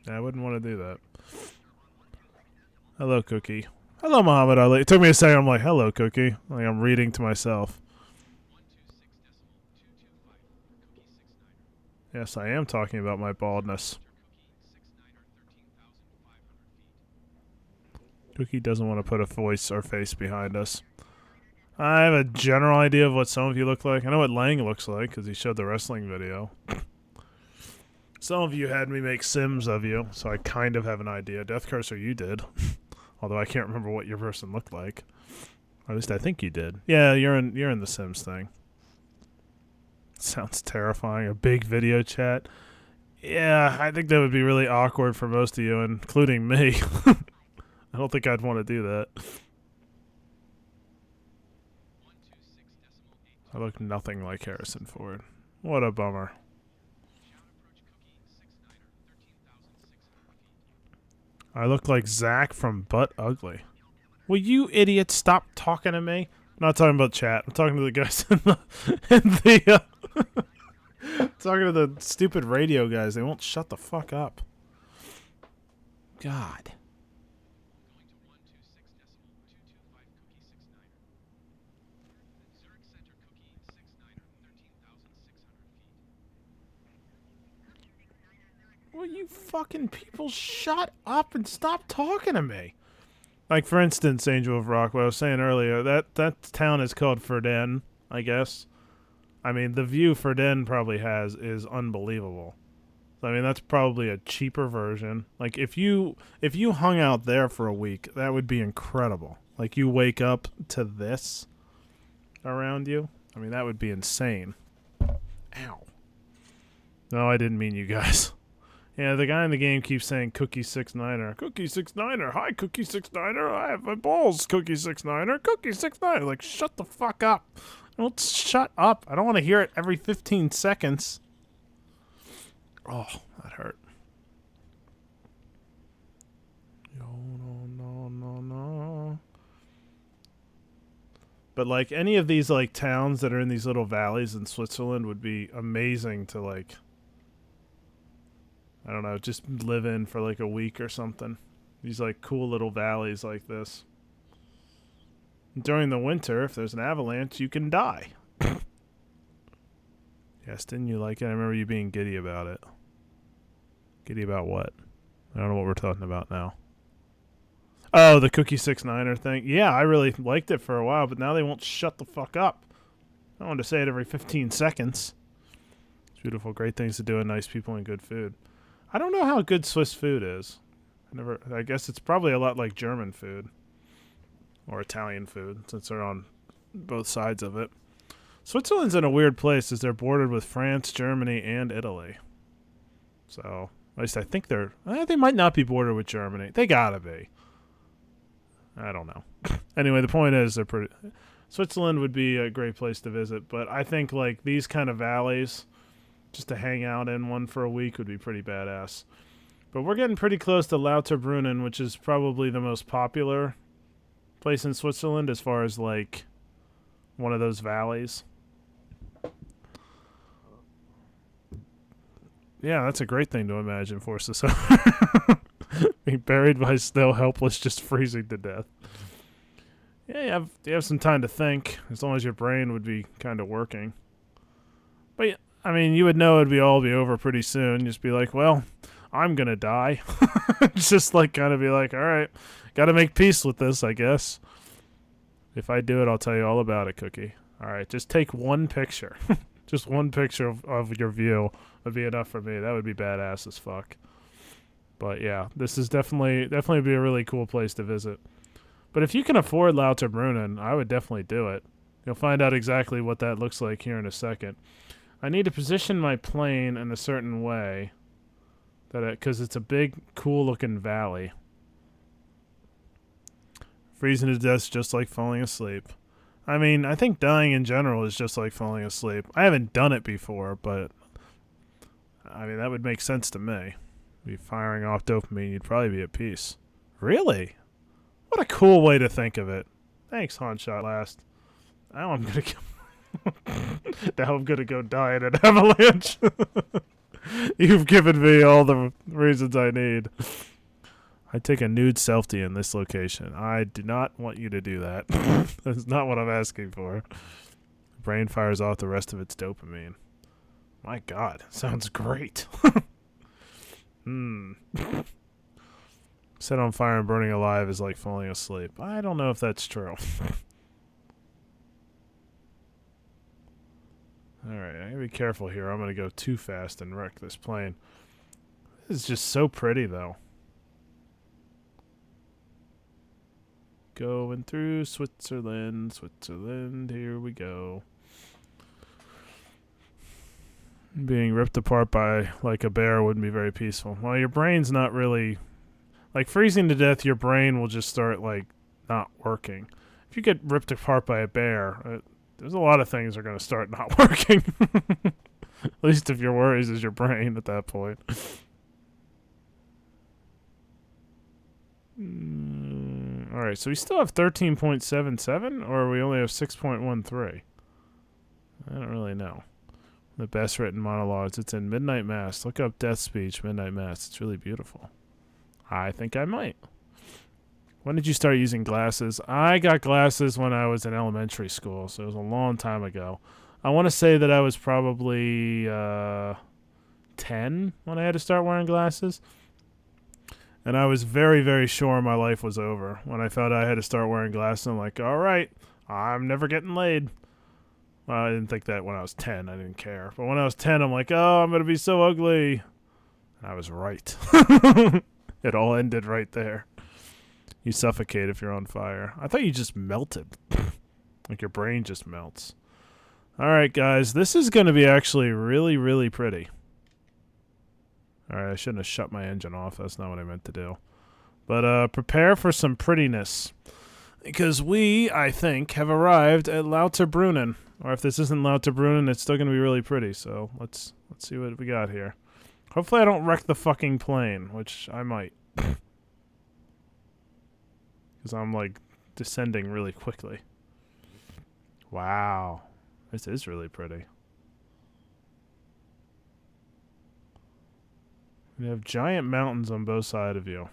I wouldn't want to do that. Hello, Cookie. Hello, Muhammad Ali. It took me a second. I'm like, hello, Cookie. Like I'm reading to myself. Yes, I am talking about my baldness. Cookie doesn't want to put a voice or face behind us. I have a general idea of what some of you look like. I know what Lang looks like because he showed the wrestling video. Some of you had me make Sims of you, so I kind of have an idea. Death Cursor, you did. Although I can't remember what your person looked like. Or at least I think you did. Yeah, you're in the Sims thing. Sounds terrifying. A big video chat. Yeah, I think that would be really awkward for most of you, including me. I don't think I'd want to do that. I look nothing like Harrison Ford. What a bummer. I look like Zach from Butt Ugly. Will you idiots stop talking to me? I'm not talking about chat. I'm talking to the guys talking to the stupid radio guys. They won't shut the fuck up. God. Will you fucking people shut up and stop talking to me? Like, for instance, Angel of Rock, what I was saying earlier, that town is called Ferden, I guess. I mean, the view Ferden probably has is unbelievable. I mean, that's probably a cheaper version. Like, if you hung out there for a week, that would be incredible. Like, you wake up to this around you. I mean, that would be insane. Ow. No, I didn't mean you guys. Yeah, the guy in the game keeps saying Cookie 6ix9er. Cookie 6ix9er. Hi, Cookie 6ix9er. I have my balls, Cookie 6ix9er. Cookie 6ix9er. Like, shut the fuck up. Don't shut up. I don't want to hear it every 15 seconds. Oh, that hurt. No. But, like, any of these, like, towns that are in these little valleys in Switzerland would be amazing to, like, I don't know, just live in for like a week or something. These like cool little valleys like this. During the winter, if there's an avalanche, you can die. Yes, didn't you like it? I remember you being giddy about it. Giddy about what? I don't know what we're talking about now. Oh, the Cookie 6ix9er thing. Yeah, I really liked it for a while, but now they won't shut the fuck up. I want to say it every 15 seconds. It's beautiful, great things to do, and nice people and good food. I don't know how good Swiss food is. I guess it's probably a lot like German food. Or Italian food, since they're on both sides of it. Switzerland's in a weird place as they're bordered with France, Germany, and Italy. So, at least I think they might not be bordered with Germany. They gotta be. I don't know. Anyway, the point is Switzerland would be a great place to visit, but I think like these kind of valleys, just to hang out in one for a week would be pretty badass. But we're getting pretty close to Lauterbrunnen, which is probably the most popular place in Switzerland as far as like one of those valleys. Yeah, that's a great thing to imagine for society. Being buried by snow, helpless, just freezing to death. Yeah, you have some time to think, as long as your brain would be kind of working. But, I mean, you would know it'd all be over pretty soon. Just be like, well, I'm going to die. Just like kind of be like, all right, got to make peace with this, I guess. If I do it, I'll tell you all about it, Cookie. All right, just take one picture. Just one picture of your view would be enough for me. That would be badass as fuck. But yeah, this is definitely be a really cool place to visit. But if you can afford Lauterbrunnen, I would definitely do it. You'll find out exactly what that looks like here in a second. I need to position my plane in a certain way, because it's a big, cool-looking valley. Freezing to death just like falling asleep. I mean, I think dying in general is just like falling asleep. I haven't done it before, but I mean, that would make sense to me. Be firing off dopamine, you'd probably be at peace. Really? What a cool way to think of it. Thanks, Hanshot Last. Now I'm gonna go die in an avalanche. You've given me all the reasons I need. I take a nude selfie in this location. I do not want you to do that. That's not what I'm asking for. Brain fires off the rest of its dopamine. My God, sounds great. Set on fire and burning alive is like falling asleep. I don't know if that's true. Alright, I gotta be careful here. I'm gonna go too fast and wreck this plane. This is just so pretty, though. Going through Switzerland, here we go. Being ripped apart by like a bear wouldn't be very peaceful. Well, your brain's not really like freezing to death. Your brain will just start like not working. If you get ripped apart by a bear, there's a lot of things are going to start not working. At least if your worries is your brain at that point. All right, so we still have 13.77, or we only have 6.13. I don't really know. The best written monologues. It's in Midnight Mass. Look up Death Speech, Midnight Mass. It's really beautiful. I think I might. When did you start using glasses? I got glasses when I was in elementary school, so it was a long time ago. I want to say that I was probably 10 when I had to start wearing glasses. And I was very, very sure my life was over. When I found out I had to start wearing glasses, I'm like, all right, I'm never getting laid. Well, I didn't think that when I was 10. I didn't care. But when I was 10, I'm like, oh, I'm going to be so ugly. I was right. It all ended right there. You suffocate if you're on fire. I thought you just melted. Like your brain just melts. All right, guys. This is going to be actually really, really pretty. All right, I shouldn't have shut my engine off. That's not what I meant to do. But prepare for some prettiness. Because we, I think, have arrived at Lauterbrunnen. Or if this isn't Lauterbrunnen, it's still going to be really pretty. So let's see what we got here. Hopefully I don't wreck the fucking plane, which I might. Because I'm, like, descending really quickly. Wow. This is really pretty. You have giant mountains on both sides of you.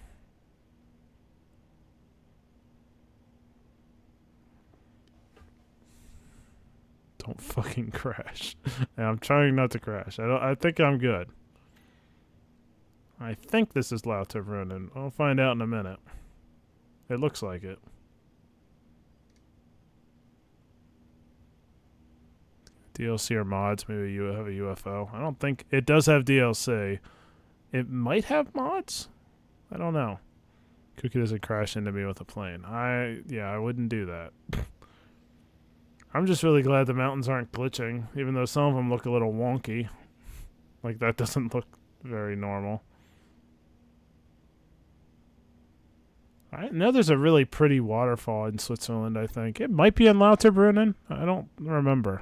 Don't fucking crash. And I'm trying not to crash. I think I'm good. I think this is Lauterbrunnen. I'll find out in a minute. It looks like it. DLC or mods. Maybe you have a UFO. I don't think it does have DLC. It might have mods. I don't know. Cookie doesn't crash into me with a plane. I wouldn't do that. I'm just really glad the mountains aren't glitching, even though some of them look a little wonky. Like, that doesn't look very normal. I know there's a really pretty waterfall in Switzerland, I think. It might be in Lauterbrunnen. I don't remember.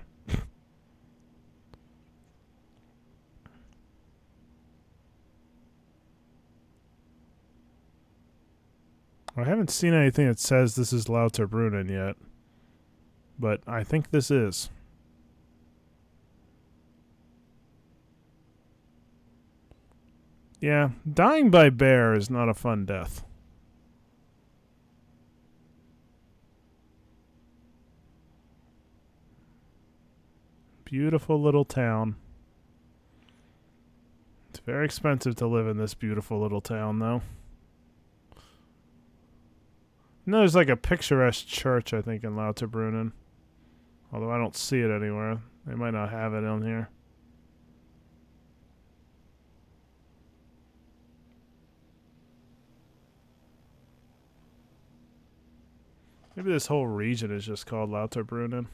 I haven't seen anything that says this is Lauterbrunnen yet. But I think this is. Yeah, dying by bear is not a fun death. Beautiful little town. It's very expensive to live in this beautiful little town, though. No, there's like a picturesque church, I think, in Lauterbrunnen. Although I don't see it anywhere. They might not have it on here. Maybe this whole region is just called Lauterbrunnen.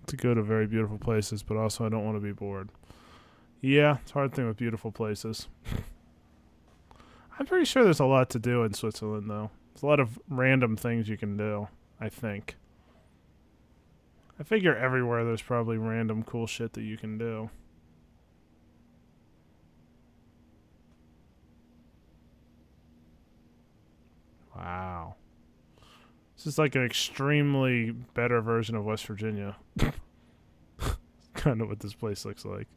To go to very beautiful places, but also I don't want to be bored. Yeah, it's a hard thing with beautiful places. I'm pretty sure there's a lot to do in Switzerland, though. There's a lot of random things you can do, I think. I figure everywhere there's probably random cool shit that you can do. Wow. This is like an extremely better version of West Virginia. Kind of what this place looks like.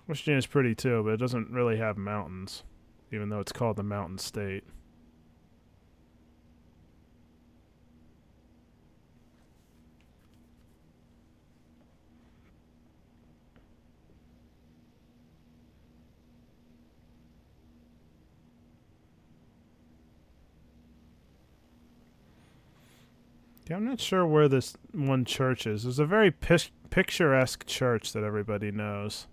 West Virginia's pretty too, but it doesn't really have mountains, even though it's called the Mountain State. Yeah, I'm not sure where this one church is. There's a very picturesque church that everybody knows.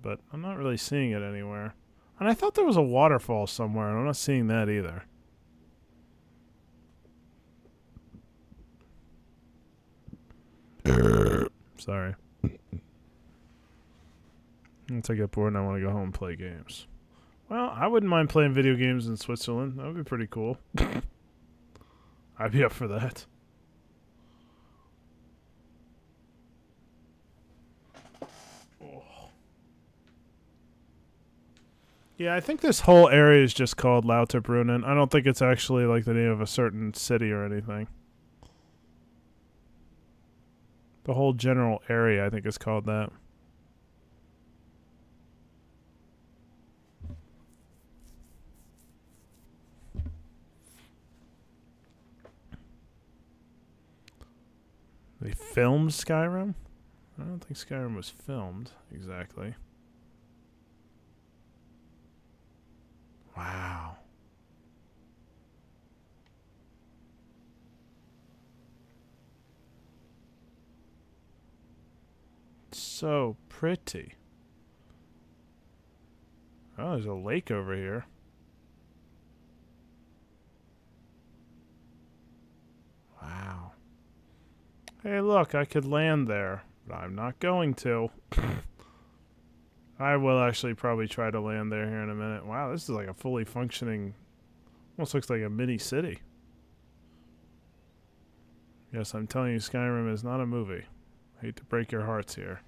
But I'm not really seeing it anywhere. And I thought there was a waterfall somewhere, and I'm not seeing that either. Sorry. Once I get bored and I want to go home and play games. Well, I wouldn't mind playing video games in Switzerland. That would be pretty cool. I'd be up for that. Oh. Yeah, I think this whole area is just called Lauterbrunnen. I don't think it's actually like the name of a certain city or anything. The whole general area, I think, is called that. They filmed Skyrim? I don't think Skyrim was filmed exactly. Wow. So pretty. Oh, there's a lake over here. Wow. Hey, look, I could land there, but I'm not going to. I will actually probably try to land there here in a minute. Wow, this is like a fully functioning, almost looks like a mini city. Yes, I'm telling you, Skyrim is not a movie. I hate to break your hearts here.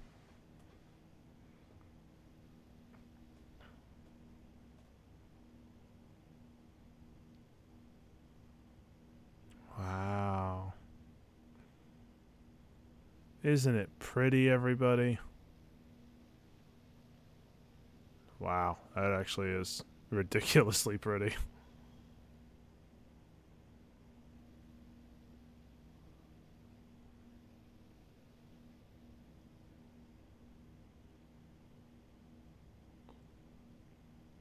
Wow. Isn't it pretty, everybody? Wow, that actually is ridiculously pretty.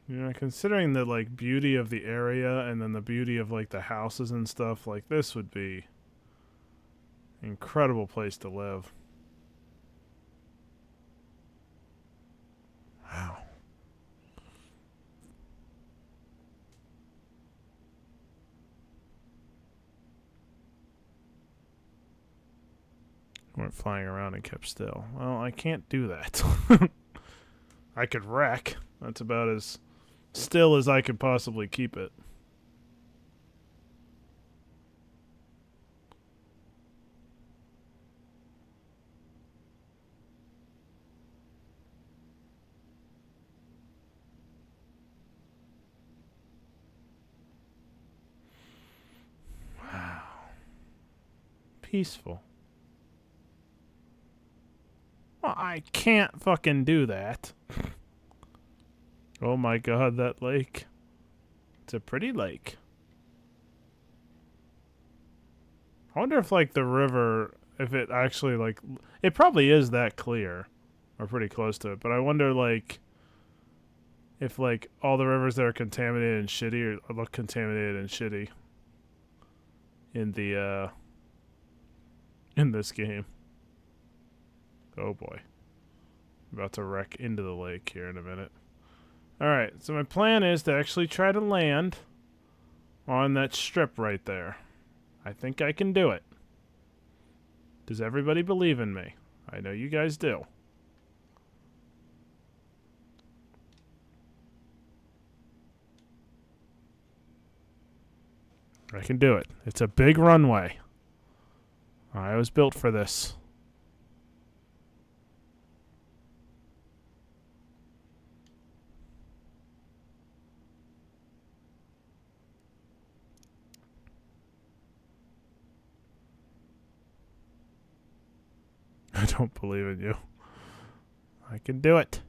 You know, considering the like beauty of the area and then the beauty of like the houses and stuff, like this would be an incredible place to live. weren't flying around and kept still. Well, I can't do that. I could wreck. That's about as still as I could possibly keep it. Wow. Peaceful. Well, I can't fucking do that. Oh my god, that lake. It's a pretty lake. I wonder if, like, the river, if it actually, like, it probably is that clear. Or pretty close to it. But I wonder, like, if, like, all the rivers that are contaminated and shitty or look contaminated and shitty in the, in this game. Oh boy. I'm about to wreck into the lake here in a minute. Alright, so my plan is to actually try to land on that strip right there. I think I can do it. Does everybody believe in me? I know you guys do. I can do it. It's a big runway. I was built for this. I don't believe in you. I can do it.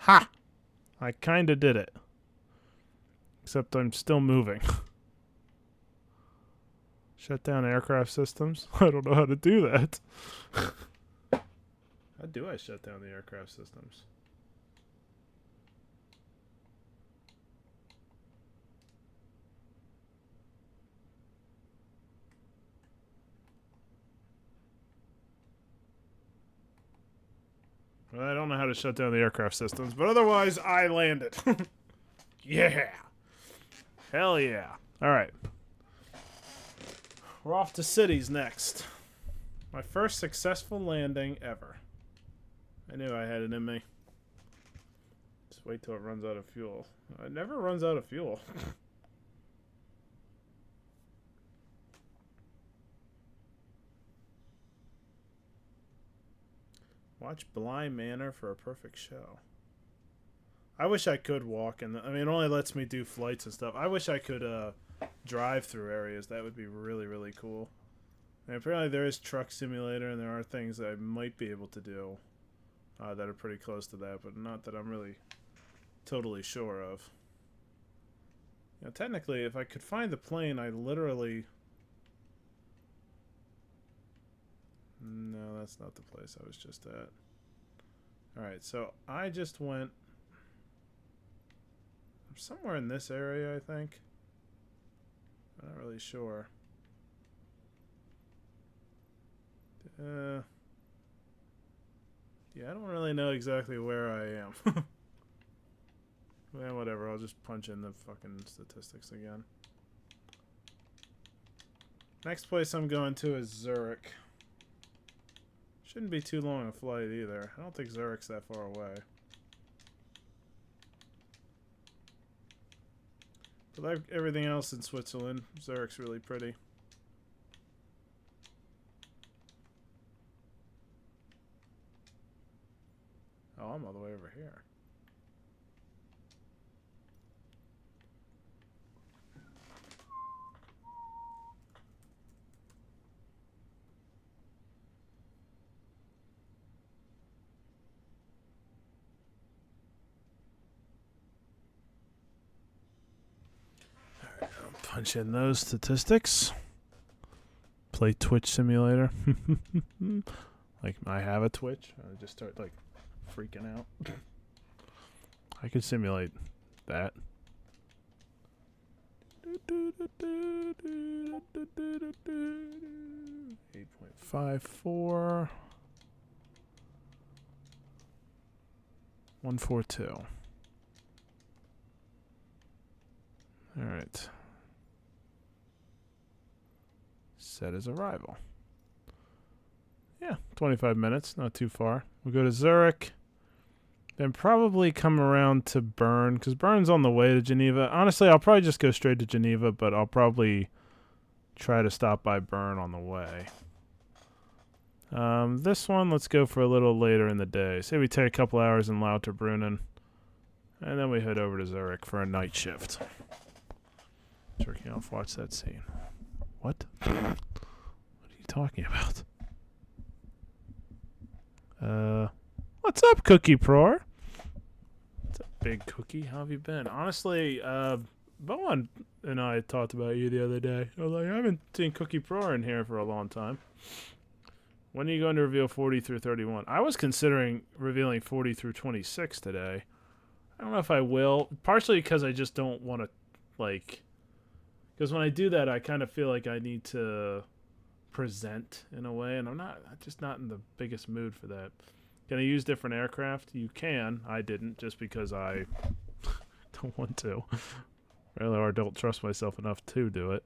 Ha! I kinda did it. Except I'm still moving. Shut down aircraft systems? I don't know how to do that. How do I shut down the aircraft systems? Well, I don't know how to shut down the aircraft systems, but otherwise, I landed. Yeah. Hell yeah. Alright. We're off to cities next. My first successful landing ever. I knew I had it in me. Just wait till it runs out of fuel. It never runs out of fuel. Watch Bly Manor for a perfect show. I wish I could walk, and I mean, it only lets me do flights and stuff. I wish I could drive through areas. That would be really, really cool. And apparently there is Truck Simulator, and there are things that I might be able to do that are pretty close to that, but not that I'm really totally sure of. You know, technically, if I could find the plane, I literally... No, that's not the place I was just at. Alright, so I just went... somewhere in this area, I think. I'm not really sure. Yeah, I don't really know exactly where I am. Well, whatever, I'll just punch in the fucking statistics again. Next place I'm going to is Zurich. Shouldn't be too long a flight either. I don't think Zurich's that far away. But like everything else in Switzerland, Zurich's really pretty. here. Punch in those statistics. Play Twitch Simulator. Like, I have a Twitch. I just start, like, freaking out. I could simulate that. 8.54. 142. All right. Set his arrival. Yeah, 25 minutes, not too far. We'll go to Zurich, then probably come around to Bern, because Bern's on the way to Geneva. Honestly, I'll probably just go straight to Geneva, but I'll probably try to stop by Bern on the way. This one, let's go for a little later in the day. Say we take a couple hours in Lauterbrunnen, and then we head over to Zurich for a night shift. Jerking off, watch that scene. What? What are you talking about? What's up, Cookie Pror? What's up, Big Cookie? How have you been? Honestly, Bowen and I talked about you the other day. I was like, I haven't seen Cookie Pror in here for a long time. When are you going to reveal 40 through 31? I was considering revealing 40 through 26 today. I don't know if I will. Partially because I just don't want to, like... Because when I do that, I kind of feel like I need to present in a way, and I'm just not in the biggest mood for that. Can I use different aircraft? You can. I didn't, just because I don't want to. Really, or don't trust myself enough to do it.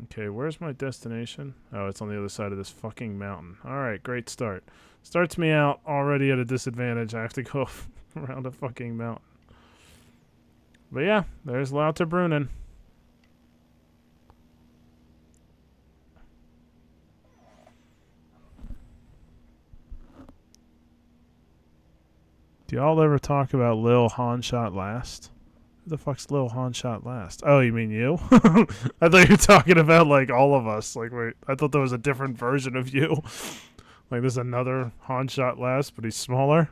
Okay, where's my destination? Oh, it's on the other side of this fucking mountain. Alright, great start. Starts me out already at a disadvantage. I have to go around a fucking mountain. But yeah, there's Lauterbrunnen. Do y'all ever talk about Lil Han Shot Last? Who the fuck's Lil Han Shot Last? Oh, you mean you? I thought you were talking about, like, all of us. Like, wait, I thought there was a different version of you. Like, there's another Han Shot Last, but he's smaller.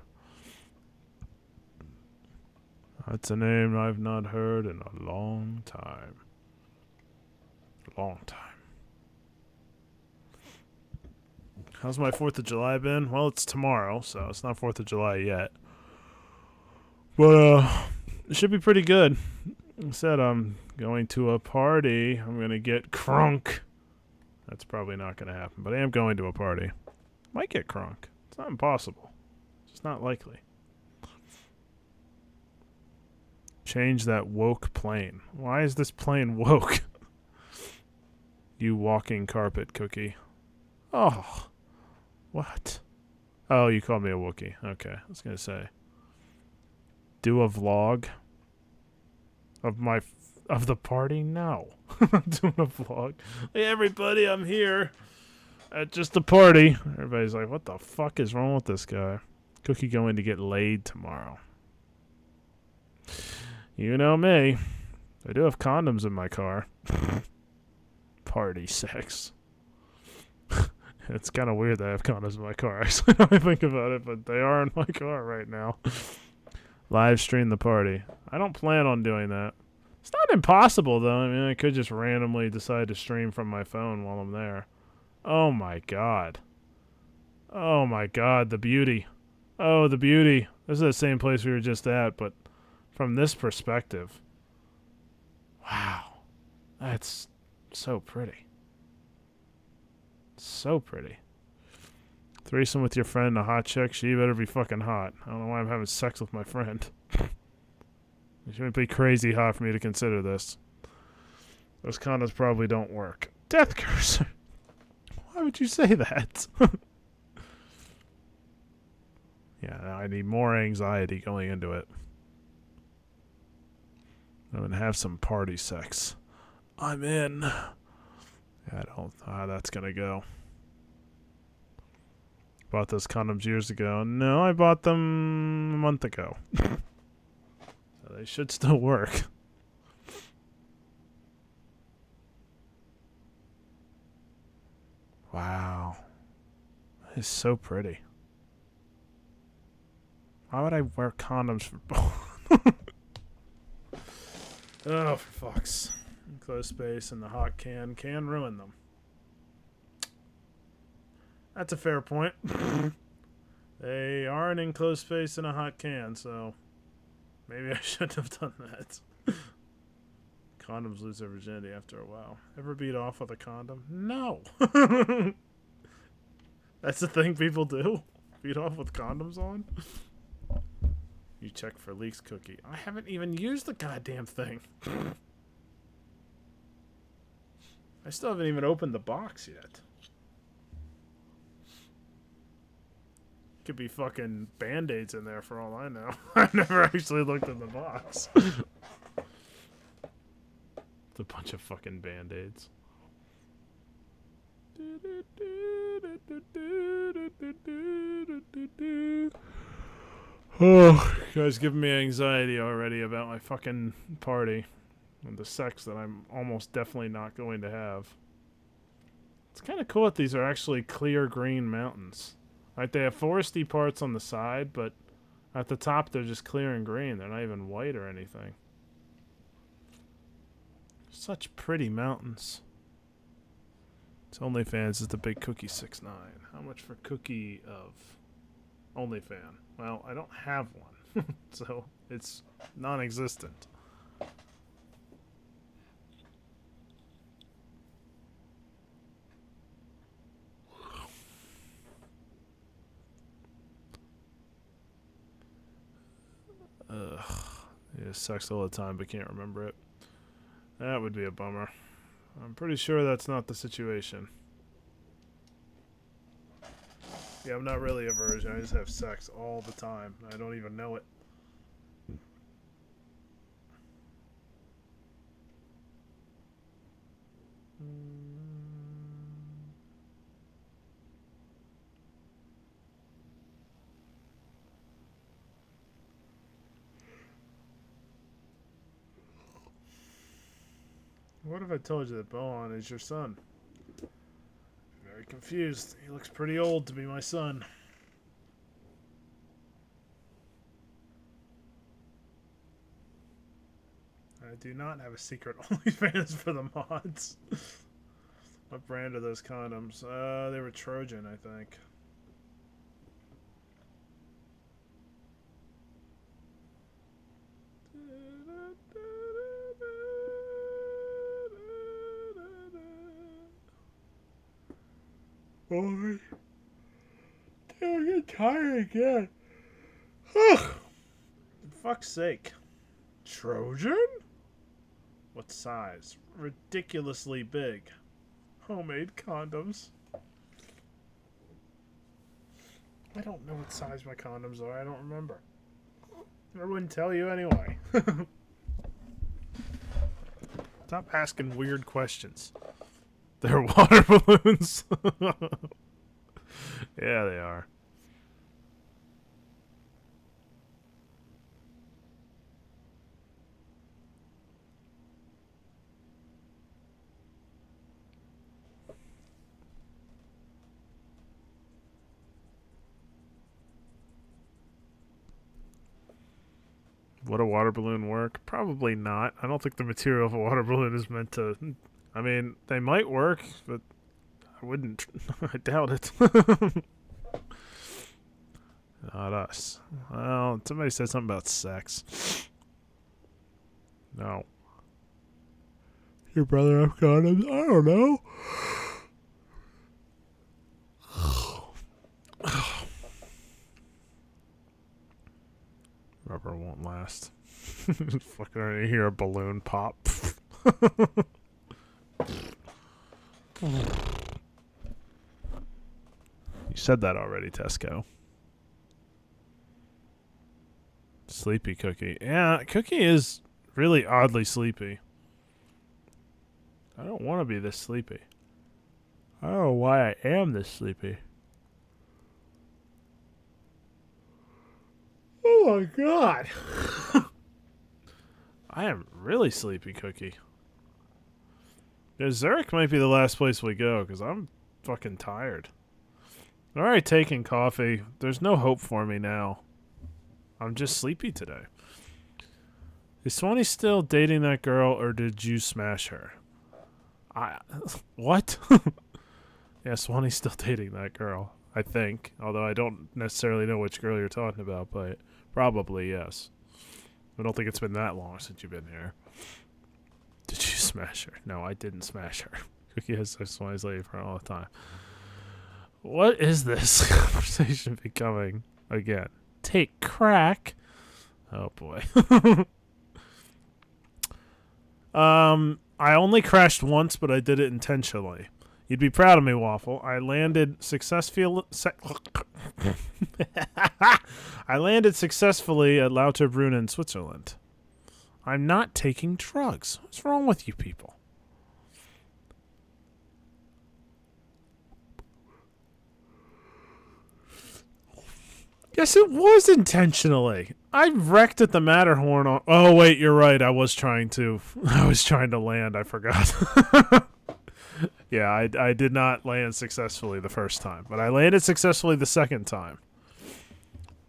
That's a name I've not heard in a long time. Long time. How's my 4th of July been? Well, it's tomorrow, so it's not 4th of July yet. But, it should be pretty good. Like I said, I'm going to a party. I'm going to get crunk. That's probably not going to happen, but I am going to a party. Might get crunk. It's not impossible. It's just not likely. Change that woke plane. Why is this plane woke? You walking carpet, Cookie. Oh. What? Oh, you called me a Wookiee. Okay, I was going to say. Do a vlog of the party? No. I'm doing a vlog. Hey, everybody, I'm here at just a party. Everybody's like, what the fuck is wrong with this guy? Cookie going to get laid tomorrow. You know me. I do have condoms in my car. Party sex. It's kind of weird that I have condoms in my car, actually, when I think about it, but they are in my car right now. Live stream the party. I don't plan on doing that. It's not impossible, though. I mean, I could just randomly decide to stream from my phone while I'm there. Oh, my God. Oh, my God, the beauty. Oh, the beauty. This is the same place we were just at, but from this perspective. Wow. That's so pretty. So pretty. Threesome with your friend and a hot chick. She better be fucking hot. I don't know why I'm having sex with my friend. She might be crazy hot for me to consider this. Those condoms probably don't work. Death cursor. Why would you say that? Yeah, I need more anxiety going into it. I'm gonna have some party sex. I'm in. I don't know how that's gonna go. Bought those condoms years ago. No, I bought them a month ago. So they should still work. Wow. That is so pretty. Why would I wear condoms for both? Oh, for fuck's. Enclosed space and the hot can ruin them. That's a fair point. They are an enclosed space in a hot can, so maybe I shouldn't have done that. Condoms lose their virginity after a while. Ever beat off with a condom? No. That's the thing people do? Beat off with condoms on? You check for leaks, Cookie. I haven't even used the goddamn thing. I still haven't even opened the box yet. Could be fucking Band-Aids in there for all I know. I've never actually looked in the box. It's a bunch of fucking Band-Aids. Oh, you guys giving me anxiety already about my fucking party and the sex that I'm almost definitely not going to have. It's kind of cool that these are actually clear green mountains. Like, they have foresty parts on the side, but at the top they're just clear and green. They're not even white or anything. Such pretty mountains. It's OnlyFans is the big Cookie 6'9". How much for Cookie of OnlyFans? Well, I don't have one, so it's non-existent. Ugh. Yeah, sucks all the time, but can't remember it. That would be a bummer. I'm pretty sure that's not the situation. Yeah, I'm not really a virgin. I just have sex all the time. I don't even know it. What if I told you that Bohan is your son? Very confused. He looks pretty old to be my son. I do not have a secret OnlyFans for the mods. What brand are those condoms? They were Trojan, I think. Boy. I'm getting tired again. Ugh. For fuck's sake. Trojan? What size? Ridiculously big. Homemade condoms. I don't know what size my condoms are. I don't remember. I wouldn't tell you anyway. Stop asking weird questions. They're water balloons. Yeah, they are. Would a water balloon work? Probably not. I don't think the material of a water balloon is meant to... I mean, they might work, but I wouldn't. I doubt it. Not us. Well, somebody said something about sex. No. Your brother have condoms? I don't know. Rubber won't last. Fucking I hear a balloon pop. You said that already, Tesco. Sleepy Cookie. Yeah, Cookie is really oddly sleepy. I don't want to be this sleepy. I don't know why I am this sleepy. Oh my god. I am really sleepy, Cookie. Yeah, Zurich might be the last place we go, because I'm fucking tired. I'm already taking coffee. There's no hope for me now. I'm just sleepy today. Is Swanee still dating that girl, or did you smash her? What? Yeah, Swanee's still dating that girl, I think. Although I don't necessarily know which girl you're talking about, but probably yes. I don't think it's been that long since you've been here. Did you smash her? No, I didn't smash her. Cookie has Swanee's lady friend all the time. What is this conversation becoming again? Take crack? Oh boy. I only crashed once, but I did it intentionally. You'd be proud of me, Waffle. I landed successfully. I landed successfully at Lauterbrunnen in Switzerland. I'm not taking drugs. What's wrong with you people? Yes, it was intentionally. I wrecked at the Matterhorn on... Oh, wait, you're right. I was trying to land. I forgot. Yeah, I did not land successfully the first time, but I landed successfully the second time.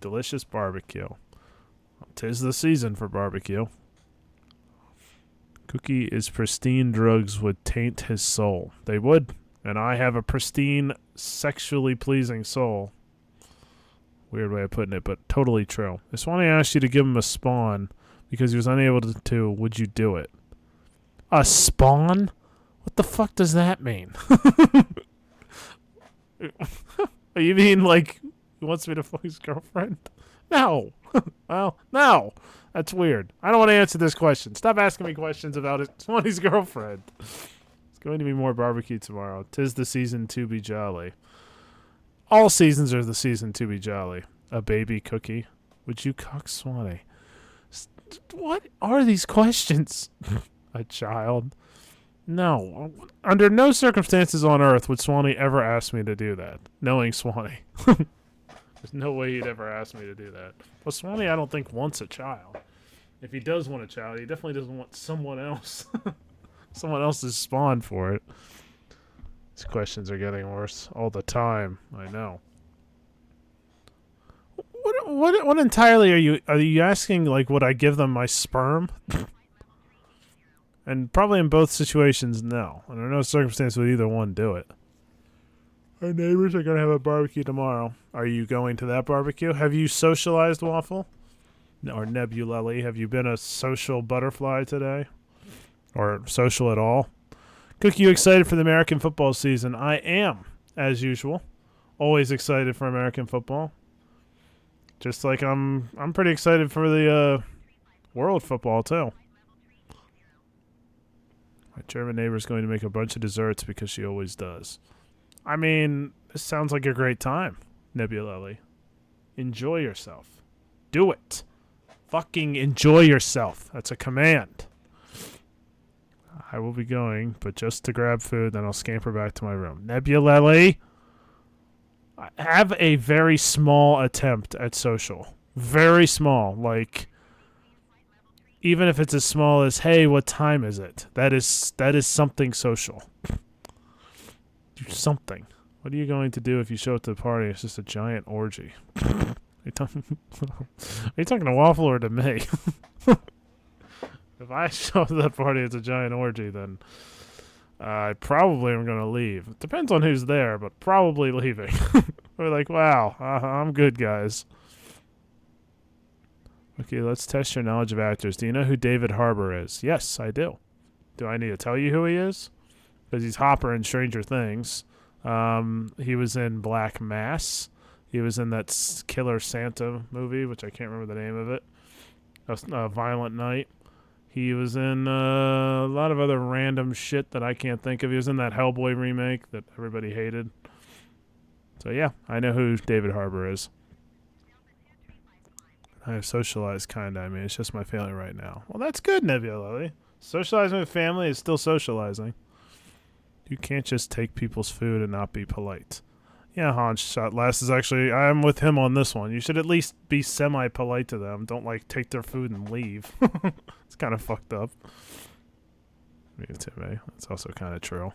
Delicious barbecue. 'Tis the season for barbecue. Cookie is pristine drugs would taint his soul. They would, and I have a pristine, sexually pleasing soul. Weird way of putting it, but totally true. If Swanee asked you to give him a spawn because he was unable to, would you do it? A spawn? What the fuck does that mean? You mean like he wants me to fuck his girlfriend? No. Well, no. That's weird. I don't want to answer this question. Stop asking me questions about Swanee's girlfriend. It's going to be more barbecue tomorrow. 'Tis the season to be jolly. All seasons are the season to be jolly. A baby Cookie. Would you cock Swanee? What are these questions? A child. No. Under no circumstances on earth would Swanee ever ask me to do that. Knowing Swanee. There's no way he'd ever ask me to do that. Well, Swanee, I don't think wants a child. If he does want a child, he definitely doesn't want someone else. Someone else's spawn for it. These questions are getting worse all the time. I know. What entirely are you asking? Like, would I give them my sperm? And probably in both situations, no. Under no circumstance would either one do it. Our neighbors are going to have a barbecue tomorrow. Are you going to that barbecue? Have you socialized, Waffle? Or Nebulelli? Have you been a social butterfly today? Or social at all? Cookie, you excited for the American football season? I am, as usual. Always excited for American football. Just like I'm pretty excited for the world football, too. My German neighbor's going to make a bunch of desserts because she always does. I mean, this sounds like a great time, Nebulelli. Enjoy yourself. Do it. Fucking enjoy yourself. That's a command. I will be going, but just to grab food, then I'll scamper back to my room. Nebulelli, I have a very small attempt at social. Very small. Like, even if it's as small as, hey, what time is it? That is something social. Do something. What are you going to do if you show up to the party? It's just a giant orgy. Are you talking to Waffle or to me? If I show up to that party, it's a giant orgy, then I probably am going to leave. It depends on who's there, but probably leaving. We're like, wow, I'm good, guys. Okay, let's test your knowledge of actors. Do you know who David Harbour is? Yes, I do. Do I need to tell you who he is? Because he's Hopper in Stranger Things. He was in Black Mass. He was in that Killer Santa movie, which I can't remember the name of it. Violent Night. He was in a lot of other random shit that I can't think of. He was in that Hellboy remake that everybody hated. So yeah, I know who David Harbour is. I have socialized, kinda. I mean, it's just my family right now. Well, that's good, Nebula. Socializing with family is still socializing. You can't just take people's food and not be polite. Yeah, Hans shot last is actually. I'm with him on this one. You should at least be semi-polite to them. Don't like take their food and leave. It's kind of fucked up. Me too, eh? That's also kind of true.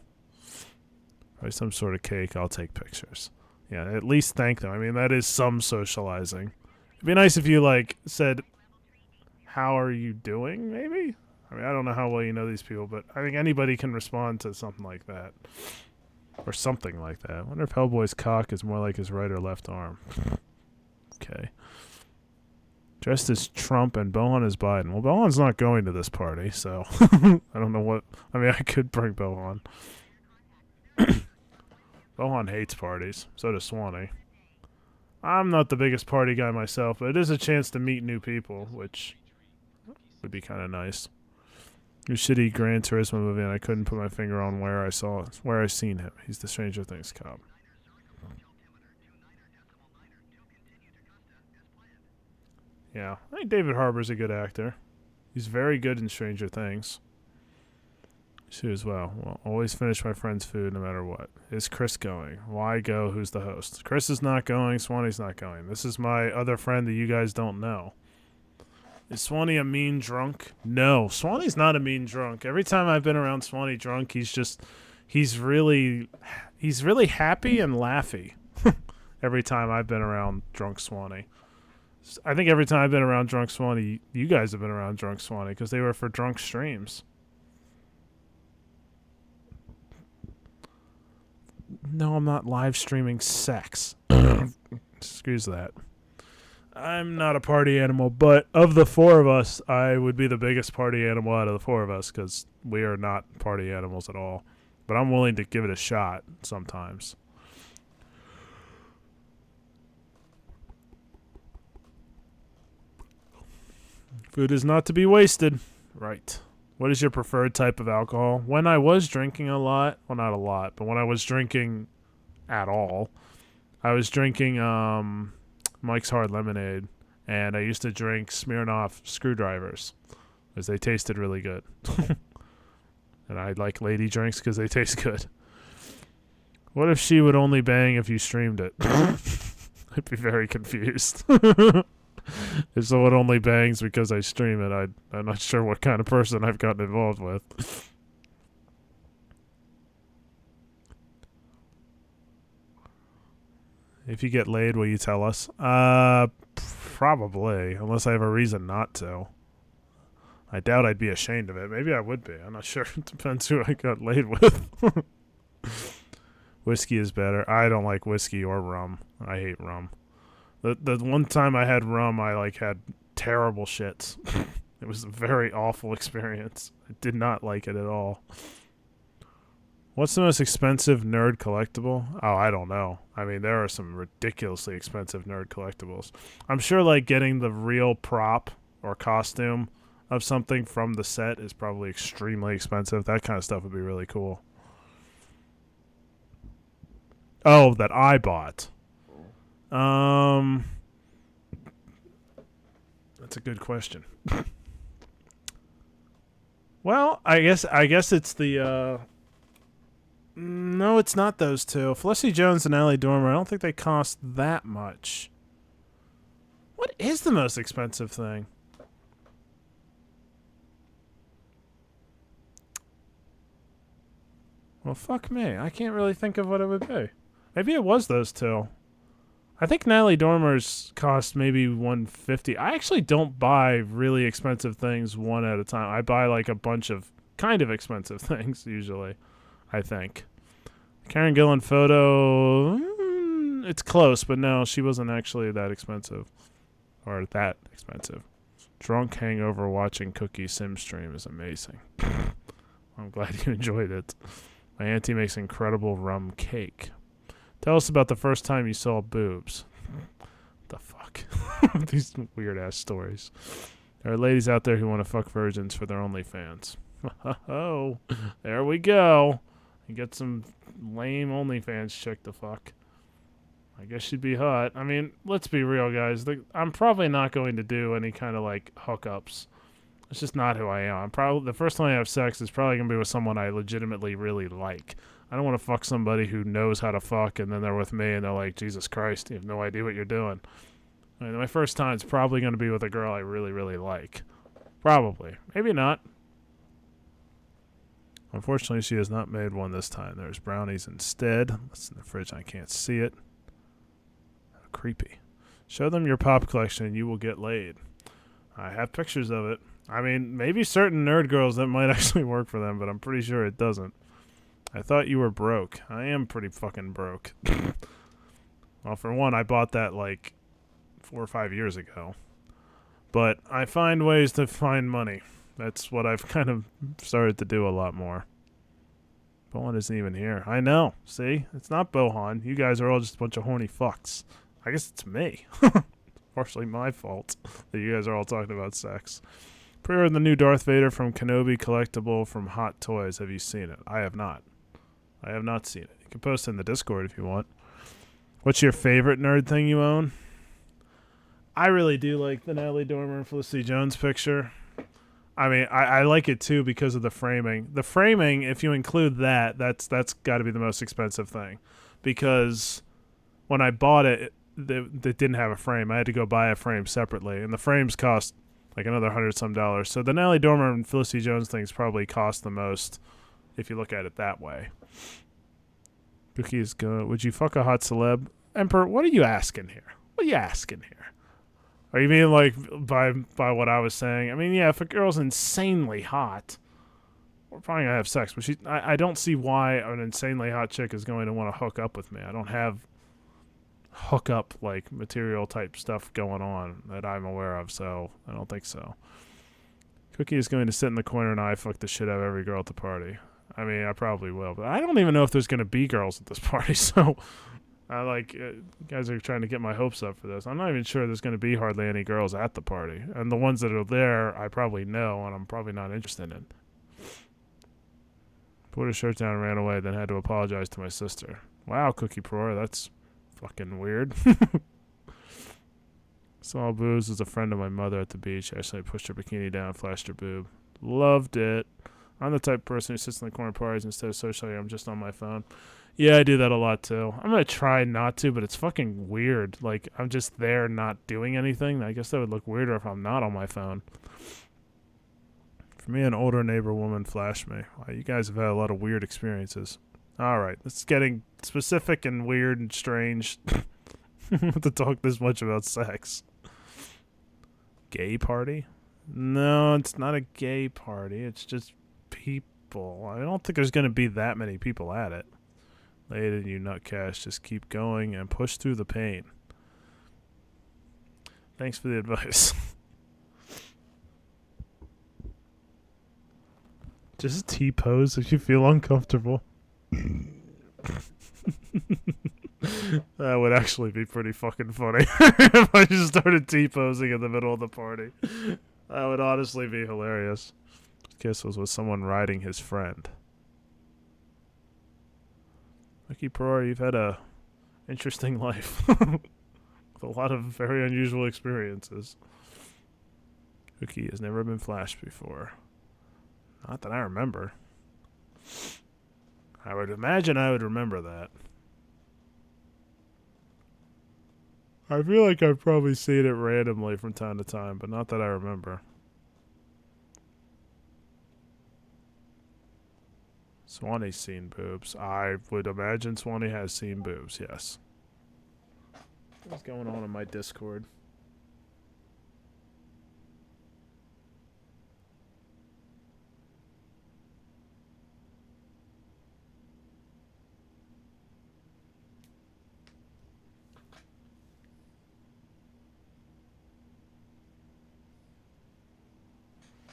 Probably some sort of cake. I'll take pictures. Yeah, at least thank them. I mean, that is some socializing. It'd be nice if you like said, "How are you doing?" Maybe. I mean, I don't know how well you know these people, but I think anybody can respond to something like that. Or something like that. I wonder if Hellboy's cock is more like his right or left arm. Okay. Dressed as Trump and Bohan as Biden. Well, Bohan's not going to this party, so I don't know what. I mean, I could bring Bohan. Bohan hates parties. So does Swanee. I'm not the biggest party guy myself, but it is a chance to meet new people, which would be kind of nice. New shitty Gran Turismo movie, and I couldn't put my finger on where I seen him. He's the Stranger Things cop. Yeah, I think David Harbour's a good actor. He's very good in Stranger Things. She as well. Always finish my friend's food no matter what. Is Chris going? Why go? Who's the host? Chris is not going. Swanee's not going. This is my other friend that you guys don't know. Is Swanee a mean drunk? No, Swanee's not a mean drunk. Every time I've been around Swanee drunk, he's really happy and laughy. Every time I've been around drunk Swanee. I think every time I've been around drunk Swanee, you guys have been around drunk Swanee because they were for drunk streams. No, I'm not live streaming sex. Excuse that. I'm not a party animal, but of the four of us, I would be the biggest party animal out of the four of us because we are not party animals at all. But I'm willing to give it a shot sometimes. Food is not to be wasted. Right. What is your preferred type of alcohol? When I was drinking a lot, well, not a lot, but when I was drinking at all, I was drinking Mike's Hard Lemonade, and I used to drink Smirnoff screwdrivers because they tasted really good. And I like lady drinks because they taste good. What if she would only bang if you streamed it? I'd be very confused. If someone only bangs because I stream it, I'm not sure what kind of person I've gotten involved with. If you get laid, will you tell us? Probably, unless I have a reason not to. I doubt I'd be ashamed of it. Maybe I would be. I'm not sure. It depends who I got laid with. Whiskey is better. I don't like whiskey or rum. I hate rum. The one time I had rum, I had terrible shits. It was a very awful experience. I did not like it at all. What's the most expensive nerd collectible? Oh, I don't know. I mean, there are some ridiculously expensive nerd collectibles. I'm sure getting the real prop or costume of something from the set is probably extremely expensive. That kind of stuff would be really cool. Oh, that I bought. That's a good question. Well, I guess it's the no, it's not those two. Felicity Jones and Allie Dormer, I don't think they cost that much. What is the most expensive thing? Well, fuck me. I can't really think of what it would be. Maybe it was those two. I think Natalie Dormer's cost maybe $150. I actually don't buy really expensive things one at a time. I buy a bunch of kind of expensive things usually, I think. Karen Gillan photo, it's close, but no, she wasn't actually that expensive. Or that expensive. Drunk hangover watching Cookie Sim stream is amazing. I'm glad you enjoyed it. My auntie makes incredible rum cake. Tell us about the first time you saw boobs. The fuck? These weird-ass stories. There are ladies out there who want to fuck virgins for their OnlyFans. Oh, there we go. You get some lame OnlyFans chick to fuck. I guess she'd be hot. I mean, let's be real, guys. I'm probably not going to do any kind of hookups It's just not who I am. I'm probably the first time I have sex is probably gonna be with someone I legitimately really like. I don't want to fuck somebody who knows how to fuck, and then they're with me and they're like, Jesus Christ, you have no idea what you're doing. I mean, my first time is probably gonna be with a girl I really, really like. Probably, maybe not. Unfortunately, she has not made one this time. There's brownies instead. It's in the fridge. I can't see it. Creepy. Show them your pop collection and you will get laid. I have pictures of it. I mean, maybe certain nerd girls that might actually work for them, but I'm pretty sure it doesn't. I thought you were broke. I am pretty fucking broke. Well, for one, I bought that like 4 or 5 years ago. But I find ways to find money. That's what I've kind of started to do a lot more. Bohan isn't even here. I know. See? It's not Bohan. You guys are all just a bunch of horny fucks. I guess it's me. Partially my fault that you guys are all talking about sex. Pre-ordered the new Darth Vader from Kenobi collectible from Hot Toys. Have you seen it? I have not. I have not seen it. You can post it in the Discord if you want. What's your favorite nerd thing you own? I really do like the Natalie Dormer and Felicity Jones picture. I mean, I like it too because of the framing. The framing, if you include that, that's got to be the most expensive thing. Because when I bought it, it didn't have a frame. I had to go buy a frame separately. And the frames cost like another $100-some. So the Natalie Dormer and Felicity Jones things probably cost the most if you look at it that way. Cookie's go. Would you fuck a hot celeb? Emperor, what are you asking here? What are you asking here? Are you mean like by what I was saying? I mean, yeah, if a girl's insanely hot, we're probably gonna have sex. But I don't see why an insanely hot chick is going to want to hook up with me. I don't have hookup like material type stuff going on that I'm aware of, so I don't think so. Cookie is going to sit in the corner and I fuck the shit out of every girl at the party. I mean, I probably will, but I don't even know if there's going to be girls at this party, so I like, you guys are trying to get my hopes up for this. I'm not even sure there's going to be hardly any girls at the party, and the ones that are there, I probably know, and I'm probably not interested in. Put his shirt down and ran away, then had to apologize to my sister. Wow, Cookie Pro, that's fucking weird. Saw Booze is a friend of my mother at the beach. Actually, I pushed her bikini down, flashed her boob. Loved it. I'm the type of person who sits in the corner parties instead of socially. I'm just on my phone. Yeah, I do that a lot too. I'm gonna try not to, but it's fucking weird. Like, I'm just there not doing anything. I guess that would look weirder if I'm not on my phone. For me, an older neighbor woman flashed me. Wow, you guys have had a lot of weird experiences. All right, it's getting specific and weird and strange to talk this much about sex. Gay party? No, it's not a gay party. It's just people. I don't think there's going to be that many people at it. Lady, you nutcash, just keep going and push through the pain. Thanks for the advice. Just T-pose if you feel uncomfortable. That would actually be pretty fucking funny if I just started T-posing in the middle of the party. That would honestly be hilarious. Kiss was with someone riding his friend. Lucky Pro, you've had a interesting life. With a lot of very unusual experiences. Cookie has never been flashed before. Not that I remember. I would imagine I would remember that. I feel like I've probably seen it randomly from time to time, but not that I remember. Swanee seen boobs. I would imagine Swanee has seen boobs, yes. What's going on in my Discord?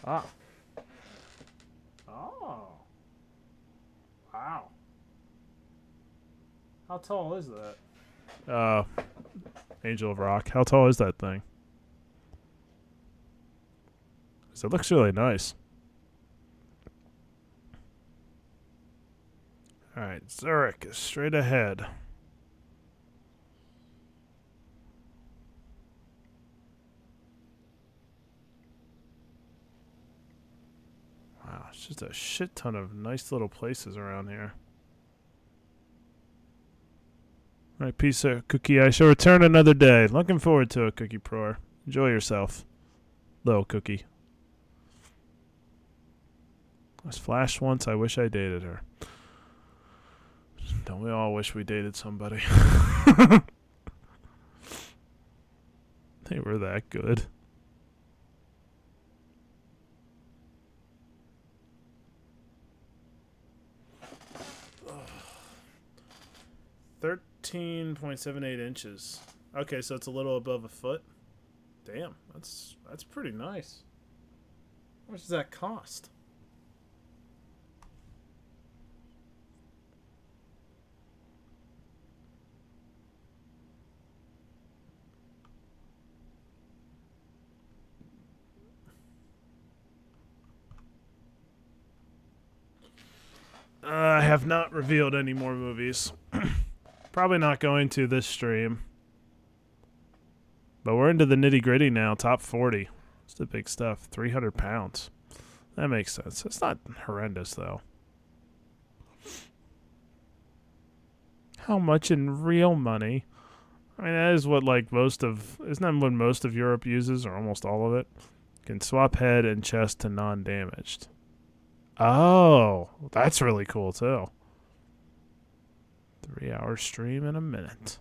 Ah. Oh. Wow. How tall is that? Angel of Rock. How tall is that thing? 'Cause it looks really nice. Alright, Zurich is straight ahead. It's just a shit ton of nice little places around here. All right, peace out, Cookie. I shall return another day. Looking forward to it, Cookie Proer. Enjoy yourself. Little Cookie. I was flashed once. I wish I dated her. Don't we all wish we dated somebody? They were that good. Ugh. 13.78 inches. Okay, so it's a little above a foot. Damn, that's pretty nice. How much does that cost? I have not revealed any more movies. Probably not going to this stream. But we're into the nitty gritty now. Top 40. It's the big stuff. 300 pounds. That makes sense. It's not horrendous, though. How much in real money? I mean, that is what, like, isn't that what most of Europe uses, or almost all of it? You can swap head and chest to non-damaged. Oh, that's really cool, too. 3-hour stream in a minute.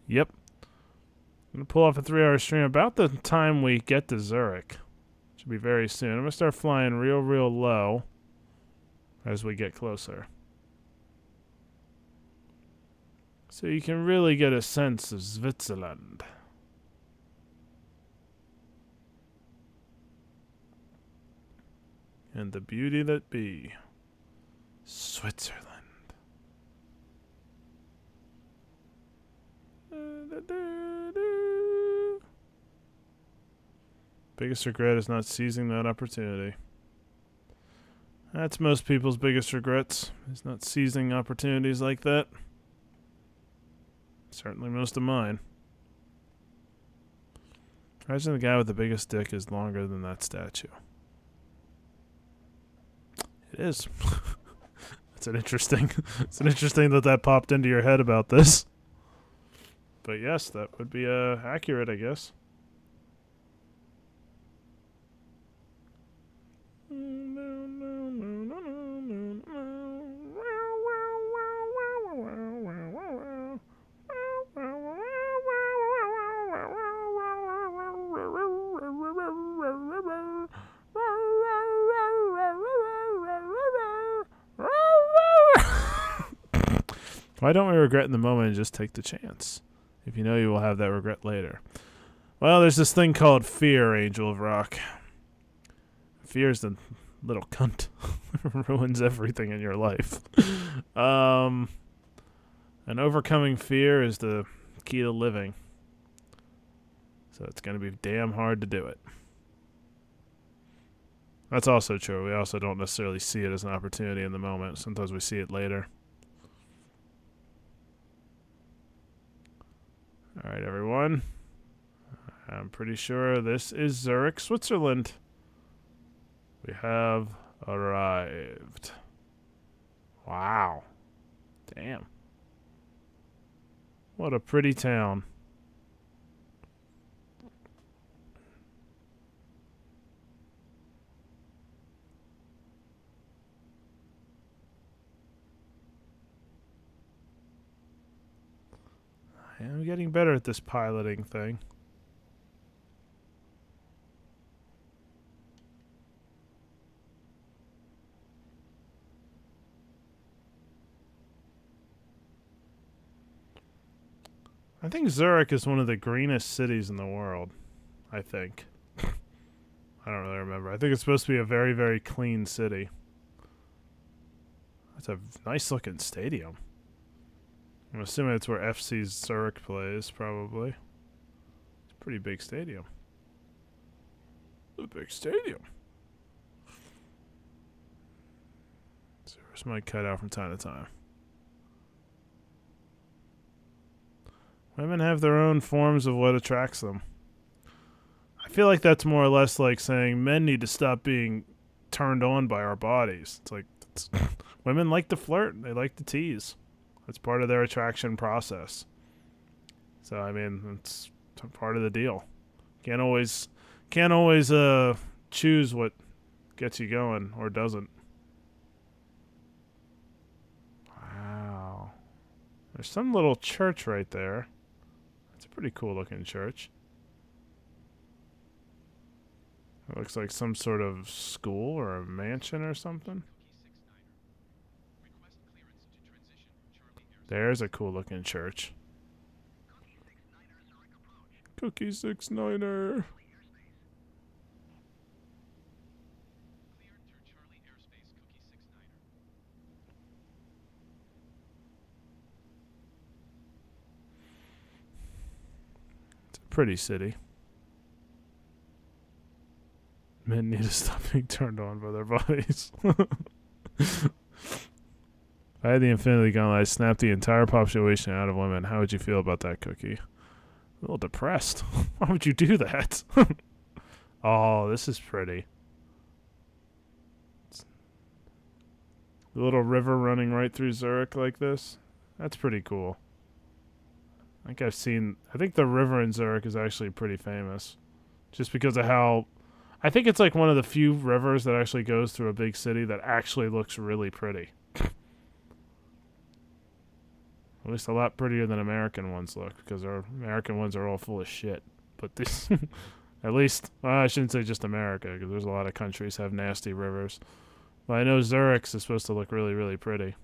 Yep. I'm going to pull off a 3-hour stream about the time we get to Zurich. Should be very soon. I'm going to start flying real low as we get closer. So you can really get a sense of Switzerland. And the beauty that be Switzerland. Biggest regret is not seizing that opportunity. That's most people's biggest regrets, is not seizing opportunities like that. Certainly most of mine. Imagine the guy with the biggest dick is longer than that statue. It is. It's an interesting that popped into your head about this. But yes, that would be accurate, I guess. Why don't we regret in the moment and just take the chance? If you know you will have that regret later. Well, there's this thing called fear, Angel of Rock. Fear is the little cunt. Ruins everything in your life. And overcoming fear is the key to living. So it's going to be damn hard to do it. That's also true. We also don't necessarily see it as an opportunity in the moment. Sometimes we see it later. All right, everyone. I'm pretty sure this is Zurich, Switzerland. We have arrived. Wow. Damn. What a pretty town. I'm getting better at this piloting thing. I think Zurich is one of the greenest cities in the world. I think. I don't really remember. I think it's supposed to be a very, very clean city. It's a nice looking stadium. I'm assuming it's where FC Zurich plays, probably. It's a pretty big stadium. A big stadium. Zurich might cut out from time to time. Women have their own forms of what attracts them. I feel like that's more or less like saying men need to stop being turned on by our bodies. It's like women like to flirt. They like to tease. It's part of their attraction process. So I mean, it's part of the deal. Can't always choose what gets you going or doesn't. Wow. There's some little church right there. It's a pretty cool looking church. It looks like some sort of school or a mansion or something. There's a cool looking church. Cookie 69er. It's a pretty city. Men need to stop being turned on by their bodies. If I had the Infinity Gauntlet, I'd snap the entire population out of women. How would you feel about that, Cookie? A little depressed. Why would you do that? Oh, this is pretty. The little river running right through Zurich like this. That's pretty cool. I think the river in Zurich is actually pretty famous. Just because of how... I think it's like one of the few rivers that actually goes through a big city that actually looks really pretty. At least a lot prettier than American ones look, because our American ones are all full of shit. But this, at least, well, I shouldn't say just America, because there's a lot of countries have nasty rivers. But I know Zurich's is supposed to look really, really pretty.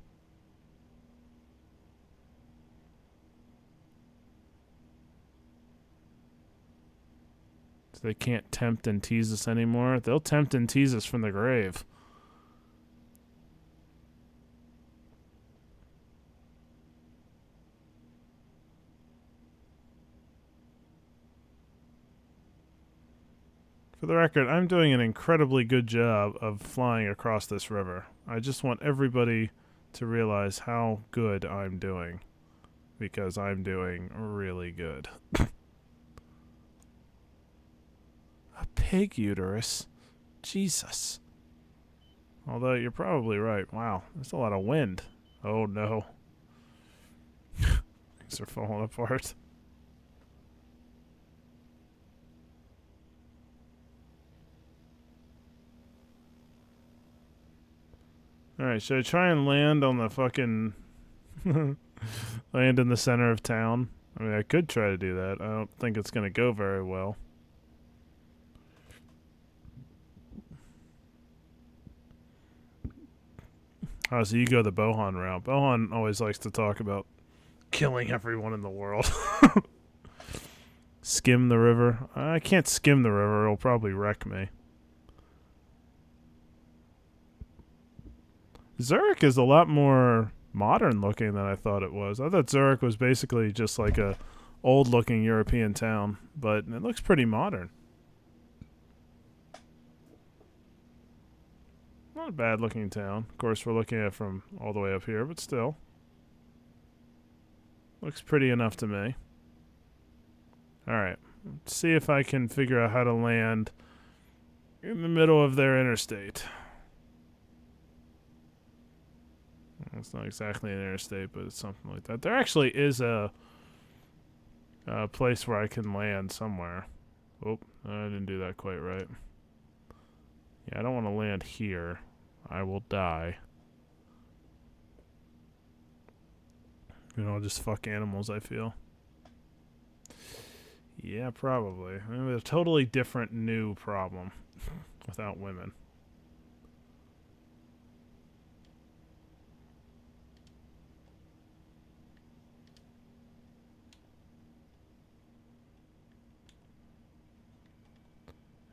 So they can't tempt and tease us anymore. They'll tempt and tease us from the grave. For the record, I'm doing an incredibly good job of flying across this river. I just want everybody to realize how good I'm doing. Because I'm doing really good. A pig uterus? Jesus. Although you're probably right. Wow, there's a lot of wind. Oh no. Things are falling apart. Alright, should I try and land on the fucking... land in the center of town? I mean, I could try to do that. I don't think it's going to go very well. Oh, so you go the Bohan route. Bohan always likes to talk about killing everyone in the world. Skim the river. I can't skim the river. It'll probably wreck me. Zurich is a lot more modern looking than I thought it was. I thought Zurich was basically just like a old looking European town, but it looks pretty modern. Not a bad looking town. Of course, we're looking at it from all the way up here, but still. Looks pretty enough to me. Alright. Let's see if I can figure out how to land in the middle of their interstate. It's not exactly an interstate, but it's something like that. There actually is a place where I can land somewhere. Oh, I didn't do that quite right. Yeah, I don't want to land here. I will die. I'll just fuck animals, I feel. Yeah, probably. I mean, a totally different new problem without women.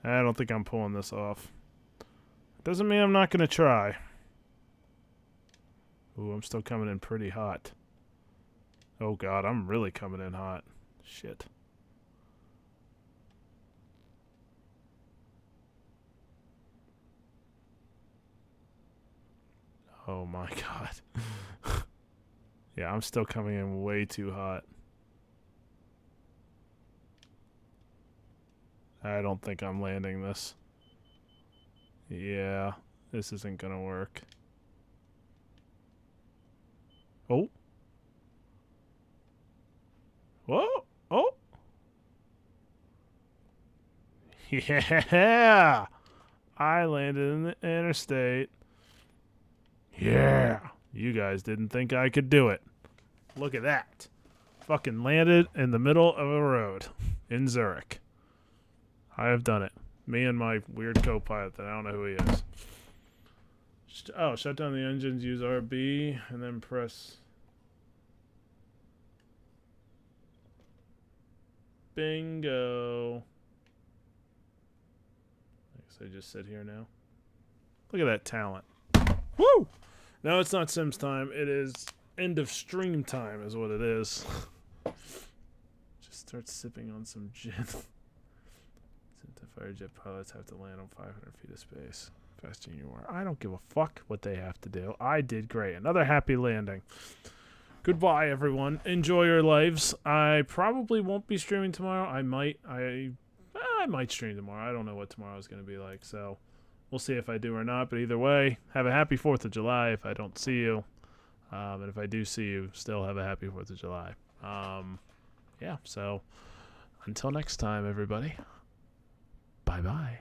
I don't think I'm pulling this off. Doesn't mean I'm not going to try. Ooh, I'm still coming in pretty hot. Oh god, I'm really coming in hot. Shit. Oh my god. Yeah, I'm still coming in way too hot. I don't think I'm landing this. Yeah, this isn't gonna work. Oh. Whoa. Oh. Yeah. I landed in the interstate. Yeah. You guys didn't think I could do it. Look at that. Fucking landed in the middle of a road in Zurich. I have done it. Me and my weird co-pilot that I don't know who he is. Oh, shut down the engines, use RB, and then press... Bingo. I guess I just sit here now. Look at that talent. Woo! No, it's not Sims time. It is end of stream time is what it is. Just start sipping on some gin. Since the firejet pilots have to land on 500 feet of space. Faster than you are. I don't give a fuck what they have to do. I did great. Another happy landing. Goodbye, everyone. Enjoy your lives. I probably won't be streaming tomorrow. I might stream tomorrow. I don't know what tomorrow is going to be like, so we'll see if I do or not. But either way, have a happy 4th of July if I don't see you. And if I do see you, still have a happy 4th of July. Yeah, so until next time, everybody. Bye-bye.